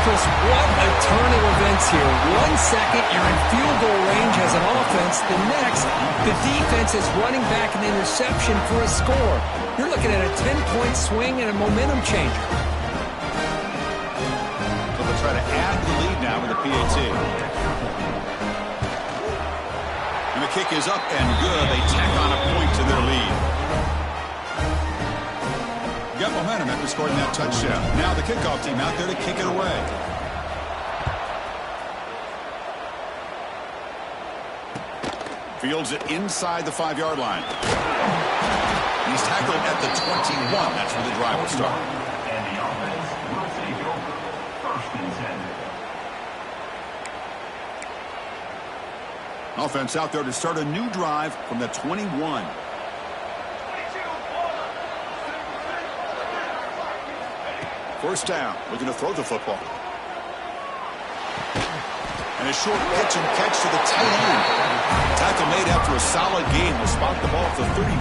Speaker 2: Chris, what a turn of events here. 1 second, you're in field goal range as an offense. The next, the defense is running back an interception for a score. You're looking at a 10-point swing and a momentum changer.
Speaker 1: try to add to the lead now with a PAT. And the kick is up and good. They tack on a point to their lead. Got momentum after scoring that touchdown. Now the kickoff team out there to kick it away. Fields it inside the 5-yard line. He's tackled at the 21. That's where the drive will start.
Speaker 3: And the offense will take over. First and 10.
Speaker 1: Offense out there to start a new drive from the 21. First down, looking to throw the football. And a short pitch and catch to the tight end. Tackle made after a solid game will spot the ball at the 31.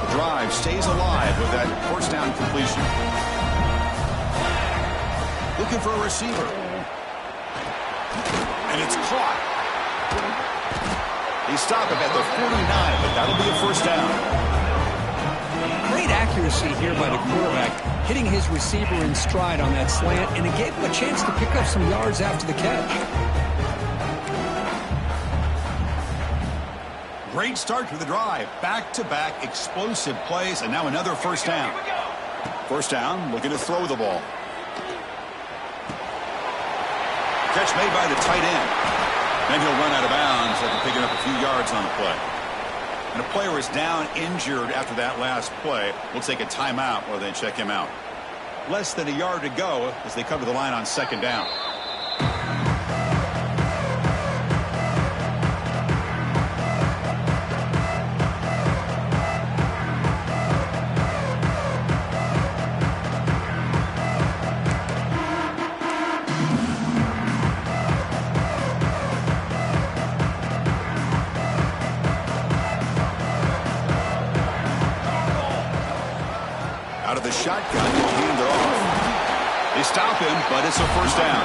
Speaker 1: The drive stays alive with that first down completion. Looking for a receiver. And it's caught. They stop him at the 49, but that'll be a first down.
Speaker 2: Great accuracy here by the quarterback, hitting his receiver in stride on that slant, and it gave him a chance to pick up some yards after the catch.
Speaker 1: Great start to the drive. Back-to-back explosive plays, and now another first down. First down, looking to throw the ball. Catch made by the tight end. Then he'll run out of bounds after picking up a few yards on the play. And a player is down injured after that last play. We'll take a timeout while they check him out. Less than a yard to go as they cover the line on second down. Out of the shotgun, they'll hand it off. They stop him, but it's a first down.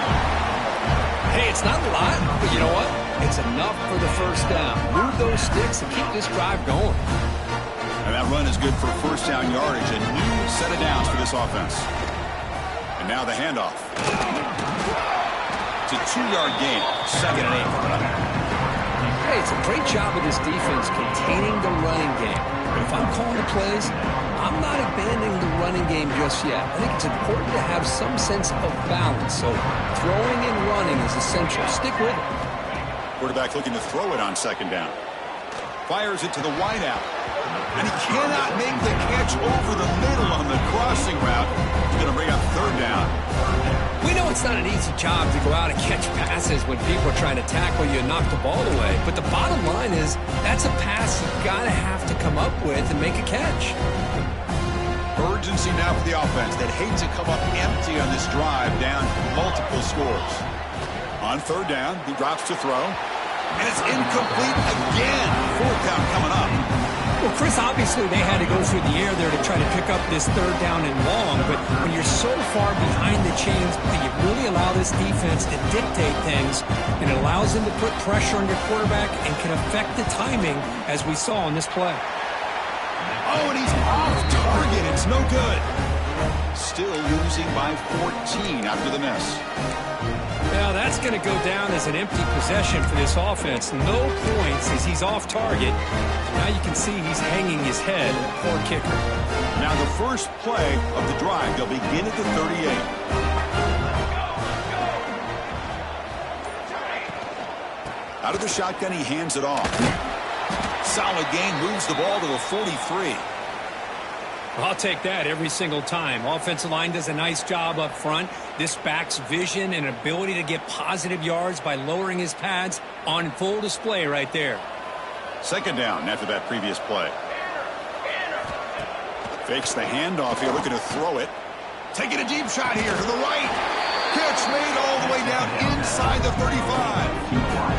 Speaker 2: Hey, it's not a lot, but you know what? It's enough for the first down. Move those sticks and keep this drive going.
Speaker 1: And that run is good for first down yardage. A new set of downs for this offense. And now the handoff. It's a 2-yard gain. Second and 8.
Speaker 2: Hey, it's a great job of this defense containing the running game. But if I'm calling the plays, I'm not abandoning the running game just yet. I think it's important to have some sense of balance. So throwing and running is essential. Stick with it.
Speaker 1: Quarterback looking to throw it on second down. Fires it to the wideout. And he cannot make the catch over the middle on the crossing route. He's going to bring up third down.
Speaker 2: We know it's not an easy job to go out and catch passes when people are trying to tackle you and knock the ball away. But the bottom line is that's a pass you've got to have to come up with and make a catch.
Speaker 1: Urgency now for the offense. They'd hate to come up empty on this drive, down multiple scores. On third down, he drops to throw. And it's incomplete again. Fourth down coming up.
Speaker 2: Well, Chris, obviously they had to go through the air there to try to pick up this third down and long. But when you're so far behind the chains, you really allow this defense to dictate things. And it allows them to put pressure on your quarterback and can affect the timing, as we saw in this play.
Speaker 1: Oh, and he's off target. It's no good. Still losing by 14 after the miss.
Speaker 2: Well, that's going to go down as an empty possession for this offense. No points as he's off target. Now you can see he's hanging his head. Poor kicker.
Speaker 1: Now the first play of the drive. They'll begin at the 38. Out of the shotgun, he hands it off. Solid gain, moves the ball to the 43.
Speaker 2: I'll take that every single time. Offensive line does a nice job up front. This back's vision and ability to get positive yards by lowering his pads on full display right there.
Speaker 1: Second down after that previous play. Fakes the handoff here, looking to throw it. Taking a deep shot here to the right. Catch made all the way down inside the 35.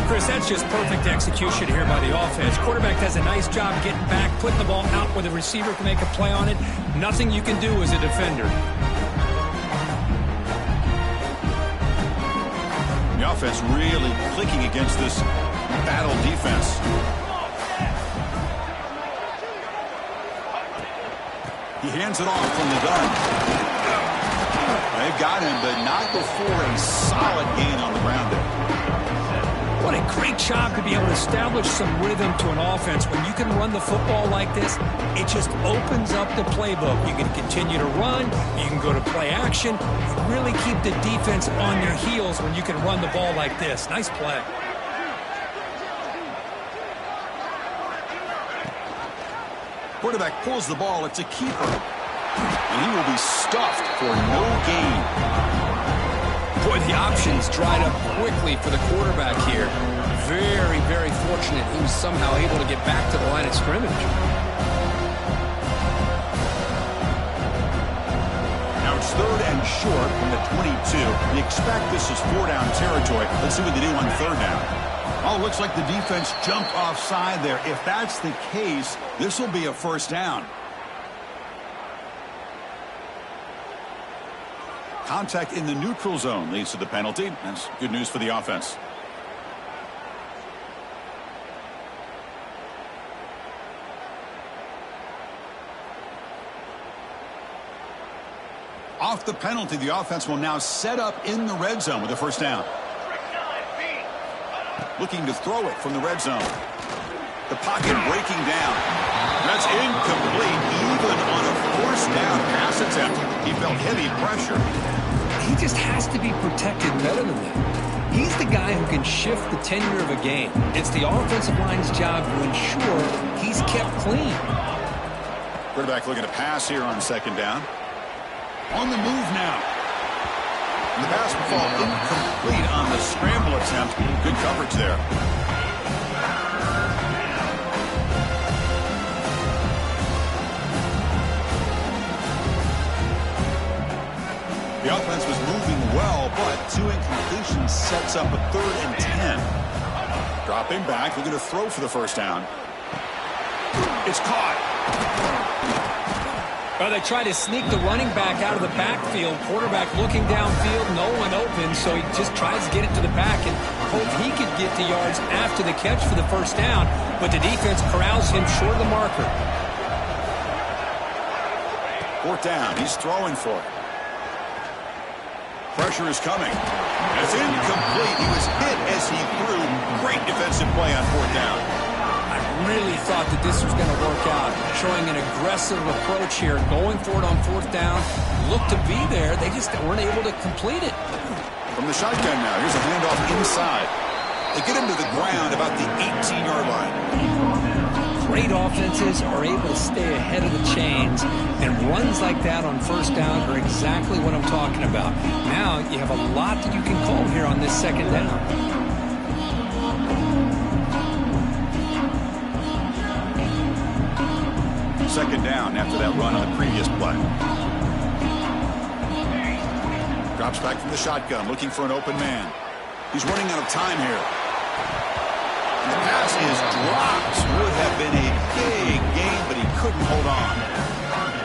Speaker 2: Chris, that's just perfect execution here by the offense. Quarterback does a nice job getting back, putting the ball out where the receiver can make a play on it. Nothing you can do as a defender.
Speaker 1: The offense really clicking against this battle defense. hands it off from the gun. They've got him, but not before a solid gain on the ground there.
Speaker 2: What a great job to be able to establish some rhythm to an offense. When you can run the football like this, it just opens up the playbook. You can continue to run. You can go to play action. You really keep the defense on their heels when you can run the ball like this. Nice play.
Speaker 1: Quarterback pulls the ball. It's a keeper. And he will be stuffed for no gain.
Speaker 2: Boy, the options dried up quickly for the quarterback here. Very, very fortunate he was somehow able to get back to the line of scrimmage.
Speaker 1: Now it's 3rd and short from the 22. We expect this is 4-down territory. Let's see what they do on 3rd down. Oh, looks like the defense jumped offside there. If that's the case, this will be a 1st down. Contact in the neutral zone leads to the penalty. That's good news for the offense. Off the penalty, the offense will now set up in the red zone with a 1st down. Looking to throw it from the red zone. The pocket breaking down. That's incomplete, even on a 1st down pass attempt. He felt heavy pressure.
Speaker 2: He just has to be protected better than that. He's the guy who can shift the tenure of a game. It's the offensive line's job to ensure he's kept clean.
Speaker 1: Quarterback looking to pass here on 2nd down. On the move now. The pass will fall incomplete on the scramble attempt. Good coverage there. The offense was moving well, but 2 incompletions sets up a 3rd and 10. Dropping back, looking to throw for the 1st down. It's caught.
Speaker 2: Well, they try to sneak the running back out of the backfield. Quarterback looking downfield, no one open, so he just tries to get it to the back and hope he could get to yards after the catch for the 1st down, but the defense corrals him short of the marker.
Speaker 1: 4th down, he's throwing for it. Pressure is coming. It's incomplete. He was hit as he threw. Great defensive play on 4th down.
Speaker 2: I really thought that this was going to work out. Showing an aggressive approach here, going for it on 4th down. Looked to be there. They just weren't able to complete it.
Speaker 1: From the shotgun now, here's a handoff inside. They get him to the ground about the 18-yard line.
Speaker 2: Great offenses are able to stay ahead of the chains, and runs like that on 1st down are exactly what I'm talking about. Now you have a lot that you can call here on this 2nd down.
Speaker 1: Second down after that run on the previous play. Drops back from the shotgun, looking for an open man. He's running out of time here. And the pass is dropped. Would have been a big gain, but he couldn't hold on.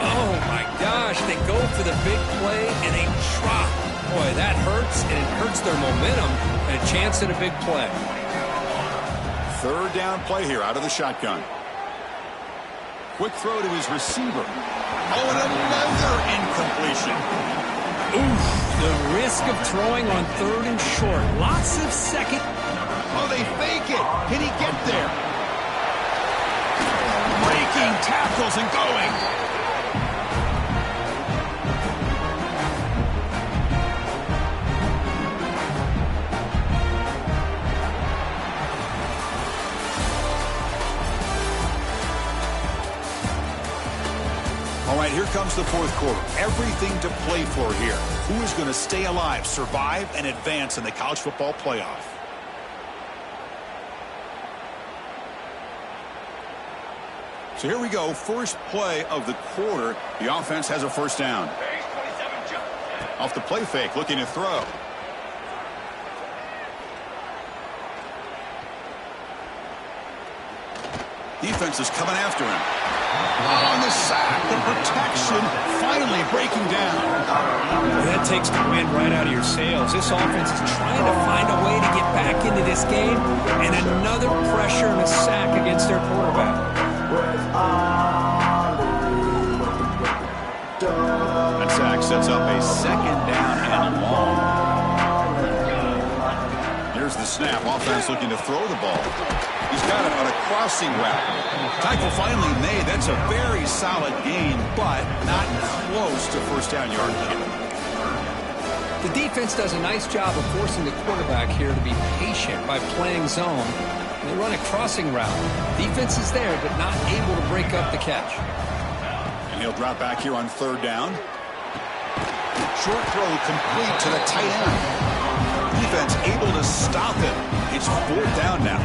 Speaker 2: Oh, my gosh. They go for the big play, and they drop. Boy, that hurts, and it hurts their momentum, and a chance at a big play.
Speaker 1: 3rd down play here out of the shotgun. Quick throw to his receiver. Oh, and another incompletion.
Speaker 2: Oof, the risk of throwing on 3rd and short. Lots of second.
Speaker 1: Oh, they fake it. Can he get there? Breaking tackles and going. All right, here comes the 4th quarter. Everything to play for here. Who is going to stay alive, survive, and advance in the college football playoff? So here we go. First play of the quarter. The offense has a 1st down. Off the play fake, looking to throw. Defense is coming after him. On the sack, the protection finally breaking down.
Speaker 2: Well, that takes the wind right out of your sails. This offense is trying to find a way to get back into this game, and another pressure and a sack against their quarterback.
Speaker 1: That sack sets up a second down and long. Here's the snap. Offense looking to throw the ball. He's got it on a crossing route. Tackle finally made. That's a very solid gain, but not close to first down yardage.
Speaker 2: The defense does a nice job of forcing the quarterback here to be patient by playing zone. They run a crossing route. Defense is there, but not able to break up the catch.
Speaker 1: And he'll drop back here on third down. Short throw complete to the tight end. Defense able to stop it. It's fourth down now.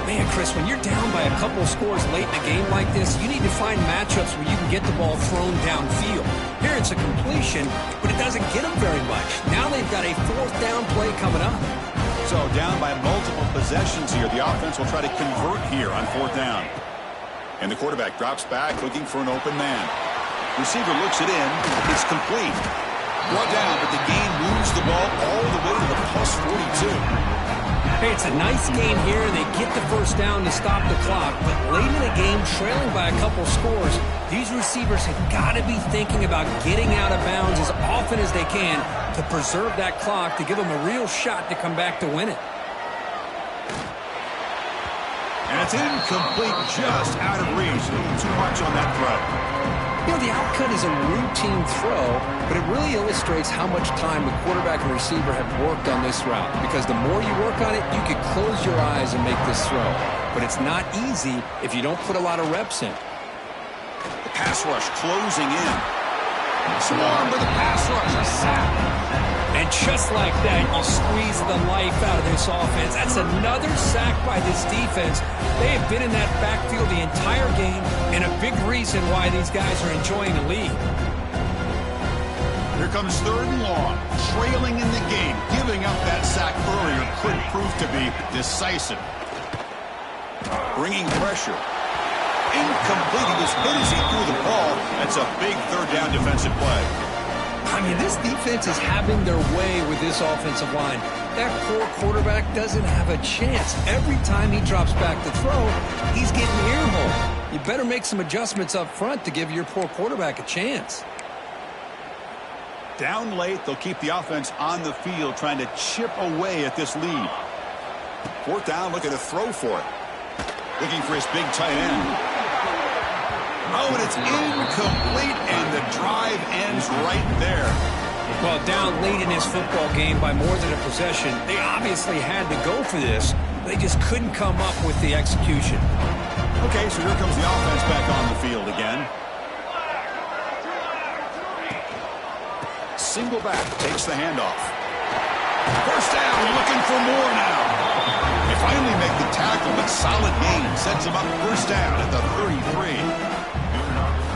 Speaker 2: Man, Chris, when you're down by a couple scores late in a game like this, you need to find matchups where you can get the ball thrown downfield. Here it's a completion, but it doesn't get them very much. Now they've got a fourth down play coming up.
Speaker 1: So down by multiple possessions here. The offense will try to convert here on fourth down. And the quarterback drops back looking for an open man. Receiver looks it in. It's complete. Brought down, but the game moves the ball all the way to the plus 42.
Speaker 2: Hey, it's a nice game here. They get the first down to stop the clock, but late in the game, trailing by a couple scores, these receivers have got to be thinking about getting out of bounds as often as they can to preserve that clock, to give them a real shot to come back to win it.
Speaker 1: And it's incomplete, just out of reach. A little too much on that throw.
Speaker 2: You know, the outcut is a routine throw, but it really illustrates how much time the quarterback and receiver have worked on this route. Because the more you work on it, you can close your eyes and make this throw. But it's not easy if you don't put a lot of reps in.
Speaker 1: The pass rush closing in. Swarm with a pass rush, a sack.
Speaker 2: And just like that, you squeeze the life out of this offense. That's another sack by this defense. They have been in that backfield the entire game, and a big reason why these guys are enjoying the lead.
Speaker 1: Here comes third and long. Trailing in the game. Giving up that sack earlier could prove to be decisive. Bringing pressure. Incomplete. He was hit as he threw the ball. That's a big third down defensive play.
Speaker 2: I mean, this defense is having their way with this offensive line. That poor quarterback doesn't have a chance. Every time he drops back to throw, he's getting earholed. You better make some adjustments up front to give your poor quarterback a chance.
Speaker 1: Down late, they'll keep the offense on the field trying to chip away at this lead. Fourth down, looking to throw for it. Looking for his big tight end. Oh, and it's incomplete, and the drive ends right there.
Speaker 2: Well, down late in this football game by more than a possession, they obviously had to go for this. They just couldn't come up with the execution.
Speaker 1: Okay, so here comes the offense back on the field again. Single back, takes the handoff. First down, looking for more now. They finally make the tackle, but solid gain sets them up first down at the 33.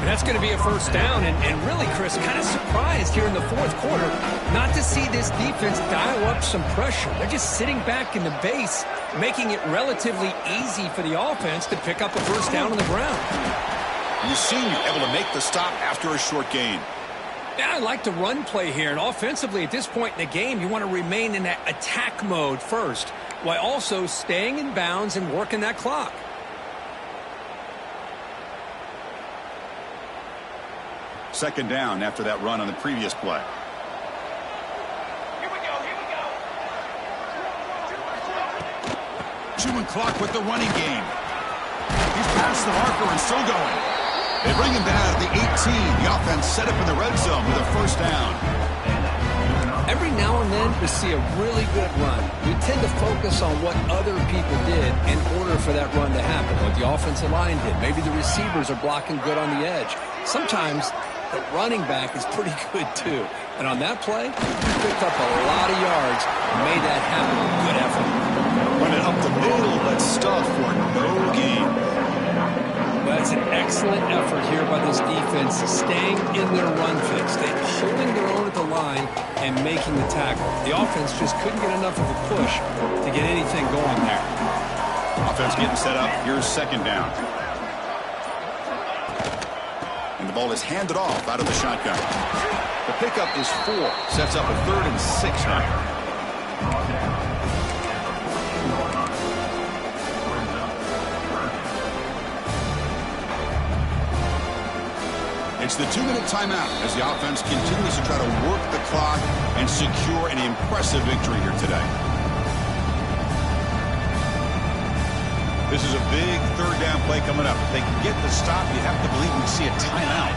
Speaker 2: And that's going to be a first down, and really, Chris, kind of surprised here in the fourth quarter not to see this defense dial up some pressure. They're just sitting back in the base, making it relatively easy for the offense to pick up a first down on the ground.
Speaker 1: The senior able to make the stop after a short gain.
Speaker 2: Yeah, I like the run play here, and offensively at this point in the game, you want to remain in that attack mode first, while also staying in bounds and working that clock.
Speaker 1: Second down after that run on the previous play.
Speaker 5: Here we go, here we go.
Speaker 1: Chewing clock with the running game. He's past the marker and still going. They bring him down at the 18. The offense set up in the red zone with a first down.
Speaker 2: Every now and then we see a really good run. We tend to focus on what other people did in order for that run to happen. What the offensive line did. Maybe the receivers are blocking good on the edge. Sometimes the running back is pretty good too. And on that play, he picked up a lot of yards and made that happen with good effort.
Speaker 1: Running up the middle, but stuff for no gain.
Speaker 2: Well, that's an excellent effort here by this defense, staying in their run fix. They're holding their own at the line and making the tackle. The offense just couldn't get enough of a push to get anything going there.
Speaker 1: Offense getting set up. Here's second down. And the ball is handed off out of the shotgun. The pickup is 4. Sets up a 3rd and 6 now. It's the 2-minute timeout as the offense continues to try to work the clock and secure an impressive victory here today. This is a big third down play coming up. If they can get the stop, you have to believe we see a timeout.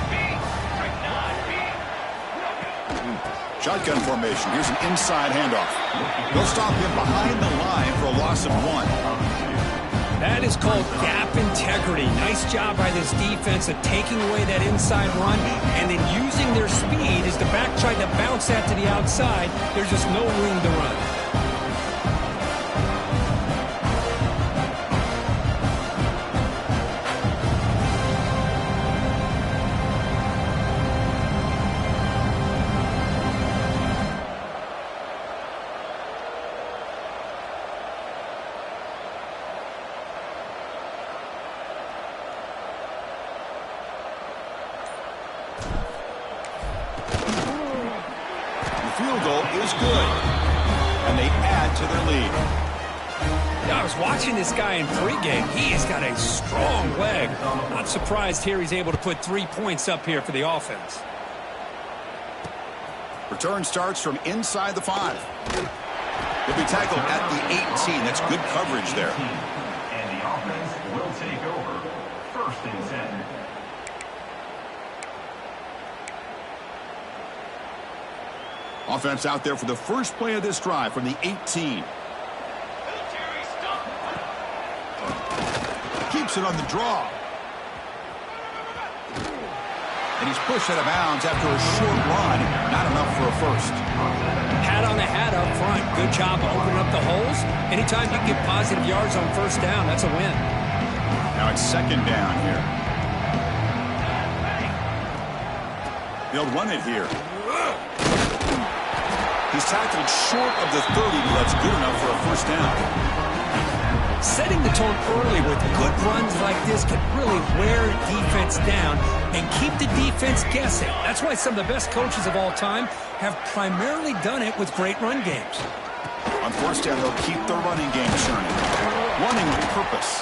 Speaker 1: Shotgun formation. Here's an inside handoff. They'll stop him behind the line for a loss of 1.
Speaker 2: That is called gap integrity. Nice job by this defense of taking away that inside run and then using their speed as the back tried to bounce that to the outside. There's just no room to run.
Speaker 1: Field goal is good, and they add to their lead.
Speaker 2: I was watching this guy in pregame. He has got a strong leg. Not surprised here he's able to put 3 points up here for the offense.
Speaker 1: Return starts from inside the 5. He'll be tackled at the 18. That's good coverage there.
Speaker 3: And the offense will take over. 1st and 10.
Speaker 1: Offense out there for the first play of this drive from the 18. Keeps it on the draw. And he's pushed out of bounds after a short run. Not enough for a first.
Speaker 2: Hat on the hat up front. Good job opening up the holes. Anytime you can get positive yards on 1st down, that's a win.
Speaker 1: Now it's 2nd down here. They'll run it here. He's tackled short of the 30, but that's good enough for a 1st down.
Speaker 2: Setting the tone early with good runs like this can really wear defense down and keep the defense guessing. That's why some of the best coaches of all time have primarily done it with great run games.
Speaker 1: On 1st down, they'll keep the running game churning. Running with purpose.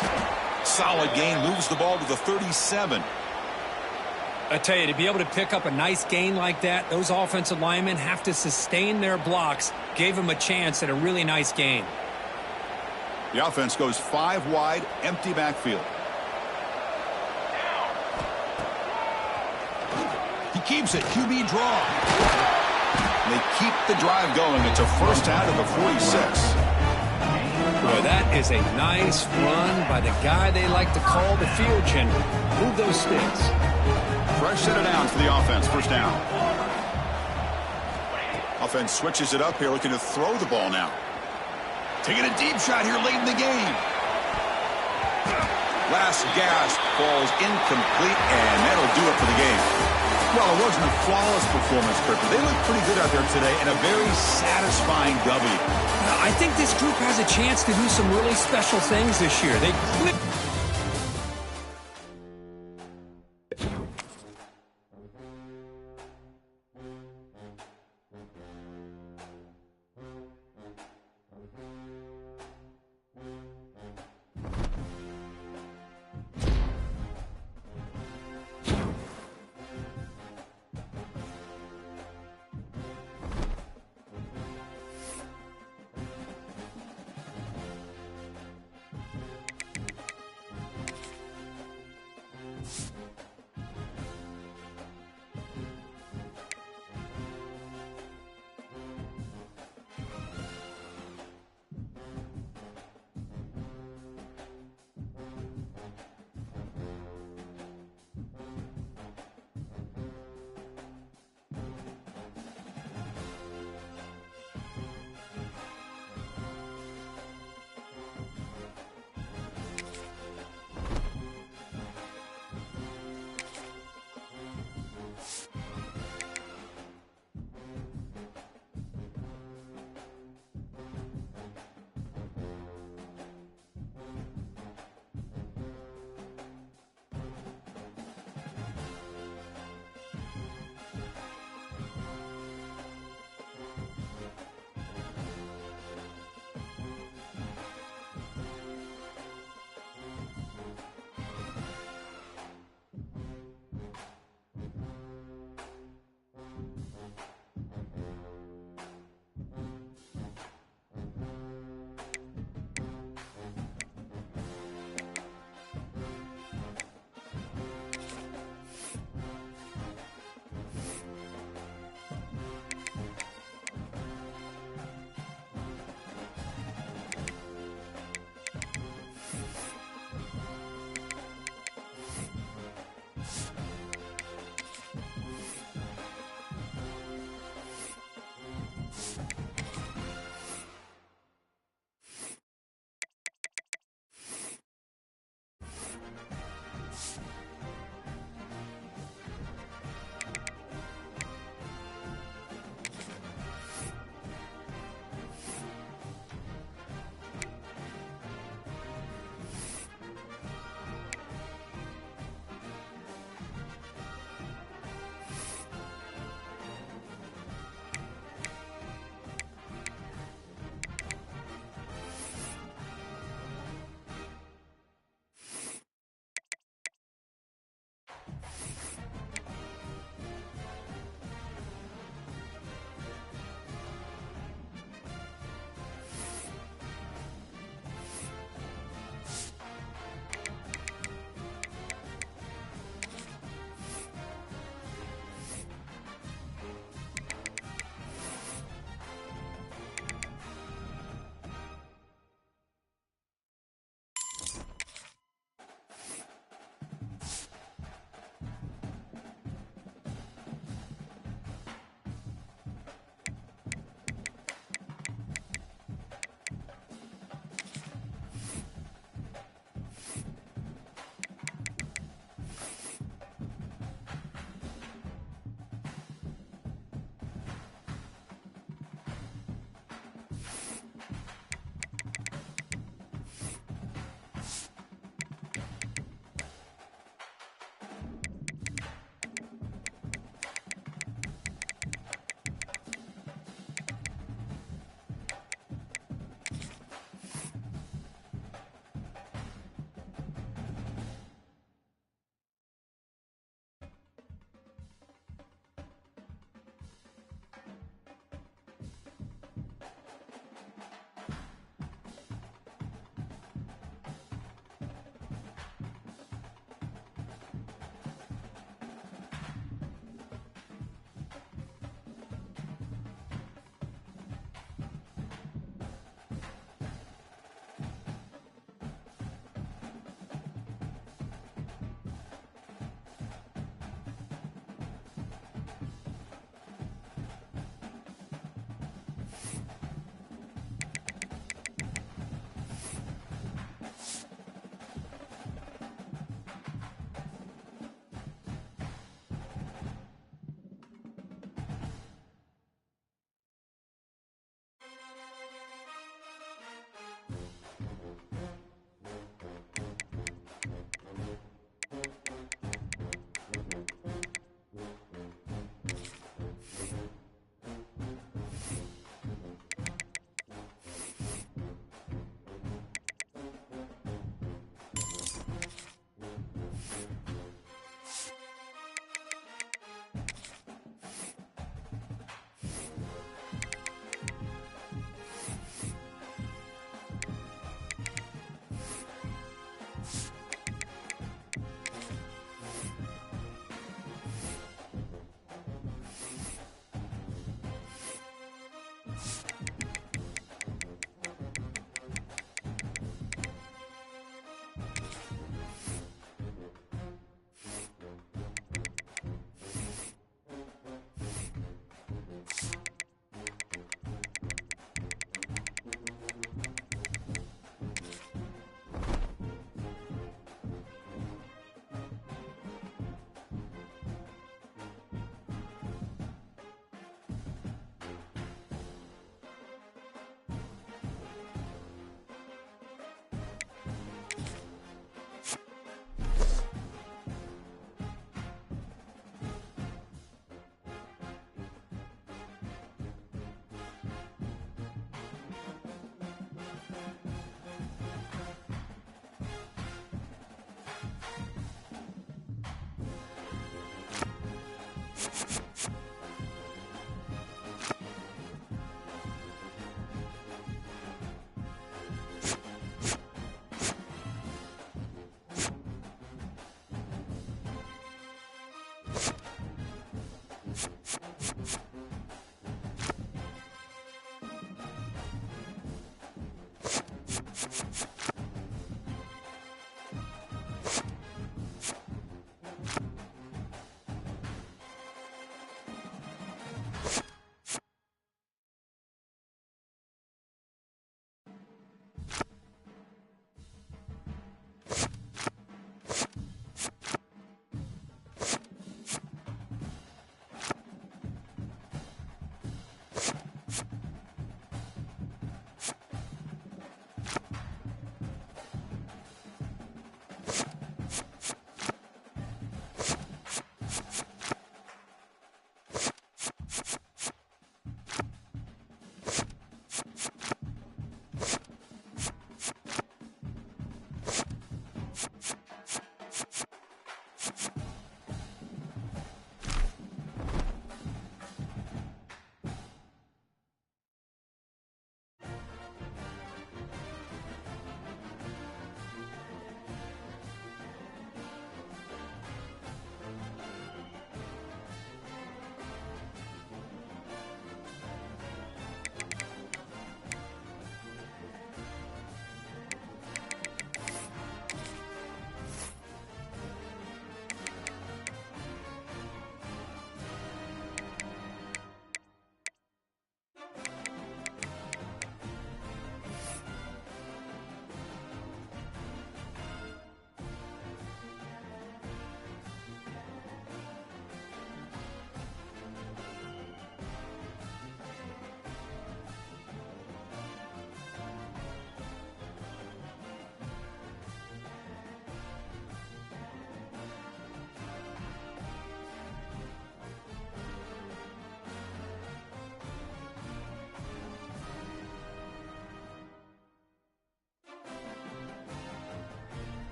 Speaker 1: Solid gain, moves the ball to the 37.
Speaker 2: I tell you, to be able to pick up a nice gain like that, those offensive linemen have to sustain their blocks. Gave them a chance at a really nice gain.
Speaker 1: The offense goes 5 wide, empty backfield. He keeps it, QB draw. They keep the drive going. It's a 1st out of the 46.
Speaker 2: Boy, that is a nice run by the guy they like to call the field general. Move those sticks.
Speaker 1: Fresh set of downs for the offense. 1st down. Offense switches it up here, looking to throw the ball now. Taking a deep shot here late in the game. Last gasp falls incomplete, and that'll do it for the game. Well, it wasn't a flawless performance, but they look pretty good out there today, and a very satisfying W.
Speaker 2: I think this group has a chance to do some really special things this year. They quit.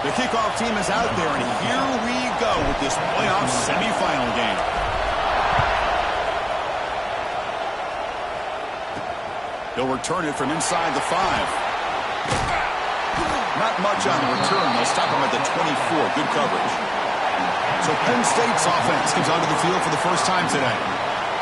Speaker 1: The kickoff team is out there, and here we go with this playoff semifinal game. He'll return it from inside the 5. Not much on the return. They'll stop him at the 24. Good coverage. So Penn State's offense comes onto the field for the first time today.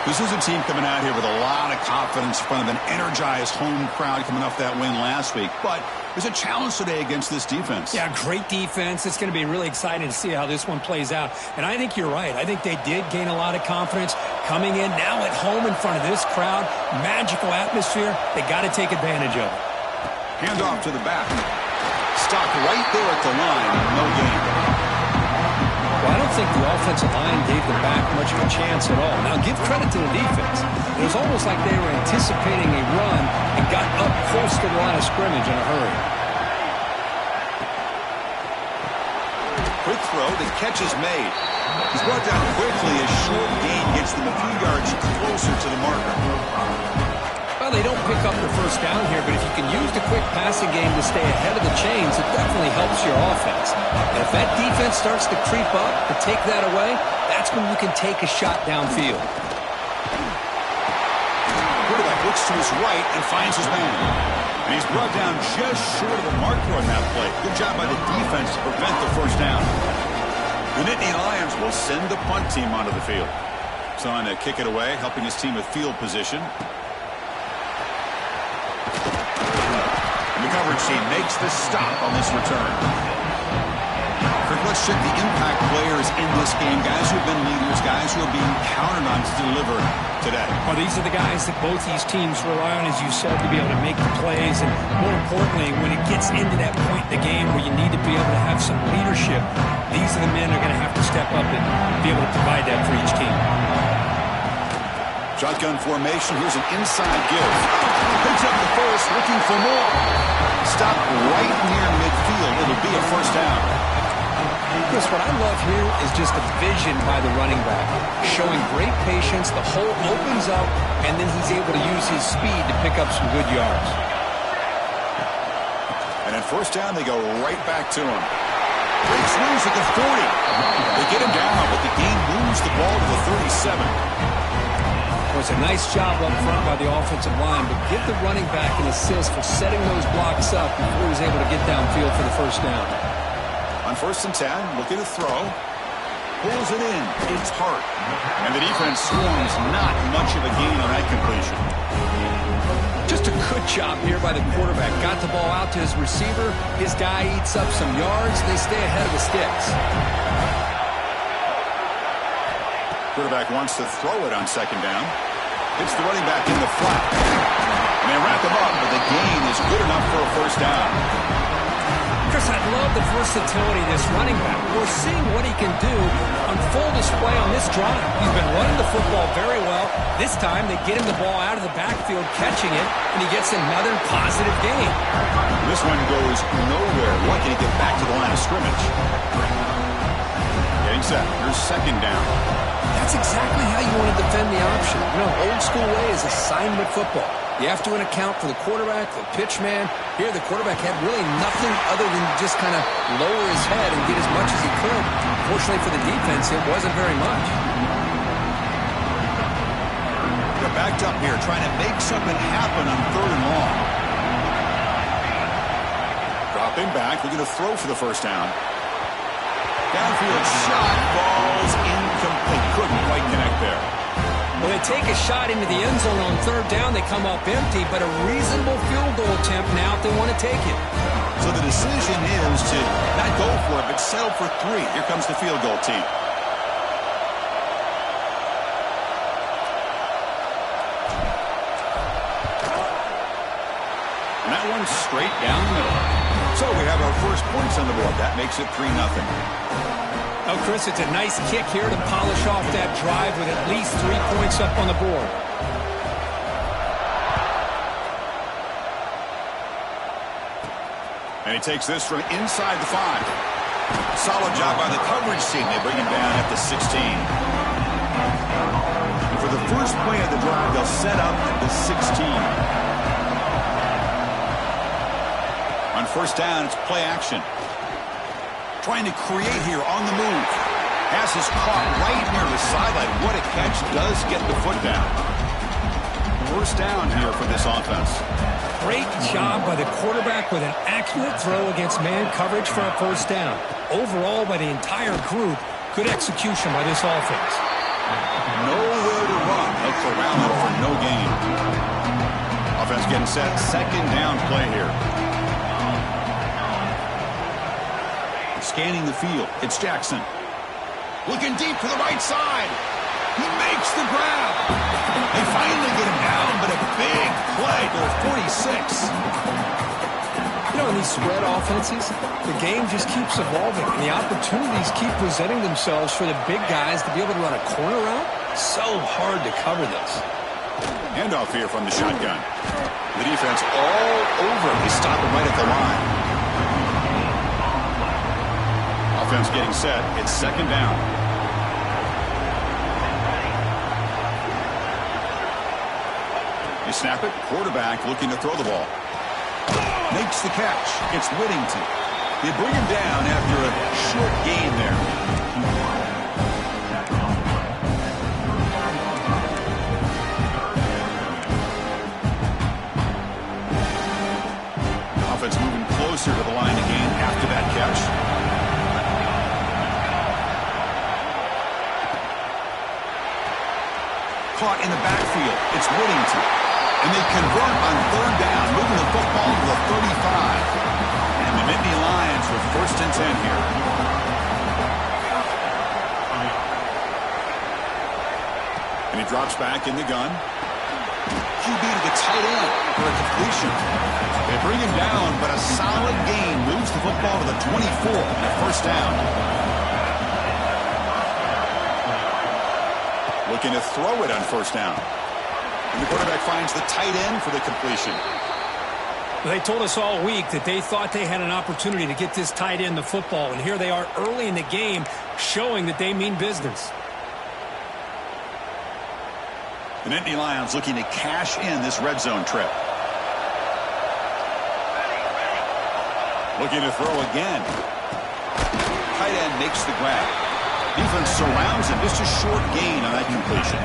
Speaker 1: This is a team coming out here with a lot of confidence in front of an energized home crowd coming off that win last week. But there's a challenge today against this defense.
Speaker 2: Yeah, great defense. It's going to be really exciting to see how this one plays out. And I think you're right. I think they did gain a lot of confidence coming in now at home in front of this crowd. Magical atmosphere. They got to take advantage of it.
Speaker 1: Handoff to the back. Stopped right there at the line. No gain.
Speaker 2: Well, I don't think the offensive line gave the back much of a chance at all. Now, give credit to the defense. It was almost like they were anticipating a run and got up close to the line of scrimmage in a hurry.
Speaker 1: Quick throw. The catch is made. He's brought down quickly. A short gain gets them a few yards closer to the marker.
Speaker 2: Well, they don't pick up the first down here, but if you can use the quick passing game to stay ahead of the chains, it definitely helps your offense. And if that defense starts to creep up and take that away, that's when you can take a shot downfield.
Speaker 1: Quarterback looks to his right and finds his man. And he's brought down just short of the marker on that play. Good job by the defense to prevent the first down. The Nittany Lions will send the punt team onto the field. Trying to kick it away, helping his team with field position. The coverage team makes the stop on this return. Let's check the impact players in this game. Guys who have been leaders, guys who are being counted on to deliver today.
Speaker 2: Well, these are the guys that both these teams rely on, as you said, to be able to make the plays. And more importantly, when it gets into that point in the game where you need to be able to have some leadership, these are the men that are going to have to step up and be able to provide that for each team.
Speaker 1: Shotgun formation. Here's an inside give. Picks up the first, looking for more. Stop right near midfield. It'll be a first down.
Speaker 2: Chris, what I love here is just the vision by the running back. Showing great patience. The hole opens up, and then he's able to use his speed to pick up some good yards.
Speaker 1: And at first down, they go right back to him. Breaks loose at the 40. They get him down, but the game moves the ball to the 37.
Speaker 2: Well, it's a nice job up front by the offensive line, but give the running back an assist for setting those blocks up before he was able to get downfield for the first down.
Speaker 1: On 1st and 10, looking to throw. Pulls it in. It's Hart. And the defense swarms. Not much of a gain on that completion.
Speaker 2: Just a good job here by the quarterback. Got the ball out to his receiver. His guy eats up some yards. They stay ahead of the sticks.
Speaker 1: Quarterback wants to throw it on 2nd down. Hits the running back in the flat. And they wrap him up, but the gain is good enough for a first down.
Speaker 2: Chris, I love the versatility of this running back. We're seeing what he can do on full display on this drive. He's been running the football very well. This time, they get him the ball out of the backfield, catching it, and he gets another positive gain.
Speaker 1: This one goes nowhere. Lucky to get back to the line of scrimmage. Getting set. Here's 2nd down.
Speaker 2: That's exactly how you want to defend the option. You know, old school way is assignment football. You have to account for the quarterback, the pitch man. Here, the quarterback had really nothing other than just kind of lower his head and get as much as he could. Fortunately for the defense, it wasn't very much.
Speaker 1: They're backed up here, trying to make something happen on 3rd and long. Dropping back, looking to throw for the first down. Downfield shot, falls incomplete. Couldn't quite connect there.
Speaker 2: Well, they take a shot into the end zone on 3rd down. They come up empty, but a reasonable field goal attempt now if they want to take it.
Speaker 1: So the decision is to not go for it, but settle for 3. Here comes the field goal team. And that one's straight down the middle. So we have our first points on the board. That makes it 3-0.
Speaker 2: Oh, Chris, it's a nice kick here to polish off that drive with at least 3 points up on the board.
Speaker 1: And he takes this from inside the 5. Solid job by the coverage team. They bring him down at the 16. For the first play of the drive, they'll set up at the 16. On 1st down, it's play action. Trying to create here on the move. Pass is caught right near the sideline. What a catch. Does get the foot down. First down here for this offense.
Speaker 2: Great job by the quarterback with an accurate throw against man coverage for a first down. Overall, by the entire group, good execution by this offense.
Speaker 1: Nowhere to run. Looks around it for no gain. Offense getting set. Second down play here. Scanning the field. It's Jackson. Looking deep to the right side. He makes the grab. They finally get him down, but a big play to the 46.
Speaker 2: You know, in these spread offenses, the game just keeps evolving, and the opportunities keep presenting themselves for the big guys to be able to run a corner route. So hard to cover this.
Speaker 1: Handoff here from the shotgun. The defense all over. They stop him right at the line. Offense getting set. It's second down. They snap it. Quarterback looking to throw the ball. Makes the catch. It's Whittington. They bring him down after a short gain there. Offense moving closer to the line again after that catch. Caught in the backfield. It's Whittington. And they convert on third down, moving the football to the 35. And the Nittany Lions with first and 10 here. And he drops back in the gun. QB to the tight end for a completion. They bring him down, but a solid gain moves the football to the 24 and a first down. Looking to throw it on first down. And the quarterback finds the tight end for the completion.
Speaker 2: They told us all week that they thought they had an opportunity to get this tight end the football, and here they are early in the game showing that they mean business.
Speaker 1: The Nittany Lions looking to cash in this red zone trip. Looking to throw again. Tight end makes the grab. Defense surrounds him. Just a short gain on that completion.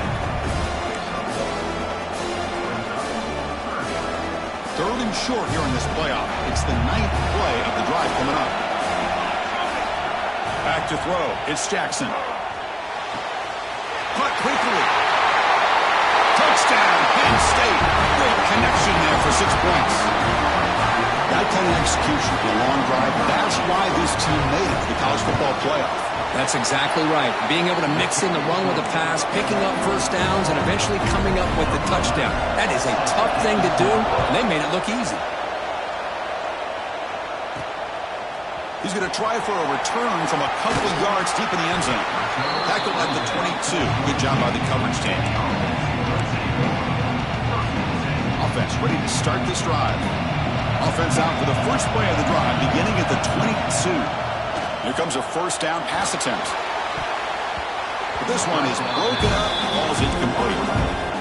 Speaker 1: Third and short here in this playoff. It's the 9th play of the drive coming up. Back to throw. It's Jackson. Caught quickly. Touchdown, Penn State. Great connection there for 6 points. That kind of execution for a long drive. That's why this team made it to the college football playoff.
Speaker 2: That's exactly right. Being able to mix in the run with the pass, picking up first downs, and eventually coming up with the touchdown. That is a tough thing to do, and they made it look easy.
Speaker 1: He's going to try for a return from a couple of yards deep in the end zone. Tackle at the 22. Good job by the coverage team. Offense ready to start this drive. Offense out for the first play of the drive, beginning at the 22. Here comes a first down pass attempt. But this one is broken up. Ball's incomplete.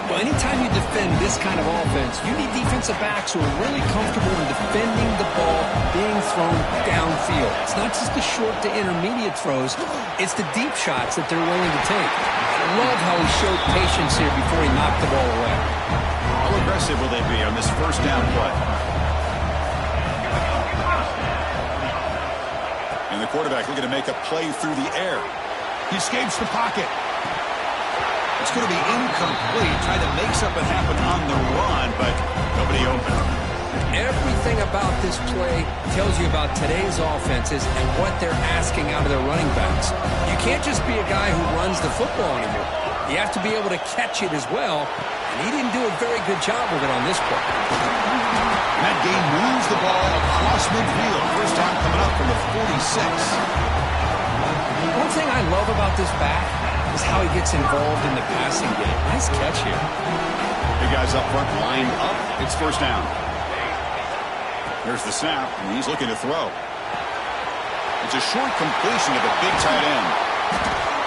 Speaker 2: Well, anytime you defend this kind of offense, you need defensive backs who are really comfortable in defending the ball being thrown downfield. It's not just the short to intermediate throws. It's the deep shots that they're willing to take. I love how he showed patience here before he knocked the ball away.
Speaker 1: How aggressive will they be on this first down play? And the quarterback looking to make a play through the air. He escapes the pocket. It's going to be incomplete. Tried to make something happen on the run, but nobody open.
Speaker 2: Everything about this play tells you about today's offenses and what they're asking out of their running backs. You can't just be a guy who runs the football anymore. You have to be able to catch it as well, and he didn't do a very good job of it on this play.
Speaker 1: And that game moves the ball across midfield. First down coming up from the 46.
Speaker 2: One thing I love about this back is how he gets involved in the passing game. Nice catch here.
Speaker 1: Big guys up front lined up. It's first down. Here's the snap, and he's looking to throw. It's a short completion of a big tight end.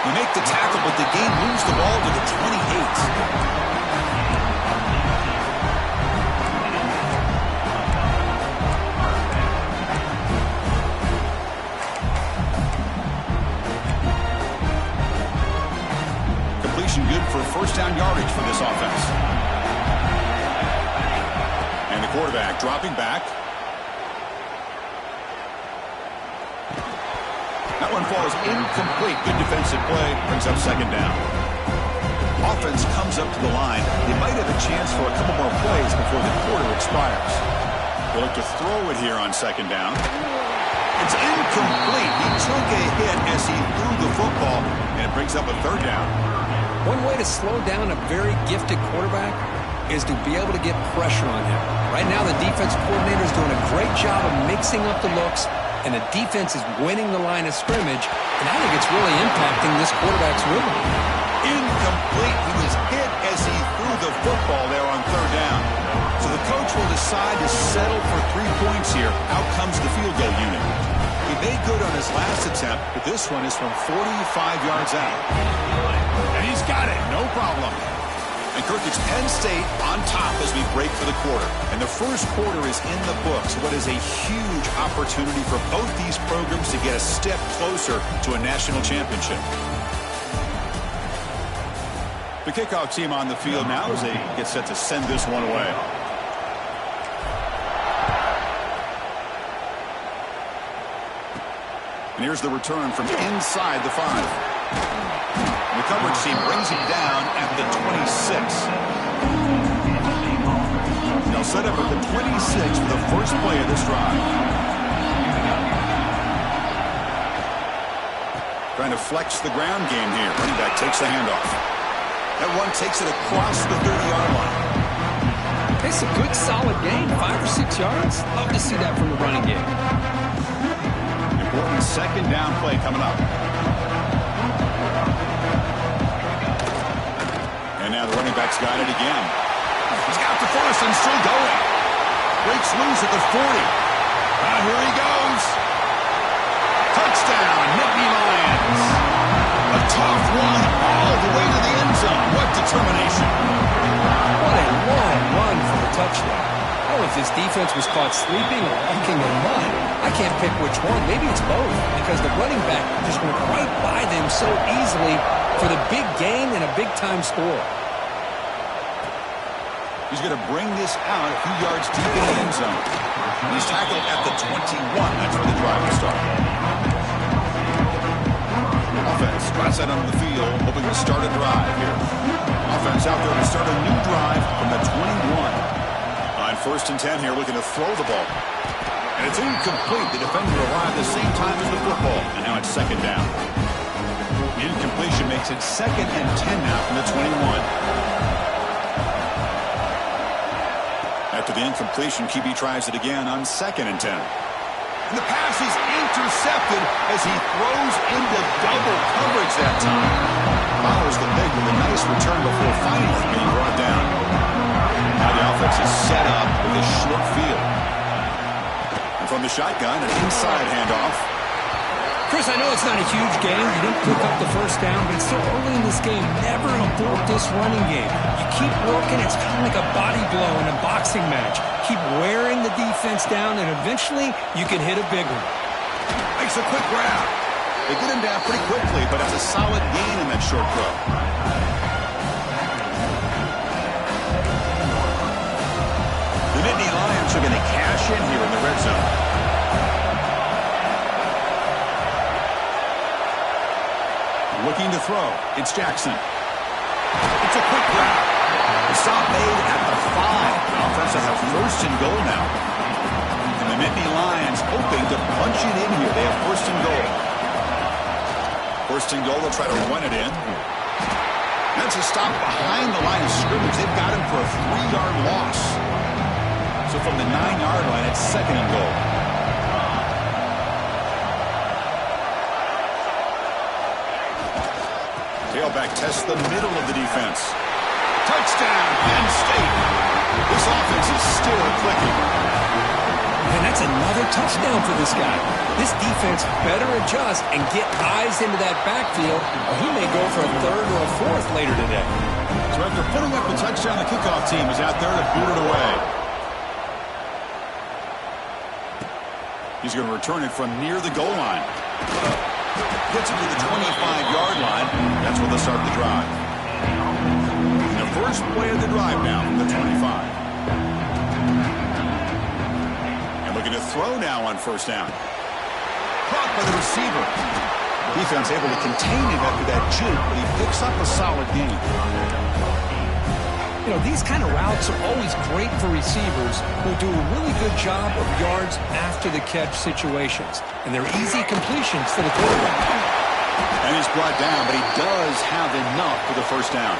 Speaker 1: They make the tackle, but the game moves the ball to the 28. for first down yardage for this offense. And the quarterback dropping back. That one falls incomplete. Good defensive play. Brings up second down. Offense comes up to the line. They might have a chance for a couple more plays before the quarter expires. They look to throw it here on second down. It's incomplete. He took a hit as he threw the football, and it brings up a third down.
Speaker 2: One way to slow down a very gifted quarterback is to be able to get pressure on him. Right now, the defense coordinator is doing a great job of mixing up the looks, and the defense is winning the line of scrimmage, and I think it's really impacting this quarterback's rhythm.
Speaker 1: Incomplete. He was hit as he threw the football there on third down. So the coach will decide to settle for 3 points here. Out comes the field goal unit. He made good on his last attempt, but this one is from 45 yards out. And he's got it. No problem. And Kirk, it's Penn State on top as we break for the quarter. And the first quarter is in the books. What is a huge opportunity for both these programs to get a step closer to a national championship. The kickoff team on the field now as they get set to send this one away. And here's the return from inside the 5. The coverage team brings him down at the 26. They'll set up at the 26 for the first play of this drive. Trying to flex the ground game here. Running back takes the handoff. That one takes it across the 30-yard line.
Speaker 2: It's a good, solid gain, 5 or 6 yards. Love to see that from the running game.
Speaker 1: Important second down play coming up. And now the running back's got it again. He's got the first and still going. Breaks loose at the 40. Here he goes. Touchdown, Nittany Lions. A tough one all the way to the end zone. What determination.
Speaker 2: What a long run for the touchdown. I don't know if this defense was caught sleeping or walking in mud. I can't pick which one. Maybe it's both, because the running back just went right by them so easily for the big gain and a big-time score.
Speaker 1: He's going to bring this out a few yards deep in the end zone. He's tackled at the 21. That's where the drive will start. Offense drives out onto the field, hoping to start a drive here. Offense out there to start a new drive from the 21. On first and 10 here, looking to throw the ball. And it's incomplete. The defender arrived the same time as the football. And now it's second down. The incompletion makes it second and 10 now from the 21. After the incompletion, QB tries it again on second and 10. And the pass is intercepted as he throws into double coverage that time. Follows the big with a nice return before finally being brought down. Now the offense is set up with a short field. And from the shotgun, an inside handoff.
Speaker 2: Chris, I know it's not a huge game. You didn't pick up the first down, but it's so early in this game. Never abort this running game. You keep working. It's kind of like a body blow in a boxing match. Keep wearing the defense down, and eventually you can hit a big one.
Speaker 1: Makes a quick grab. They get him down pretty quickly, but it's a solid gain in that short throw. The Nittany Lions are going to cash in here in the red zone. Looking to throw. It's Jackson. It's a quick grab. The stop made at the 5. The offense will have first and goal now. And the Nittany Lions hoping to punch it in here. They have first and goal. First and goal, they'll try to run it in. That's a stop behind the line of scrimmage. They've got him for a 3-yard loss. So from the 9-yard line, it's second and goal. Tailback tests the middle of the defense. Touchdown, Penn State. This offense is still clicking.
Speaker 2: And that's another touchdown for this guy. This defense better adjust and get eyes into that backfield, or he may go for a third or a fourth later today.
Speaker 1: So after putting up the touchdown, the kickoff team is out there to boot it away. He's going to return it from near the goal line. Gets it to the 25-yard line. That's where they'll start the drive. First play of the drive now from the 25. And looking to throw now on first down. Caught by the receiver. Defense able to contain him after that juke, but he picks up a solid gain.
Speaker 2: You know, these kind of routes are always great for receivers who do a really good job of yards after the catch situations. And they're easy completions for the quarterback.
Speaker 1: And he's brought down, but he does have enough for the first down.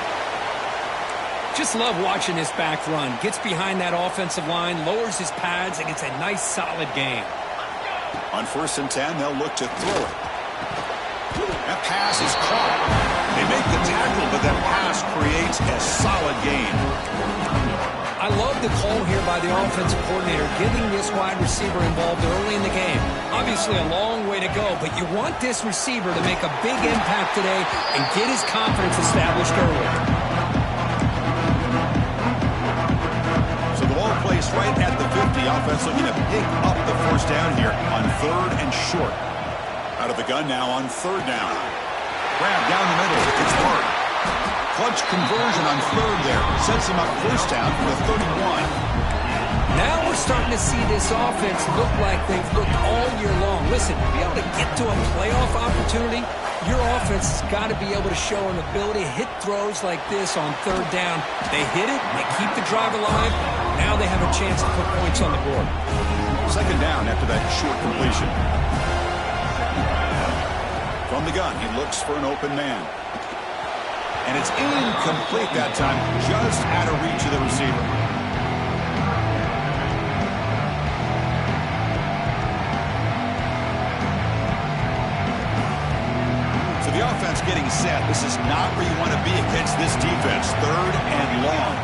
Speaker 2: Just love watching this back run. Gets behind that offensive line, lowers his pads, and gets a nice solid gain.
Speaker 1: On 1st and 10, they'll look to throw it. That pass is caught. They make the tackle, but that pass creates a solid gain.
Speaker 2: I love the call here by the offensive coordinator, getting this wide receiver involved early in the game. Obviously a long way to go, but you want this receiver to make a big impact today and get his confidence established early.
Speaker 1: So the ball placed right at the 50. Offense looking to pick up the first down here on 3rd and short. Out of the gun now on 3rd down. Grab down the middle. It's Burt. Clutch conversion on 3rd there. Sets him up first down for the 31.
Speaker 2: Now we're starting to see this offense look like they've looked all year long. Listen, to be able to get to a playoff opportunity, your offense has got to be able to show an ability to hit throws like this on 3rd down. They hit it, they keep the drive alive. Now they have a chance to put points on the board.
Speaker 1: 2nd down after that short completion. From the gun, he looks for an open man. And it's incomplete that time, just out of reach of the receiver. So the offense getting set. This is not where you want to be against this defense. 3rd and long.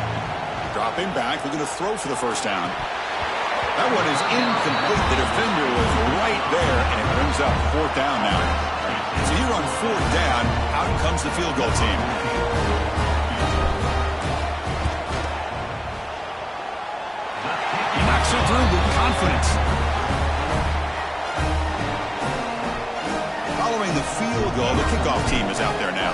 Speaker 1: Dropping back, looking to throw for the first down. That one is incomplete. The defender was right there, and it brings up 4th down now. So here on 4th down, out comes the field goal team.
Speaker 2: He knocks it through with confidence.
Speaker 1: Following the field goal, the kickoff team is out there now.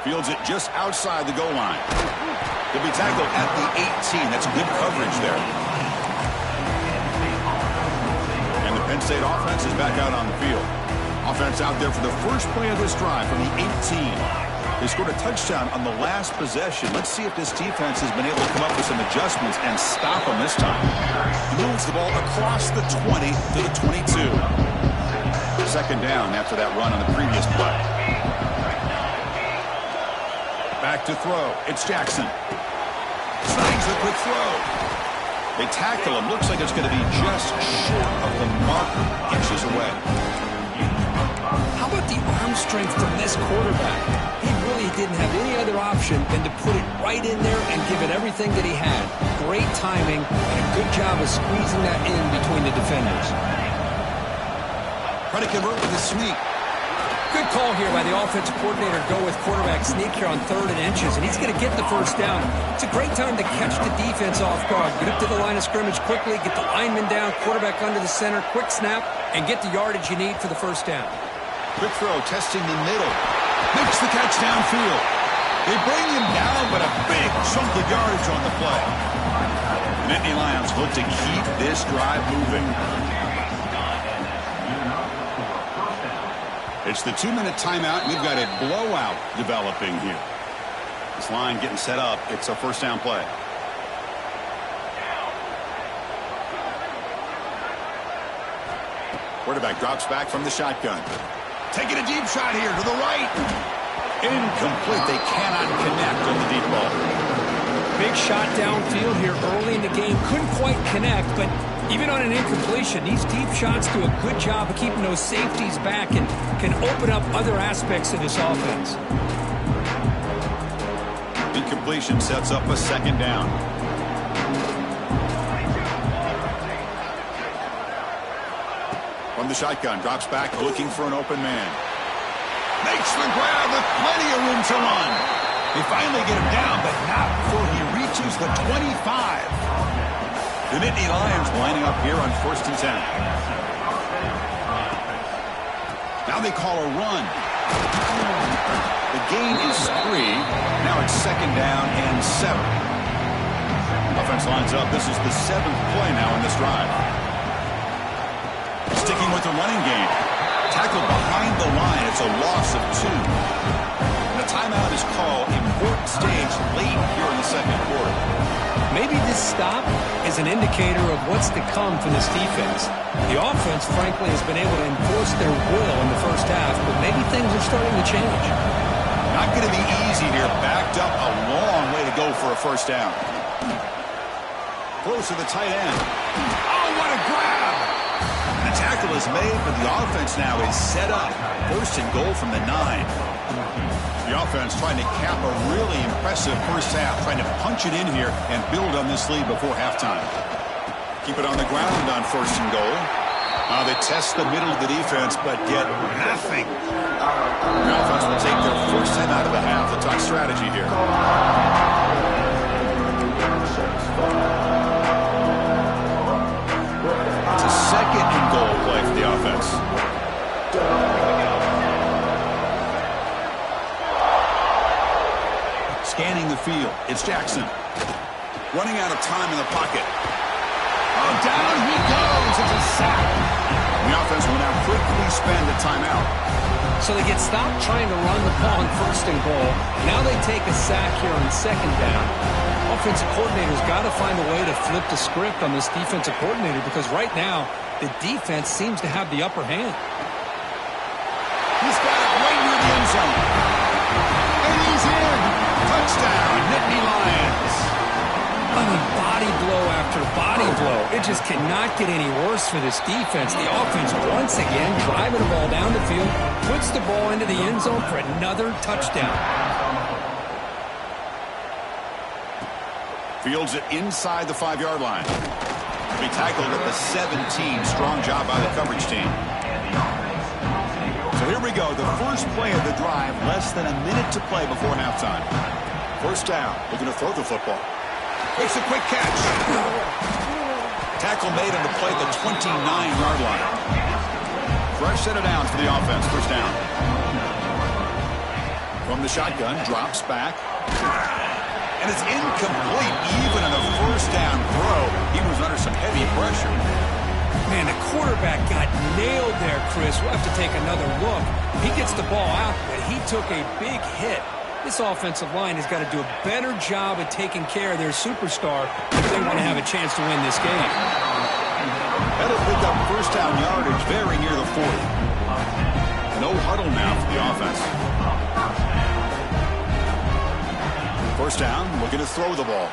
Speaker 1: Fields it just outside the goal line. He'll be tackled at the 18. That's good coverage there. And the Penn State offense is back out on the field. Offense out there for the first play of this drive from the 18. They scored a touchdown on the last possession. Let's see if this defense has been able to come up with some adjustments and stop them this time. Moves the ball across the 20 to the 22. 2nd down after that run on the previous play. Back to throw. It's Jackson. Snags the quick throw. They tackle him. Looks like it's going to be just short of the marker. Inches away.
Speaker 2: How about the arm strength from this quarterback? He really didn't have any other option than to put it right in there and give it everything that he had. Great timing and a good job of squeezing that in between the defenders.
Speaker 1: Trying to convert with a sneak.
Speaker 2: Good call here by the offensive coordinator to go with quarterback sneak here on 3rd and inches, and he's going to get the first down. It's a great time to catch the defense off guard. Get up to the line of scrimmage quickly, get the lineman down, quarterback under the center, quick snap, and get the yardage you need for the first down.
Speaker 1: Quick throw, testing the middle. Makes the catch downfield. They bring him down, but a big chunk of yardage on the play. The Nittany Lions look to keep this drive moving. It's the 2-minute timeout. We've got a blowout developing here. This line getting set up. It's a first down play. Quarterback drops back from the shotgun. Taking a deep shot here to the right. Incomplete. They cannot connect on the deep ball.
Speaker 2: Big shot downfield here early in the game. Couldn't quite connect, but even on an incompletion, these deep shots do a good job of keeping those safeties back and can open up other aspects of this offense.
Speaker 1: Incompletion sets up a 2nd down. From the shotgun, drops back, looking for an open man. Makes the grab with plenty of room to run. They finally get him down, but not before he reaches the 25. The Nittany Lions lining up here on 1st and 10. Now they call a run. The gain is 3. Now it's 2nd down and 7. Offense lines up. This is the 7th play now in this drive. Sticking with the running game. Tackled behind the line. It's a loss of 2. And the timeout is called. Important stage late here in the 2nd quarter.
Speaker 2: Maybe this stop is an indicator of what's to come for this defense. The offense, frankly, has been able to enforce their will in the first half, but maybe things are starting to change.
Speaker 1: Not going to be easy here. Backed up a long way to go for a first down. Close to the tight end. Oh, what a grab! The tackle is made, but the offense now is set up. 1st and goal from the 9. The offense trying to cap a really impressive first half, trying to punch it in here and build on this lead before halftime. Keep it on the ground on 1st and goal. They test the middle of the defense, but get nothing. The offense will take their first time out of the half. The top strategy here. It's a 2nd and goal play for the offense. Scanning the field. It's Jackson. Running out of time in the pocket. Oh, down he goes. It's a sack. The offense will now quickly spend a timeout.
Speaker 2: So they get stopped trying to run the ball on 1st and goal. Now they take a sack here on 2nd down. Offensive coordinator's got to find a way to flip the script on this defensive coordinator because right now the defense seems to have the upper hand.
Speaker 1: He's got it right near the end zone. And he's in. Touchdown, Nittany Lions.
Speaker 2: I mean, body blow after body blow. It just cannot get any worse for this defense. The offense, once again, driving the ball down the field, puts the ball into the end zone for another touchdown.
Speaker 1: Fields it inside the 5-yard line. Be tackled at the 17. Strong job by the coverage team. So here we go. The first play of the drive. Less than a minute to play before halftime. 1st down. Looking to throw the football. Makes a quick catch. Tackle made on the play at the 29-yard line. Fresh set of downs for the offense. 1st down. From the shotgun. Drops back. And it's incomplete. Even on the 1st down throw, he was under some heavy pressure.
Speaker 2: Man, the quarterback got nailed there, Chris. We'll have to take another look. He gets the ball out, but he took a big hit. This offensive line has got to do a better job of taking care of their superstar if they want to have a chance to win this game.
Speaker 1: That'll pick up 1st down yardage very near the 40. No huddle now for the offense. 1st down, looking to throw the ball.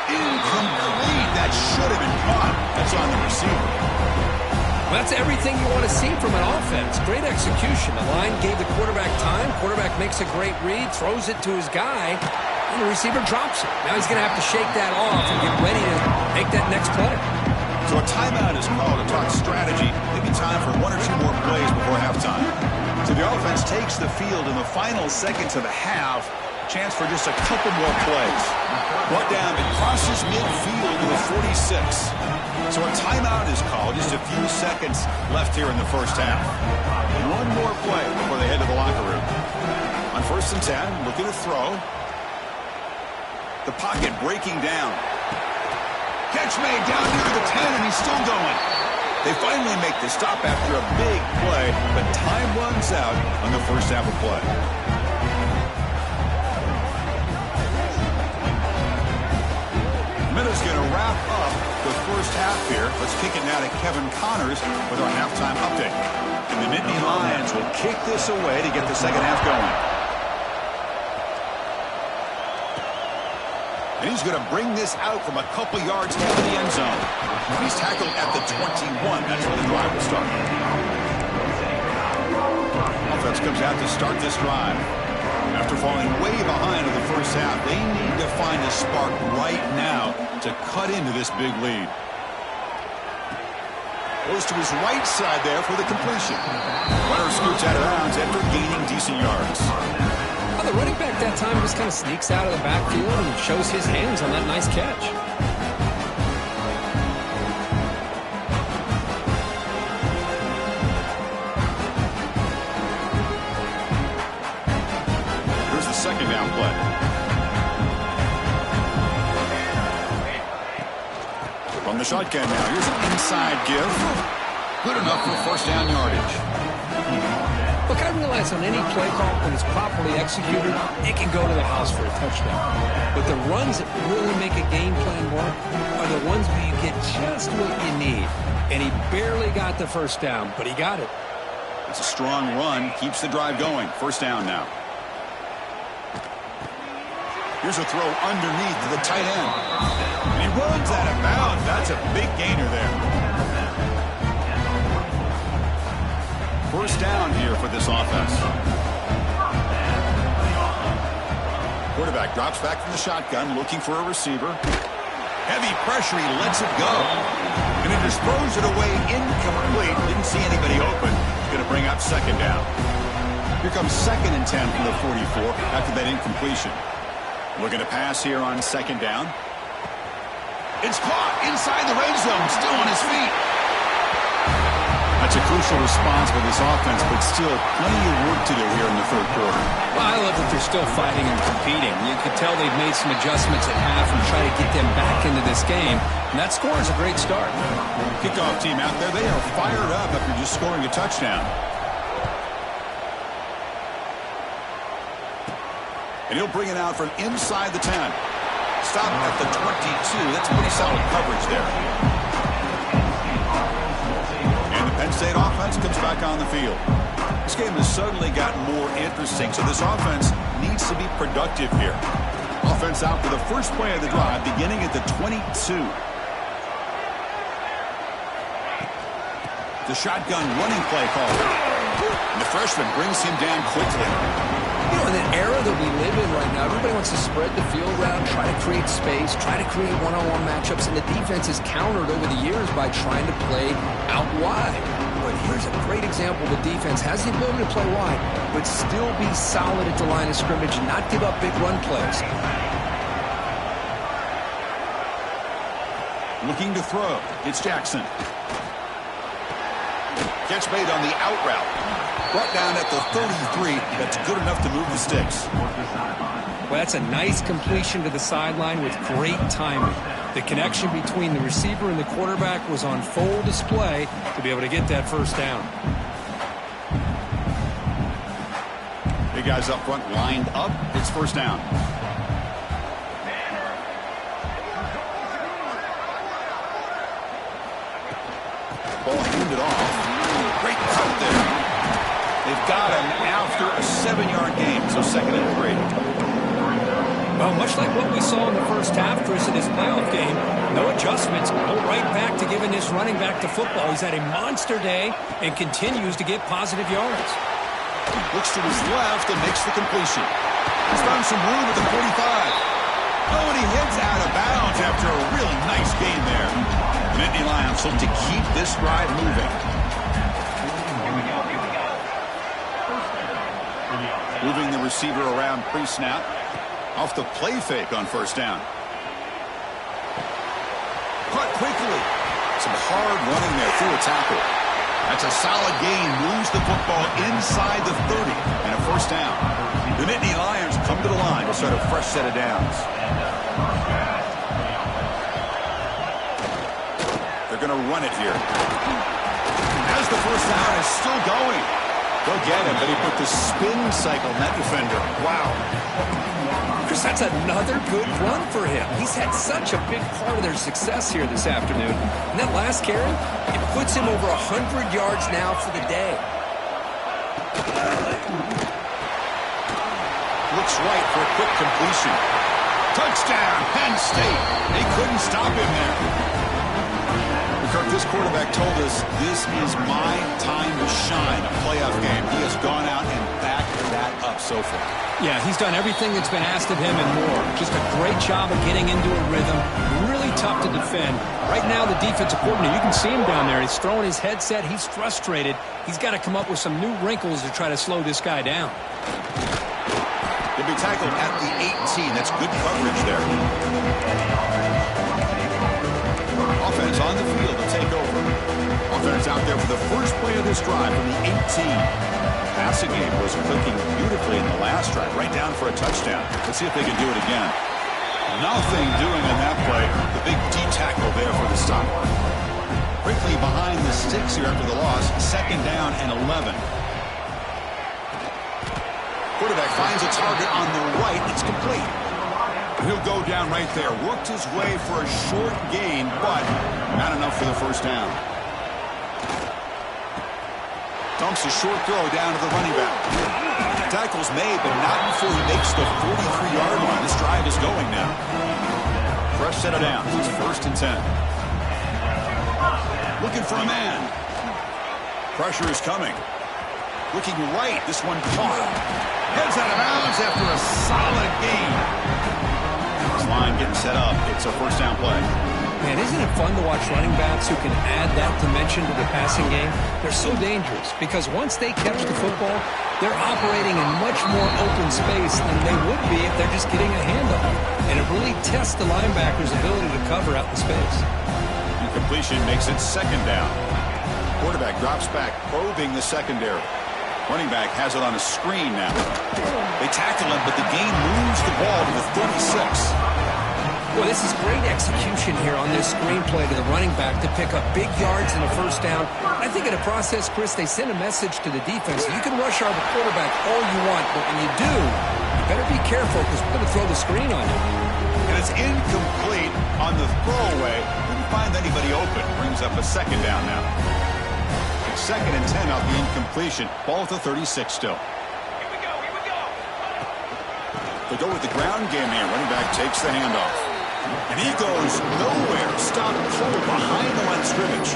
Speaker 1: Incomplete. That should have been caught. That's on the receiver.
Speaker 2: Well, that's everything you want to see from an offense. Great execution. The line gave the quarterback time. Quarterback makes a great read, throws it to his guy, and the receiver drops it. Now he's going to have to shake that off and get ready to make that next play.
Speaker 1: So a timeout is called to talk strategy. Maybe time for 1 or 2 more plays before halftime. So the offense takes the field in the final seconds of the half. Chance for just a couple more plays. Brought down, it crosses midfield to the 46. So a timeout is called. Just a few seconds left here in the first half. 1 more play before they head to the locker room. On 1st and 10, looking to throw. The pocket breaking down. Catch made down near the 10, and he's still going. They finally make the stop after a big play, but time runs out on the first half of play. Minute's going to wrap up the first half here. Let's kick it now to Kevin Connors with our halftime update. And the Nittany Lions will kick this away to get the second half going. And he's going to bring this out from a couple yards out of the end zone. He's tackled at the 21. That's where the drive will start. Offense comes out to start this drive. After falling way behind in the first half, they need to find a spark right now to cut into this big lead. Goes to his right side there for the completion. Runner scoots out of bounds after gaining decent yards.
Speaker 2: Well, the running back that time just kind of sneaks out of the backfield and shows his hands on that nice catch.
Speaker 1: From the shotgun now, here's an inside give. Good enough for first down yardage.
Speaker 2: Look, I realize on any play call, when it's properly executed, it can go to the house for a touchdown. But the runs that really make a game plan work are the ones where you get just what you need. And he barely got the first down, but he got it.
Speaker 1: It's a strong run, keeps the drive going. First down now. Here's a throw underneath to the tight end. And he runs out of bounds. That's a big gainer there. First down here for this offense. Quarterback drops back from the shotgun, looking for a receiver. Heavy pressure, he lets it go. And he just throws it away incomplete. Didn't see anybody open. Going to bring up second down. Here comes 2nd and 10 from the 44 after that incompletion. Looking to pass here on second down. It's caught inside the red zone, still on his feet. That's a crucial response for this offense, but still plenty of work to do here in the third quarter.
Speaker 2: Well, I love that they're still fighting and competing. You could tell they've made some adjustments at half and try to get them back into this game. And that score is a great start.
Speaker 1: Kickoff team out there, they are fired up after just scoring a touchdown. And he'll bring it out from inside the 10. Stop at the 22. That's pretty solid coverage there. And the Penn State offense comes back on the field. This game has suddenly gotten more interesting, so this offense needs to be productive here. Offense out for the first play of the drive, beginning at the 22. The shotgun running play call. And the freshman brings him down quickly.
Speaker 2: You know, in the era that we live in right now, everybody wants to spread the field around, try to create space, try to create one-on-one matchups, and the defense is countered over the years by trying to play out wide. But here's a great example. The defense has the ability to play wide, but still be solid at the line of scrimmage and not give up big run plays.
Speaker 1: Looking to throw. It's Jackson. Catch made on the out route. Brought down at the 33. That's good enough to move the sticks.
Speaker 2: Well, that's a nice completion to the sideline with great timing. The connection between the receiver and the quarterback was on full display to be able to get that first down.
Speaker 1: Big guys up front lined up. It's first down. Ball handed off. Great cut there. They've got him after a 7-yard gain, so 2nd and 3.
Speaker 2: Well, much like what we saw in the first half, Chris, in his playoff game, no adjustments, go right back to giving this running back to football. He's had a monster day and continues to get positive yards.
Speaker 1: Looks to his left and makes the completion. He's found some room at the 45. Oh, and he heads out of bounds after a really nice gain there. Nittany Lions look to keep this drive moving. Moving the receiver around pre-snap. Off the play fake on first down. Caught quickly. Some hard running there through a tackle. That's a solid gain. Moves the football inside the 30 and a first down. The Nittany Lions come to the line to start a fresh set of downs. They're going to run it here. As the first down is still going. Go get him, but he put the spin cycle on that defender. Wow.
Speaker 2: Chris, that's another good run for him. He's had such a big part of their success here this afternoon. And that last carry, it puts him over 100 yards now for the day.
Speaker 1: Looks right for a quick completion. Touchdown, Penn State. They couldn't stop him there. Kirk, this quarterback told us this is my time to shine, a playoff game. He has gone out and backed that up so far.
Speaker 2: Yeah, he's done everything that's been asked of him and more. Just a great job of getting into a rhythm. Really tough to defend. Right now, the defensive coordinator, you can see him down there. He's throwing his headset. He's frustrated. He's got to come up with some new wrinkles to try to slow this guy down.
Speaker 1: He'll be tackled at the 18. That's good coverage there. Offense on the field to take over. Offense out there for the first play of this drive from the 18. Passing game was clicking beautifully in the last drive, right down for a touchdown. Let's see if they can do it again. Nothing doing on that play. The big D tackle there for the stop. Quickly behind the sticks here after the loss. 2nd down and 11. Quarterback finds a target on the right. It's complete. He'll go down right there. Worked his way for a short gain, but not enough for the first down. Dumps a short throw down to the running back. Tackle's made, but not before he makes the 43-yard line. This drive is going now. Fresh set of downs. It's 1st and 10. Looking for a man. Pressure is coming. Looking right. This one caught. Heads out of bounds after a solid gain. This line getting set up. It's a 1st down play.
Speaker 2: Man, isn't it fun to watch running backs who can add that dimension to the passing game? They're so dangerous because once they catch the football, they're operating in much more open space than they would be if they're just getting a handoff. And it really tests the linebacker's ability to cover out the space.
Speaker 1: Incompletion makes it 2nd down. Quarterback drops back, probing the secondary. Running back has it on a screen now. They tackle him, but the gain moves the ball to the 36.
Speaker 2: Well, this is great execution here on this screenplay to the running back to pick up big yards in a 1st down. I think in the process, Chris, they send a message to the defense. You can rush our quarterback all you want, but when you do, you better be careful because we're going to throw the screen on you.
Speaker 1: And it's incomplete on the throwaway. Didn't find anybody open. Brings up a 2nd down now. It's 2nd and 10 off the incompletion. Ball at the 36 still.
Speaker 5: Here we go, here we go.
Speaker 1: They go with the ground game here. Running back takes the handoff. And he goes nowhere. Stopped cold behind the line of scrimmage.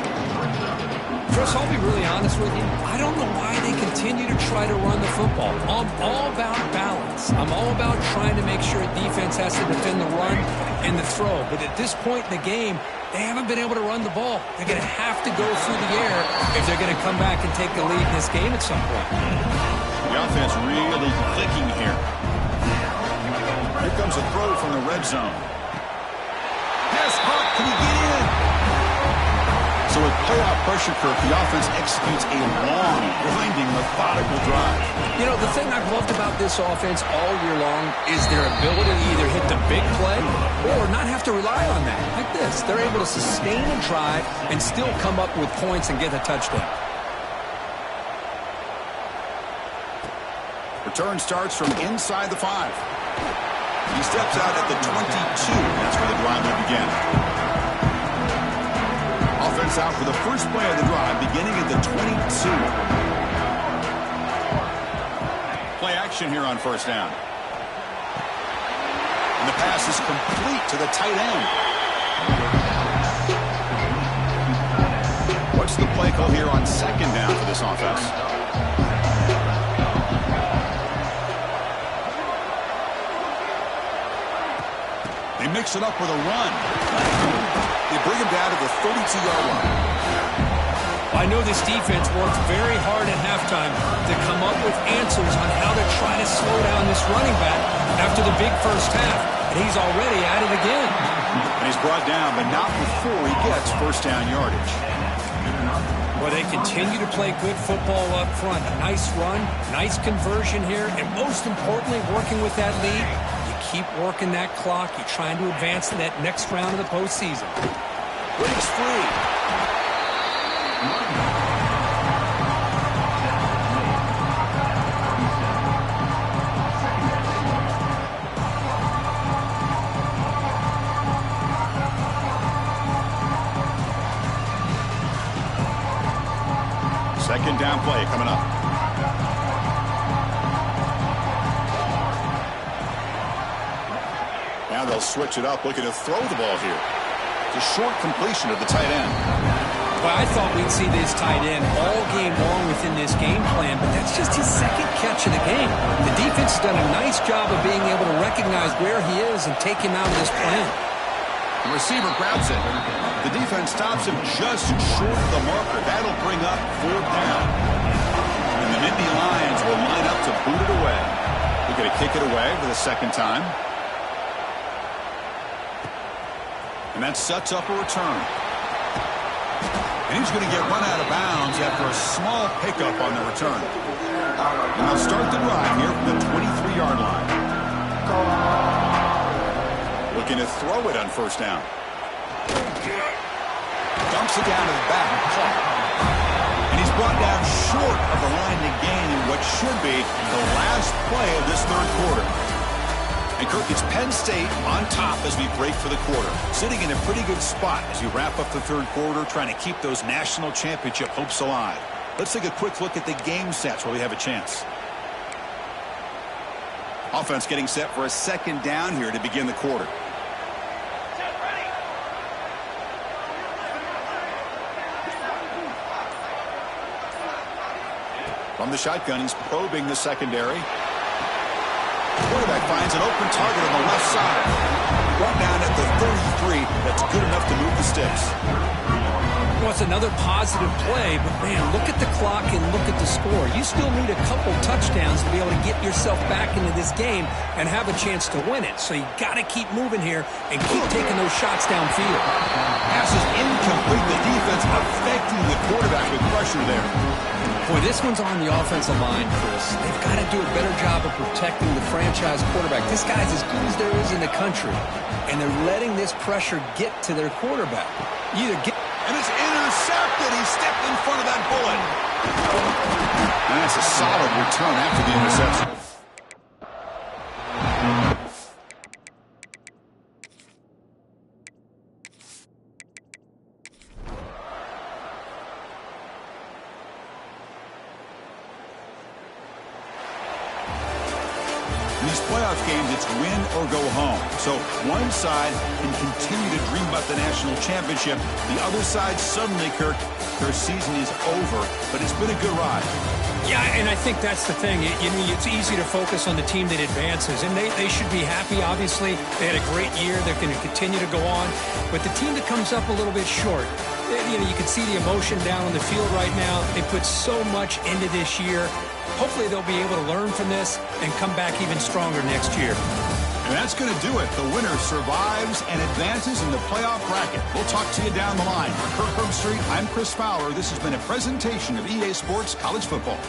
Speaker 2: Chris, I'll be really honest with you. I don't know why they continue to try to run the football. I'm all about balance. I'm all about trying to make sure a defense has to defend the run and the throw. But at this point in the game, they haven't been able to run the ball. They're going to have to go through the air if they're going to come back and take the lead in this game at some point.
Speaker 1: The offense really clicking here. Here comes a throw from the red zone. Pass caught. Can he get in? So with playoff pressure curve, the offense executes a long, winding, methodical drive.
Speaker 2: You know, the thing I've loved about this offense all year long is their ability to either hit the big play or not have to rely on that. Like this. They're able to sustain a drive and still come up with points and get a touchdown.
Speaker 1: Return starts from inside the 5. He steps out at the 22. That's where the drive will begin. Offense out for the first play of the drive, beginning at the 22. Play action here on 1st down. And the pass is complete to the tight end. What's the play call here on 2nd down for this offense? They mix it up with a run. They bring him down to the 32-yard line.
Speaker 2: I know this defense worked very hard at halftime to come up with answers on how to try to slow down this running back after the big first half. And he's already at it again.
Speaker 1: And he's brought down, but not before he gets 1st down yardage.
Speaker 2: Well, they continue to play good football up front. A nice run, nice conversion here, and most importantly, working with that lead. Keep working that clock. You're trying to advance to that next round of the postseason.
Speaker 1: Breaks free. Second down play coming up. Now they'll switch it up, looking to throw the ball here. It's a short completion of the tight end.
Speaker 2: Well, I thought we'd see this tight end all game long within this game plan, but that's just his 2nd catch of the game. The defense has done a nice job of being able to recognize where he is and take him out of this plan.
Speaker 1: The receiver grabs it. The defense stops him just short of the marker. That'll bring up 4th down. And the Nittany Lions will line up to boot it away. They're going to kick it away for the 2nd time. And that sets up a return. And he's going to get run out of bounds after a small pickup on the return. And they'll start the drive here from the 23-yard line. With Looking to throw it on first down. Dumps it down to the back. And he's brought down short of the line to gain in what should be the last play of this third quarter. And Kirk, it's Penn State on top as we break for the quarter. Sitting in a pretty good spot as you wrap up the third quarter, trying to keep those national championship hopes alive. Let's take a quick look at the game stats where we have a chance. Offense getting set for a second down here to begin the quarter. From the shotgun, he's probing the secondary. Quarterback finds an open target on the left side. Brought down at the 33. That's good enough to move the sticks.
Speaker 2: Well, it's another positive play, but man, look at the clock and look at the score. You still need a couple touchdowns to be able to get yourself back into this game and have a chance to win it. So you got to keep moving here and keep taking those shots downfield.
Speaker 1: Pass is incomplete. The defense affecting the quarterback with pressure there.
Speaker 2: Boy, this one's on the offensive line, Chris. They've got to do a better job of protecting the franchise quarterback. This guy's as good as there is in the country, and they're letting this pressure get to their quarterback.
Speaker 1: And it's intercepted. He stepped in front of that bullet. And that's a solid return after the interception. In these playoff games, it's win or go home. So one side can continue to dream about the national championship. The other side suddenly, Kirk, their season is over. But it's been a good ride.
Speaker 2: Yeah, and I think that's the thing. It's easy to focus on the team that advances, and they should be happy, obviously. They had a great year. They're going to continue to go on. But the team that comes up a little bit short, you can see the emotion down on the field right now. They put so much into this year. Hopefully they'll be able to learn from this and come back even stronger next year.
Speaker 1: And that's going to do it. The winner survives and advances in the playoff bracket. We'll talk to you down the line. For Kirk Herbstreit, I'm Chris Fowler. This has been a presentation of EA Sports College Football.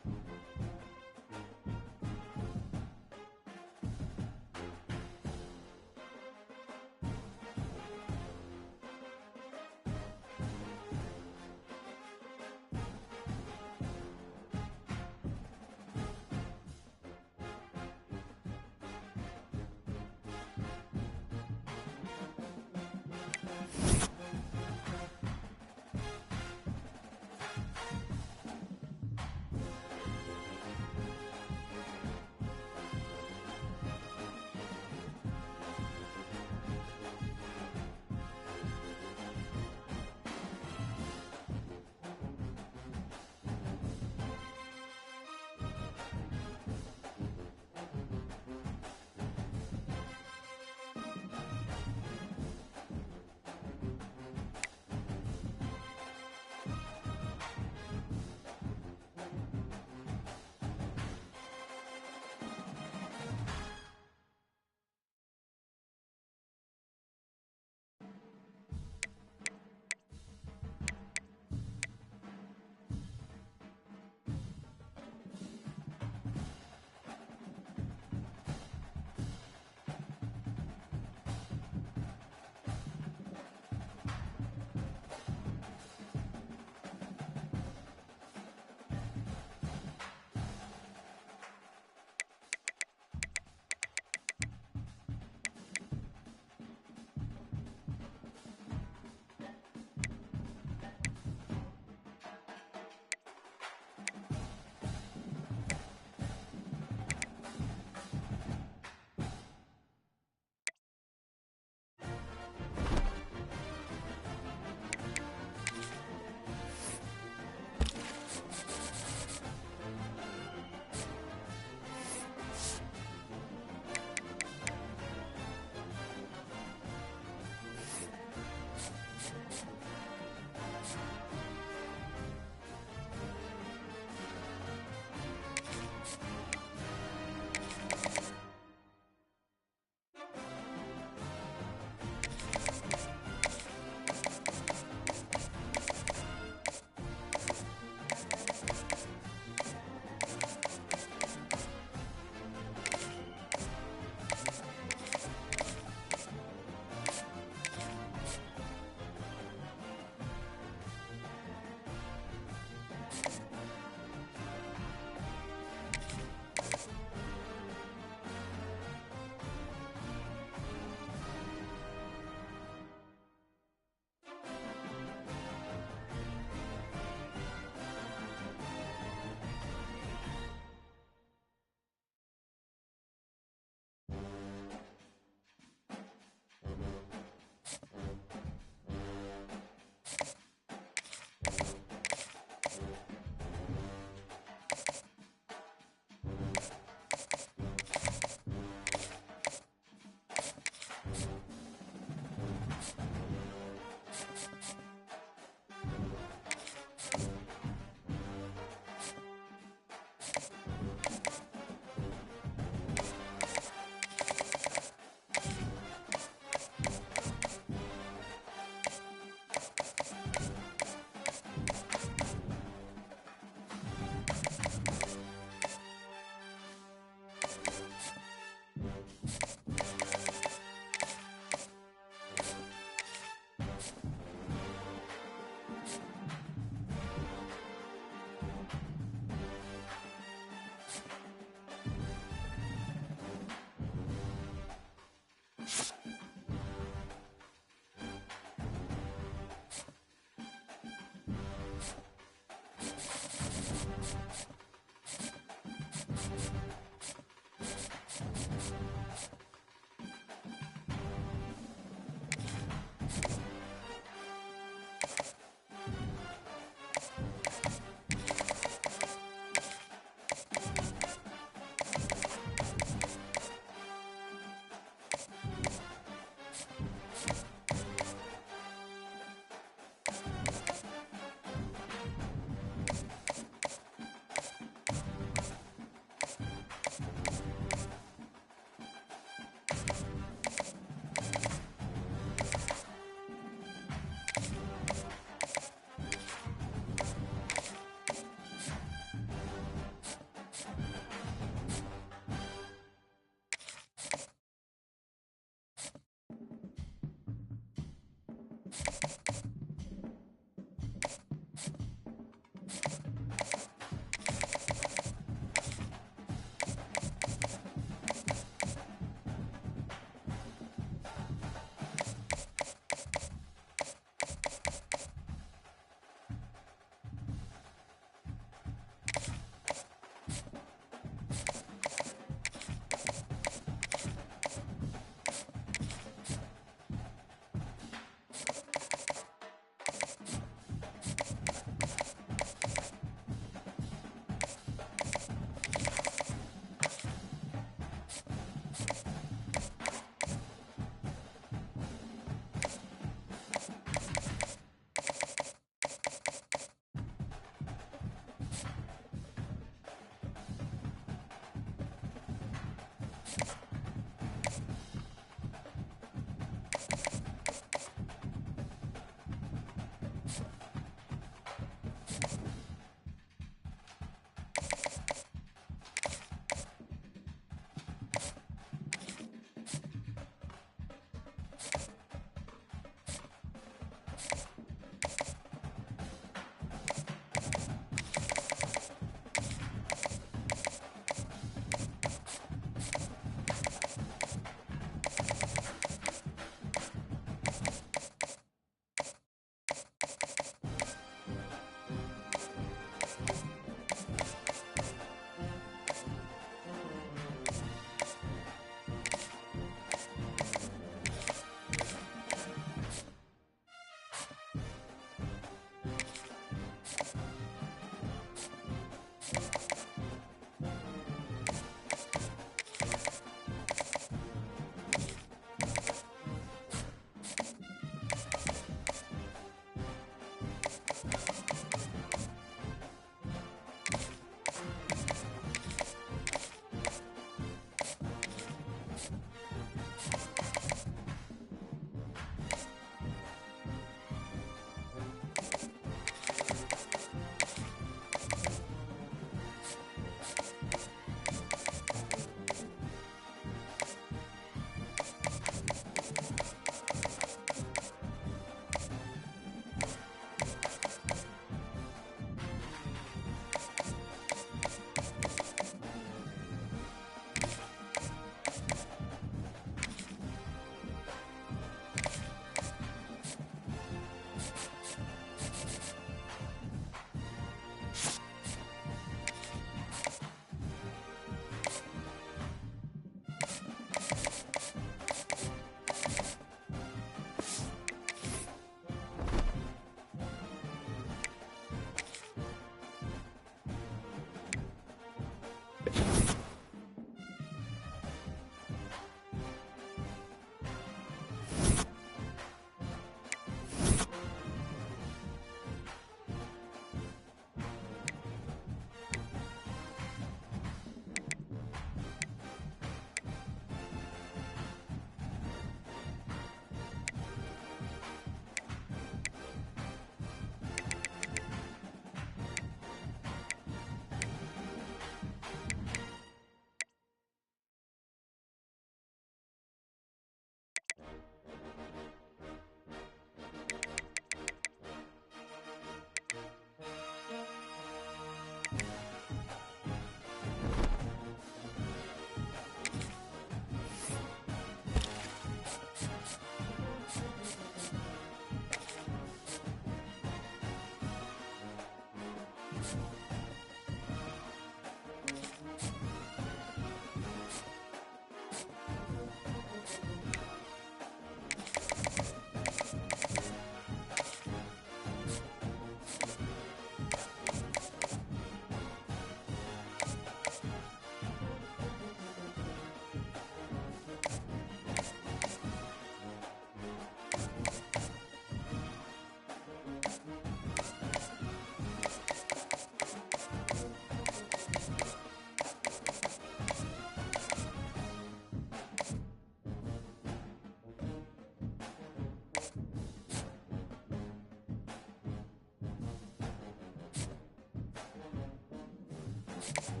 Speaker 1: Bye.